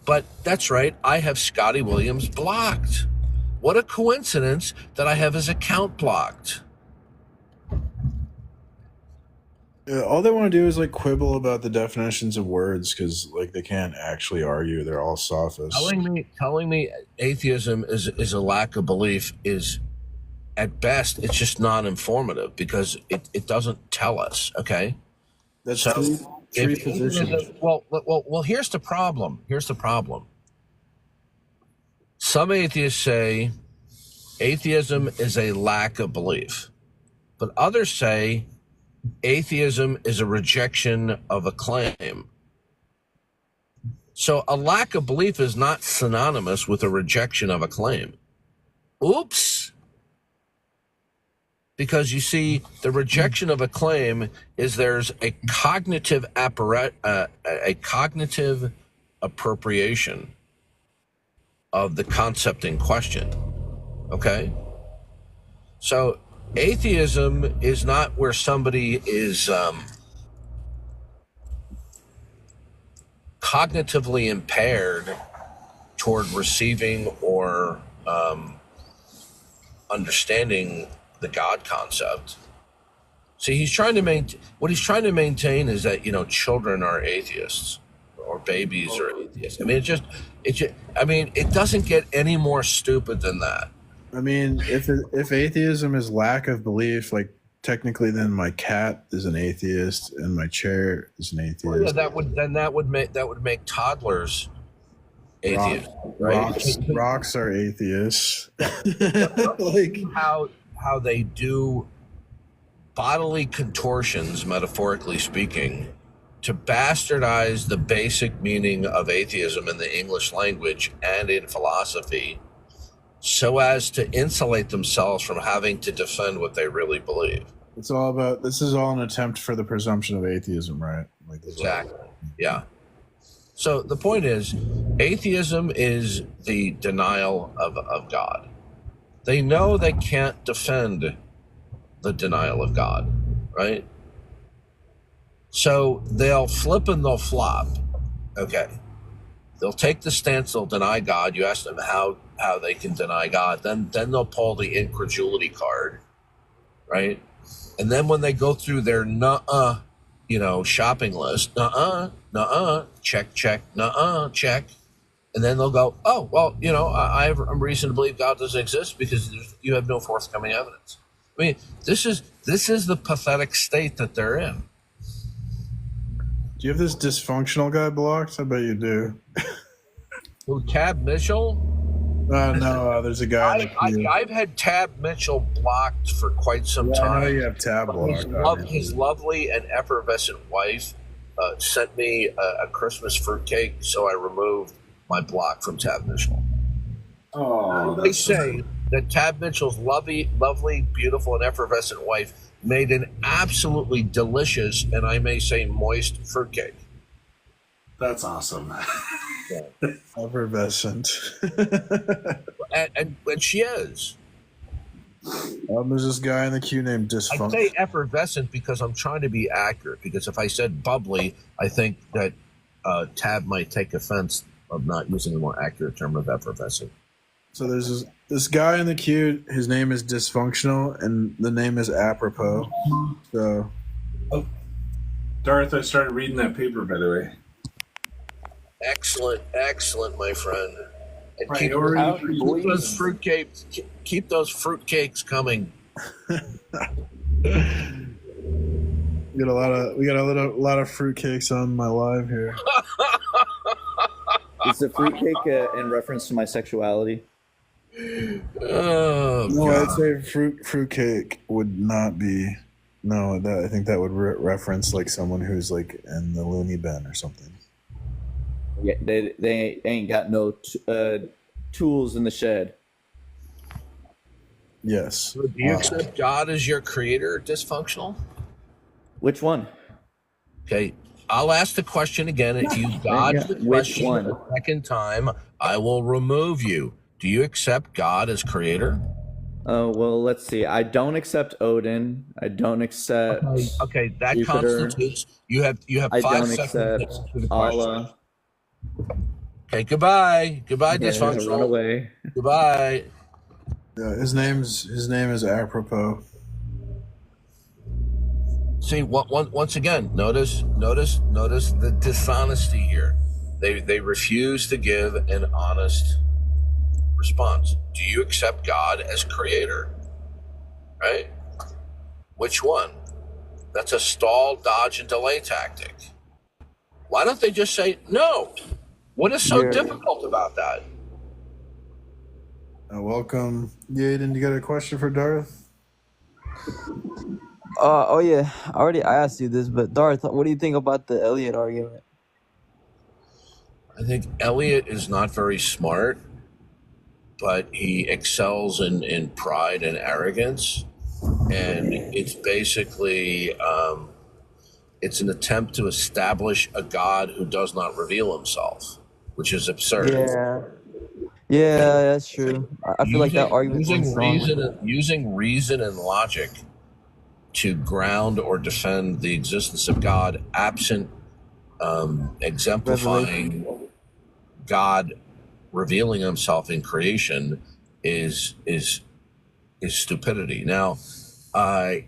But that's right, I have Scotty Williams blocked. What a coincidence that I have his account blocked. All they want to do is like quibble about the definitions of words because like they can't actually argue. They're all sophists. Telling me atheism is a lack of belief is, at best, it's just non-informative because it doesn't tell us. Okay, that's three positions. Well. Here's the problem. Some atheists say atheism is a lack of belief, but others say atheism is a rejection of a claim. So a lack of belief is not synonymous with a rejection of a claim. Oops. Because you see, the rejection of a claim is there's a cognitive appropriation of the concept in question. Okay? So atheism is not where somebody is cognitively impaired toward receiving or understanding the God concept. See, what he's trying to maintain is that, children are atheists or babies are atheists. I mean, it doesn't get any more stupid than that. I mean, if atheism is lack of belief, like technically, then my cat is an atheist and my chair is an atheist. Well, yeah, that would make toddlers atheists. Rocks are atheists. Like how they do bodily contortions, metaphorically speaking, to bastardize the basic meaning of atheism in the English language and in philosophy, so as to insulate themselves from having to defend what they really believe. This is all an attempt for the presumption of atheism, right? Like exactly. Yeah. So the point is, atheism is the denial of God. They know they can't defend the denial of God, right? So they'll flip and they'll flop. Okay. They'll take the stance, they'll deny God. You ask them how they can deny God, then they'll pull the incredulity card, right? And then when they go through their nuh-uh shopping list. Check, check, check. And then they'll go, oh, well, I'm reason to believe God doesn't exist because you have no forthcoming evidence. I mean, this is the pathetic state that they're in. Do you have this dysfunctional guy blocked? I bet you do. Who, Tab Mitchell? No, there's a guy. I've had Tab Mitchell blocked for quite some time. I know you have Tab blocked. His lovely and effervescent wife sent me a Christmas fruitcake, so I removed my block from Tab Mitchell. Oh, they say that Tab Mitchell's lovely, beautiful, and effervescent wife made an absolutely delicious, and I may say moist, fruitcake. That's awesome. Yeah. Effervescent. and she is. There's this guy in the queue named Dysfunction. I say effervescent because I'm trying to be accurate, because if I said bubbly, I think that Tab might take offense of not using a more accurate term of effervescent. So there's this guy in the queue. His name is Dysfunctional, and the name is apropos. So, Darth, I started reading that paper, by the way. Excellent, my friend. And keep those fruitcakes coming. We got a lot of fruitcakes on my live here. Is the fruitcake in reference to my sexuality? Oh, no, I'd say fruitcake would not be. No, I think that would reference like someone who's like in the loony bin or something. Yeah, they ain't got no tools in the shed. Yes. So do you accept God as your creator, Dysfunctional? Which one? Okay, I'll ask the question again. If you dodge the question the second time, I will remove you. Do you accept God as creator? Well, let's see. I don't accept Odin. I don't accept. Okay, that Jupiter. constitutes you have I 5 don't seconds accept to answer the question. Allah. Okay, goodbye, Dysfunctional. Run away. Goodbye. Yeah, his name is apropos. See, once again, notice the dishonesty here. They refuse to give an honest response. Do you accept God as creator? Right? Which one? That's a stall, dodge, and delay tactic. Why don't they just say no? What is so difficult about that? Welcome, Yaden. You got a question for Darth? Oh yeah, I asked you this, but Darth, what do you think about the Elliot argument? I think Elliot is not very smart, but he excels in pride and arrogance, and it's basically it's an attempt to establish a God who does not reveal himself, which is absurd. Yeah, that's true. I feel like that argument using reason and logic to ground or defend the existence of God, absent exemplifying God revealing himself in creation, is stupidity. Now, I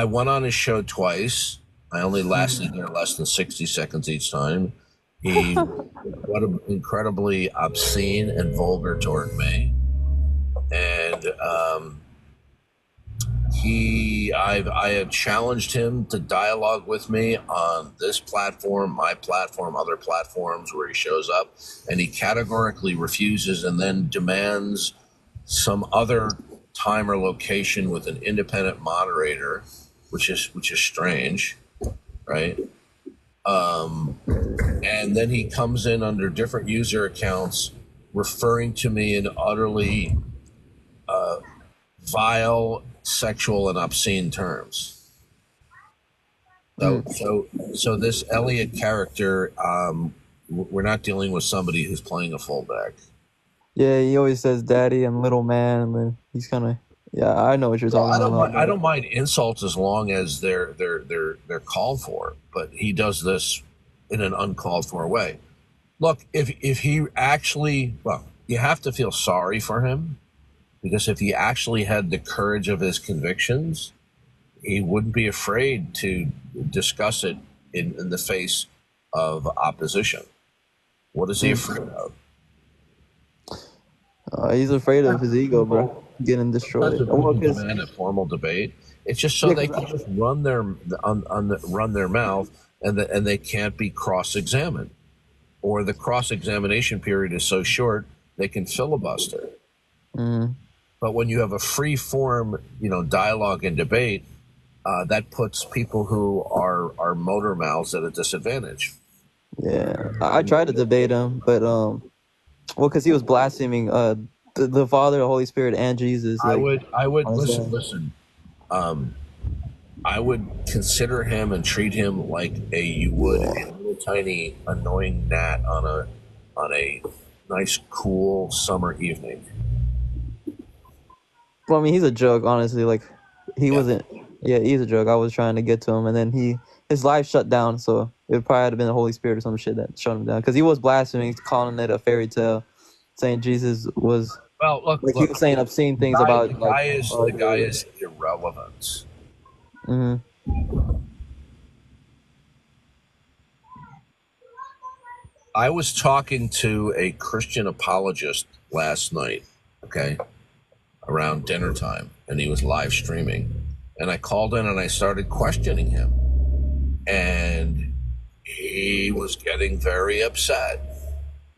went on his show twice. I only lasted there less than 60 seconds each time. He was incredibly obscene and vulgar toward me, and I have challenged him to dialogue with me on this platform, my platform, other platforms where he shows up, and he categorically refuses, and then demands some other time or location with an independent moderator, which is strange, right? And then he comes in under different user accounts, referring to me in utterly vile, sexual, and obscene terms. So this Elliot character, we're not dealing with somebody who's playing a full deck. Yeah, he always says "daddy" and "little man," and then he's kind of I know what you're talking about. I don't mind insults as long as they're called for, but he does this in an uncalled for way. Look, if he actually, you have to feel sorry for him, because if he actually had the courage of his convictions, he wouldn't be afraid to discuss it in the face of opposition. What is he afraid of? He's afraid of his ego, bro, getting destroyed. Well, Doesn't 'cause- demand a formal debate. It's just so Yeah, they 'cause can just run their mouth, and they can't be cross-examined, or the cross-examination period is so short they can filibuster. Mhm. But when you have a free form, dialogue and debate, that puts people who are motor mouths at a disadvantage. Yeah, I tried to debate him, but well, because he was blaspheming the Father, the Holy Spirit, and Jesus. I Like, would on his listen. I would consider him and treat him like you would a little tiny annoying gnat on a nice cool summer evening. Well, I mean, he's a joke, honestly. Like, he wasn't. Yeah, he's a joke. I was trying to get to him, and then his life shut down. So it probably had been the Holy Spirit or some shit that shut him down, because he was blaspheming, calling it a fairy tale, saying Jesus was. Well, look, He was saying obscene things about the guy is irrelevant. Hmm. I was talking to a Christian apologist last night, okay, around dinner time, and he was live streaming. And I called in and I started questioning him. And he was getting very upset,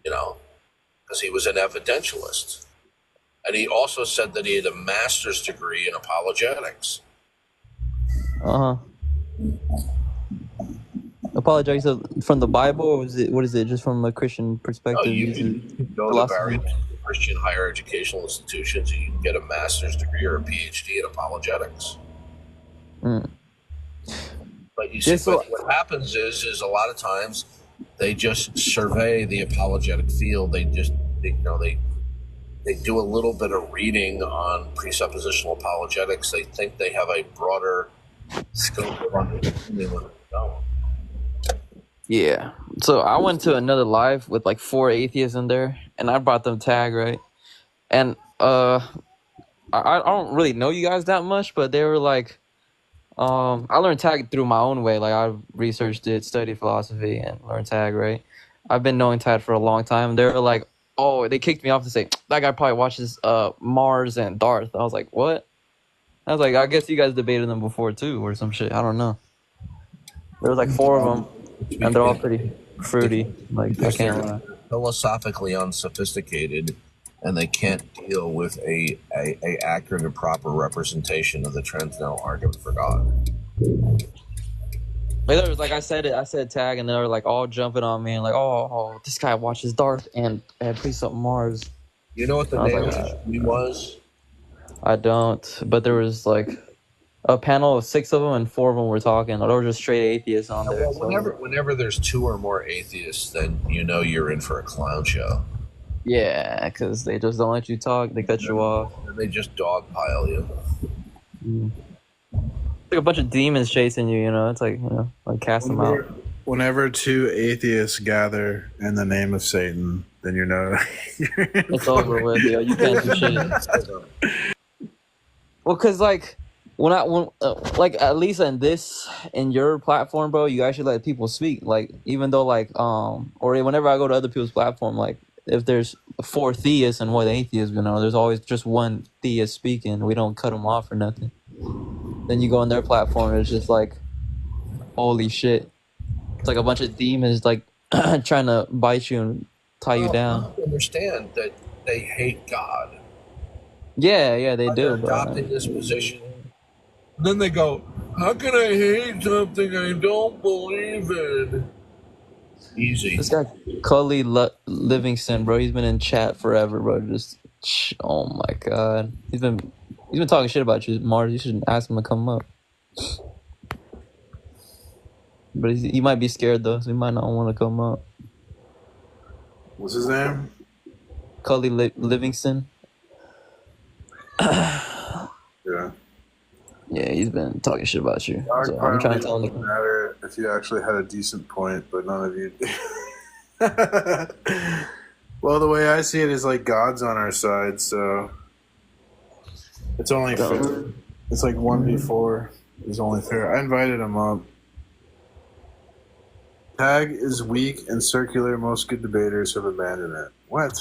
because he was an evidentialist. And he also said that he had a master's degree in apologetics. Apologize from the Bible, or what is it? Just from a Christian perspective? You can go to various Christian higher educational institutions and you can get a master's degree or a PhD in apologetics. But you see, what happens is a lot of times they just survey the apologetic field. They just, they do a little bit of reading on presuppositional apologetics. They think they have a broader scope of understanding than they don't. Yeah. So I went to another live with like 4 atheists in there, and I brought them tag, right? And I don't really know you guys that much, but they were like, I learned tag through my own way. Like, I researched it, studied philosophy, and learned tag, right? I've been knowing tag for a long time. They were like, oh, they kicked me off to say that guy probably watches Mars and Darth. I was like, what? I was like, I guess you guys debated them before too, or some shit. I don't know. There was like 4 of them, and they're all pretty fruity. Like, I can't lie. Philosophically unsophisticated, and they can't deal with a accurate and proper representation of the transcendental argument for God. But there was like I said tag, and they were like all jumping on me and like, oh, this guy watches Darth and please up Mars. You know what the name of the stream was? I don't, but there was like a panel of 6 of them, and 4 of them were talking. There were just straight atheists on there. Well, whenever there's 2 or more atheists, then you're in for a clown show. Yeah, because they just don't let you talk. They cut you off. And they just dogpile you. Like a bunch of demons chasing you, It's like, like cast them out. Whenever 2 atheists gather in the name of Satan, then it's over with, yo. You can't do shit. Well, because like when at least in your platform, bro, you guys should let people speak. Like, even though or whenever I go to other people's platform, like if there's 4 theists and 1 atheist, there's always just 1 theist speaking. We don't cut them off or nothing. Then you go on their platform, it's just like, holy shit. It's like a bunch of demons like trying to bite you and tie you down. I don't understand that they hate God. Yeah, they do. Adopting this position. And then they go, how can I hate something I don't believe in? Easy. This guy, Cully Livingston, bro, he's been in chat forever, bro. Just, oh my god. He's been talking shit about you, Mars. You should ask him to come up. But he might be scared, though, so he might not want to come up. What's his name? Cully Livingston. Yeah. Yeah, he's been talking shit about you. So I'm trying to tell him. It doesn't matter if you actually had a decent point, but none of you. Well, the way I see it is like God's on our side, so it's only fair. It's like 1v4. is only fair. I invited him up. Tag is weak and circular. Most good debaters have abandoned it. What?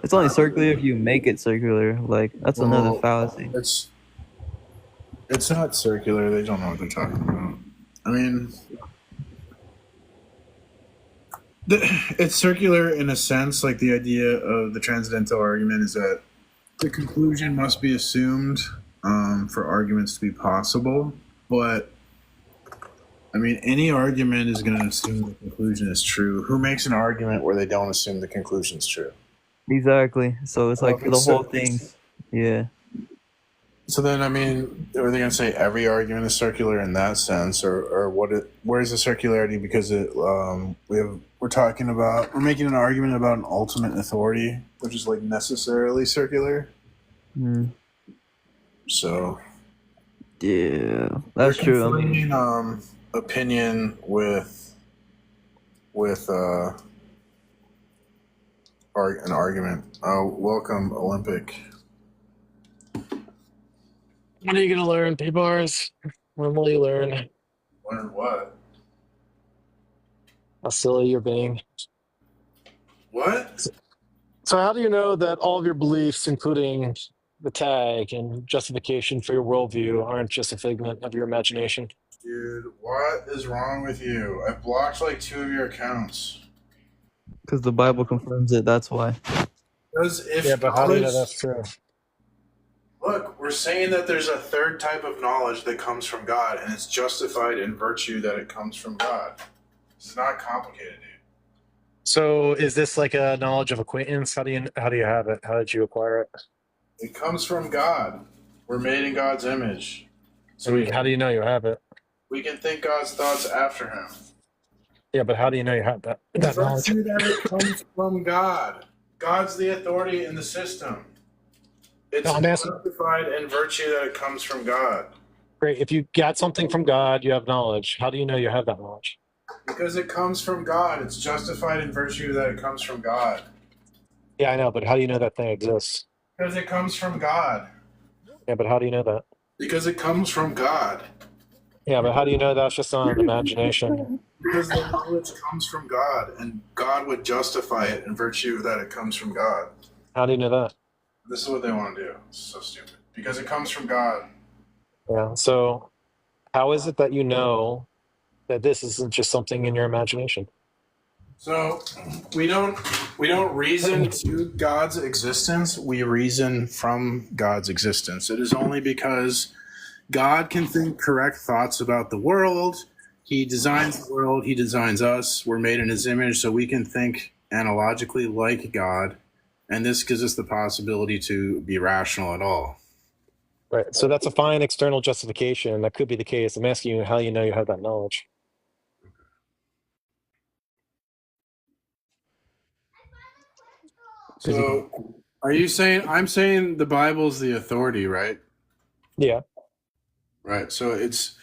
It's only circular if you make it circular. Like, that's another Well, fallacy. it's not circular. They don't know what they're talking about. I mean, it's circular in a sense. Like the idea of the transcendental argument is that the conclusion must be assumed for arguments to be possible. But I mean, any argument is going to assume the conclusion is true. Who makes an argument where they don't assume the conclusion is true? Exactly. So it's Well, like the whole thing. Yeah. So then, I mean, are they going to say every argument is circular in that sense, or where's the circularity? Because we're making an argument about an ultimate authority, which is like necessarily circular. Mm. So yeah, that's true. I mean, opinion with an argument. Welcome, Olympic. When are you gonna learn, P-Bars? When will you learn? Learn what? How silly you're being. What? So how do you know that all of your beliefs, including the tag and justification for your worldview, aren't just a figment of your imagination? Dude, what is wrong with you? I blocked like 2 of your accounts. because the Bible confirms it. That's why. Because if Yeah, but how do you know that's true? Look, we're saying that there's a third type of knowledge that comes from God, and it's justified in virtue that it comes from God. It's not complicated, dude. So is this like a knowledge of acquaintance? How do you have it? How did you acquire it? It comes from God. We're made in God's image. So how do you know you have it? We can think God's thoughts after him. Yeah, but how do you know you have that knowledge? Virtue that it comes from God. God's the authority in the system. It's justified in virtue that it comes from God. Great. If you got something from God, you have knowledge. How do you know you have that knowledge? Because it comes from God. It's justified in virtue that it comes from God. Yeah, I know, but how do you know that thing exists? Because it comes from God. Yeah, but how do you know that? Because it comes from God. Yeah, but how do you know that's just on imagination? Because the knowledge comes from God, and God would justify it in virtue that it comes from God. How do you know that? This is what they want to do. It's so stupid. Because it comes from God. Yeah, so how is it that you know that this isn't just something in your imagination? So we don't reason to God's existence. We reason from God's existence. It is only because God can think correct thoughts about the world. He designs the world. He designs us. We're made in his image, so we can think analogically like God. And this gives us the possibility to be rational at all. Right. So that's a fine external justification. That could be the case. I'm asking you how you know you have that knowledge. So are you saying, I'm saying the Bible's the authority, right? Yeah. Right. So it's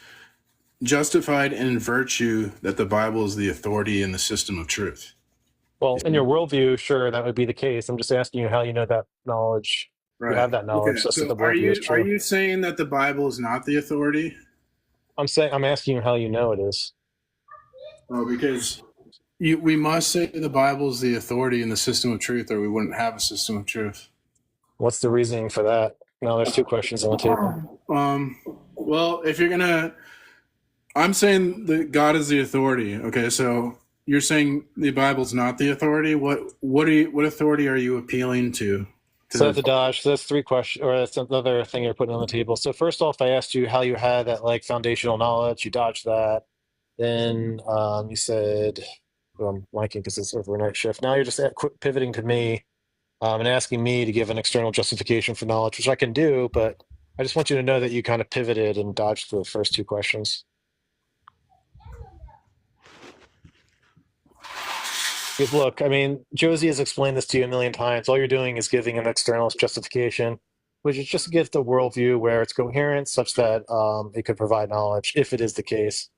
justified in virtue that the Bible is the authority in the system of truth. Well, in your worldview, sure, that would be the case. I'm just asking you how you know that knowledge. Right. You have that knowledge. Okay. So So the worldview is true. are you saying that the Bible is not the authority? I'm asking you how you know it is. Oh, because we must say the Bible is the authority in the system of truth, or we wouldn't have a system of truth. What's the reasoning for that? Now there's two questions on the table. Well, if you're gonna, I'm saying that God is the authority. Okay, so you're saying the Bible's not the authority. What authority are you appealing to? So that's a dodge. So that's three questions, or that's another thing you're putting on the table. So first off, I asked you how you had that like foundational knowledge. You dodged that. Then you said, well, I'm blanking because it's overnight shift. Now you're just pivoting to me and asking me to give an external justification for knowledge, which I can do, but I just want you to know that you kind of pivoted and dodged the first two questions. Because look, I mean, Josie has explained this to you a million times. All you're doing is giving an external justification, which is just to give the worldview where it's coherent such that it could provide knowledge, if it is the case.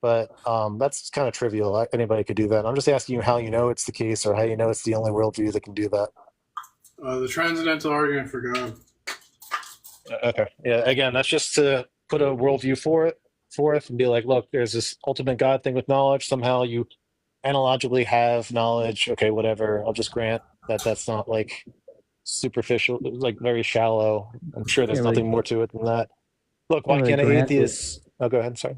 But that's kind of trivial. Anybody could do that. I'm just asking you how you know it's the case, or how you know it's the only worldview that can do that. The transcendental argument for God. Okay. Yeah. Again, that's just to put a worldview forth and be like, look, there's this ultimate God thing with knowledge. Somehow you analogically have knowledge. Okay, whatever. I'll just grant that that's not like superficial, like very shallow. I'm sure there's Can't really nothing more to it than that. Look, can't why really can't an grant it. atheist? Oh, go ahead. Sorry.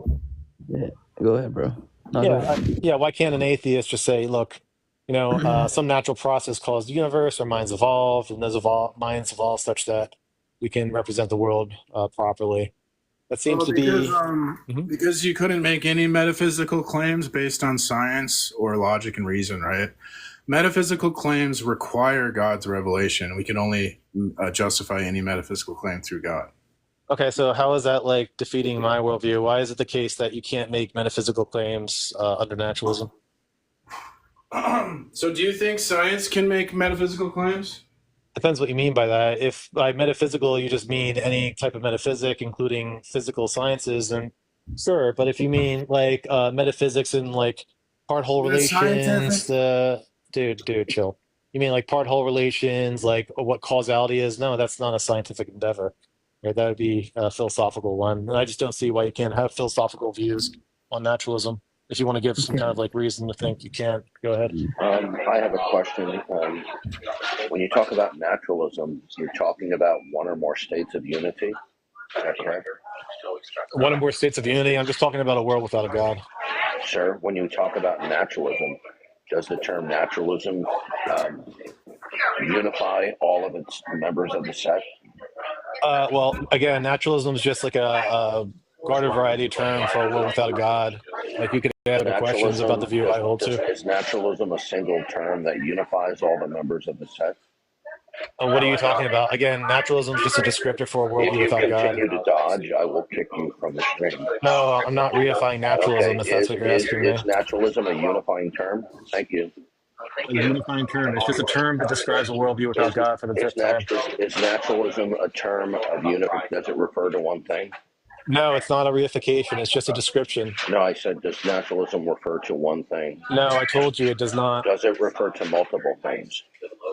Yeah. Go ahead, bro. No, go Yeah, ahead. yeah. Why can't an atheist just say, look, some natural process caused the universe, our minds evolved, and those minds evolved such that we can represent the world properly. That seems Well, to be. Mhm. because you couldn't make any metaphysical claims based on science or logic and reason, right? Metaphysical claims require God's revelation. We can only justify any metaphysical claim through God. Okay, so how is that like defeating my worldview? Why is it the case that you can't make metaphysical claims under naturalism? So, do you think science can make metaphysical claims? Depends what you mean by that. If by metaphysical you just mean any type of metaphysic, including physical sciences, then sure. But if you mean like metaphysics and like part-whole The scientific. relations, dude, chill. You mean like part-whole relations, like what causality is? No, that's not a scientific endeavor. Right? That would be a philosophical one. And I just don't see why you can't have philosophical views on naturalism. If you want to give some kind of like reason to think you can't, go ahead. I have a question. When you talk about naturalism, you're talking about one or more states of unity. Is that correct? One or more states of unity. I'm just talking about a world without a God. Sir, when you talk about naturalism, does the term naturalism unify all of its members of the set? Well, again, naturalism is just like a garden variety term for a world without a God. Like you could add other questions about the view I hold to. Is naturalism a single term that unifies all the members of the set? What are you talking about? Again, naturalism is just a descriptor for a If worldview you without God. continue to dodge, I will kick you from the stream. No, I'm not reifying naturalism Okay, if that's what you're asking me. is naturalism a unifying term? Thank you. A unifying term. It's just a term that describes a worldview without God for the fifth time. Is naturalism a term of unity? Does it refer to one thing? No, it's not a reification. It's just a description. No, I said, does naturalism refer to one thing? No, I told you it does not. Does it refer to multiple things?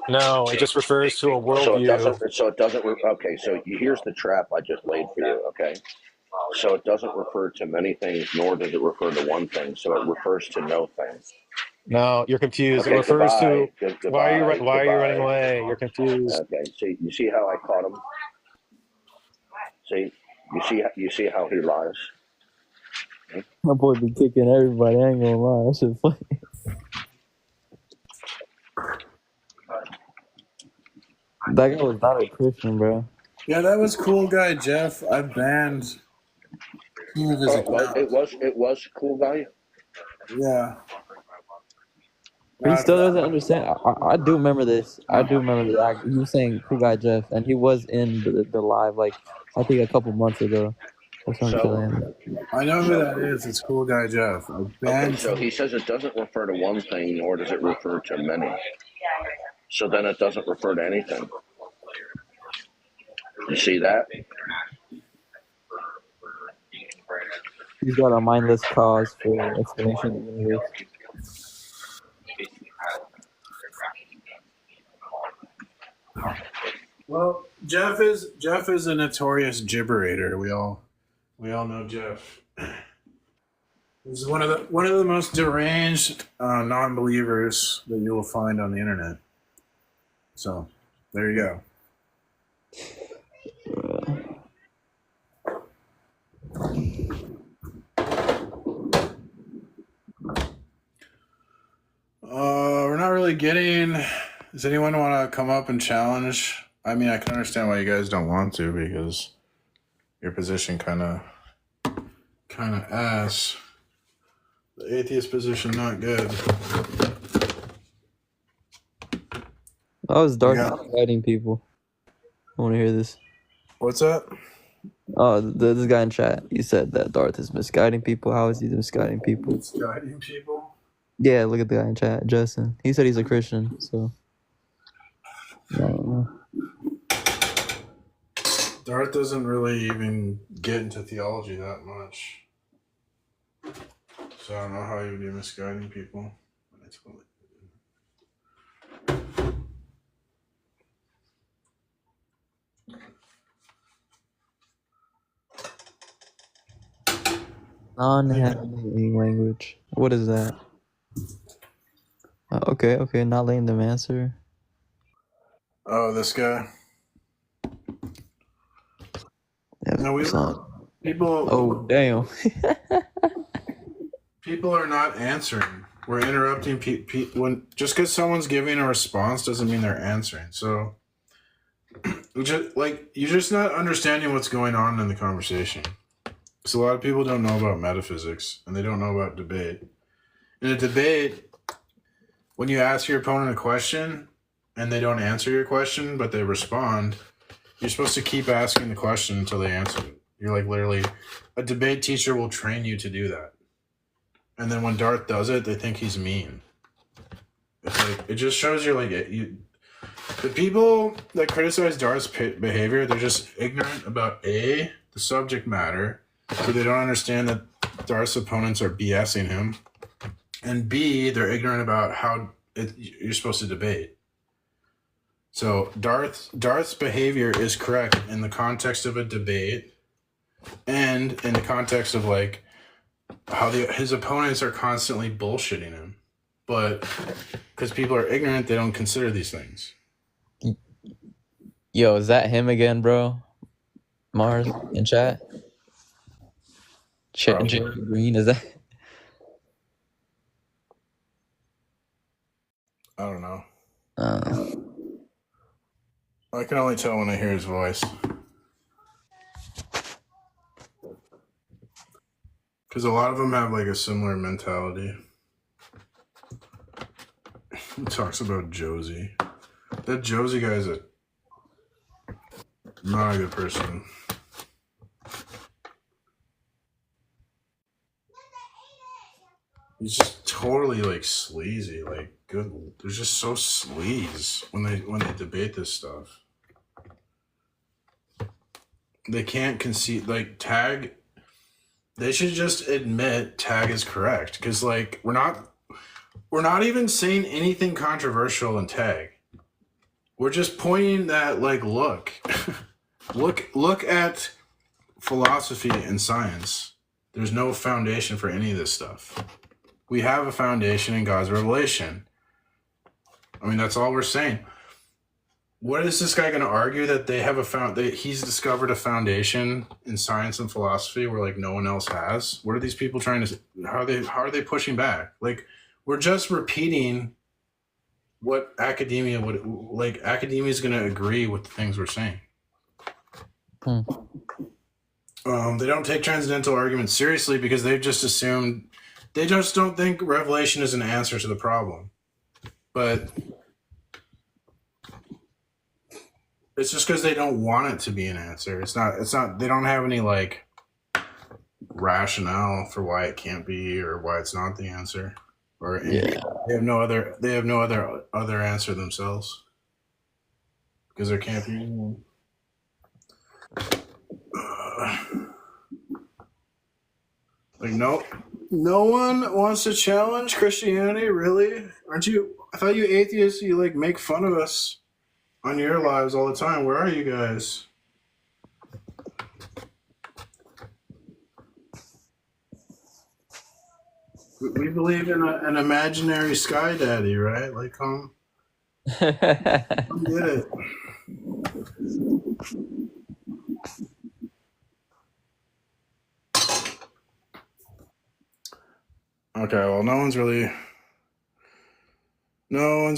No, it just refers to a worldview. So it doesn't. Okay, so here's the trap I just laid for you. Okay, so it doesn't refer to many things, nor does it refer to one thing. So it refers to no thing. No, you're confused. Okay, it refers goodbye. to why are you running away? You're confused. Okay, see, you see how I caught him. See, you see how he lies. My boy be kicking everybody. I ain't gonna lie. That shit funny. That guy was not a Christian, bro. Yeah, that was cool guy Jeff. I banned two of his accounts. It was cool guy. Yeah. He still doesn't understand. I do remember this. I do remember that. He was saying cool guy Jeff, and he was in the live like I think a couple months ago. Or something. I know who that is. It's cool guy Jeff. Okay, so he says it doesn't refer to one thing, nor does it refer to many. So then it doesn't refer to anything. You see that? He's got a mindless cause for explanation of the universe. Well, Jeff is a notorious gibberator. We all know Jeff. He's one of the most deranged non-believers that you will find on the internet. So, there you go. We're not really getting. Does anyone want to come up and challenge? I mean, I can understand why you guys don't want to because your position kind of ass. The atheist position not good. I was dark guiding people. I want to hear this. What's that? Oh, this guy in chat. He said that Darth is misguiding people. How is he misguiding people? Misguiding people? Yeah, look at the guy in chat, Justin. He said he's a Christian, so. I don't know. Darth doesn't really even get into theology that much. So I don't know how he would be misguiding people. Non-handling language. What is that? Okay, not letting them answer. Oh, this guy. No, we people. Oh, damn. People are not answering. We're interrupting when just because someone's giving a response doesn't mean they're answering. So, you're just not understanding what's going on in the conversation. Because a lot of people don't know about metaphysics and they don't know about debate. In a debate, when you ask your opponent a question and they don't answer your question but they respond, you're supposed to keep asking the question until they answer it. You're like literally, a debate teacher will train you to do that. And then when Darth does it, they think he's mean. It's like, it just shows you're like, the people that criticize Darth's behavior, they're just ignorant about A, the subject matter, so they don't understand that Darth's opponents are BSing him, and B, they're ignorant about how you're supposed to debate. So Darth's behavior is correct in the context of a debate, and in the context of like how his opponents are constantly bullshitting him, but because people are ignorant, they don't consider these things. Yo, is that him again, bro? Mars in chat? Jerry Green, is that? I don't know. I can only tell when I hear his voice. Because a lot of them have like a similar mentality. He talks about Josie. That Josie guy is not a good person. He's just totally like sleazy. Like good, they're just so sleaze when they debate this stuff. They can't concede like Tag. They should just admit Tag is correct because like we're not even saying anything controversial in Tag. We're just pointing that like look at philosophy and science. There's no foundation for any of this stuff. We have a foundation in God's revelation. I mean, that's all we're saying. What is this guy going to argue that they have he's discovered a foundation in science and philosophy where like no one else has? What are these people trying to? How are they pushing back? Like we're just repeating what academia would like. Academia is going to agree with the things we're saying. They don't take transcendental arguments seriously because they've just assumed. They just don't think revelation is an answer to the problem, but. It's just because they don't want it to be an answer. It's not. They don't have any like rationale for why it can't be or why it's not the answer. Or they have no other. They have no other answer themselves because there can't be one. Like no one wants to challenge Christianity. Really? Aren't you? I thought you atheists. You like make fun of us. On your lives all the time. Where are you guys? We believe in an imaginary sky daddy, right? Like, come get it. Okay, well, no one's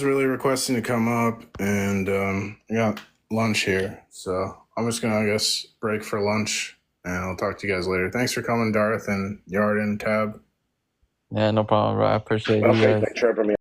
really requesting to come up, and I got lunch here, so I'm just gonna, I guess, break for lunch, and I'll talk to you guys later. Thanks for coming, Darth and Yarden, Tab. Yeah, no problem, bro. I appreciate you guys. Thanks for having me.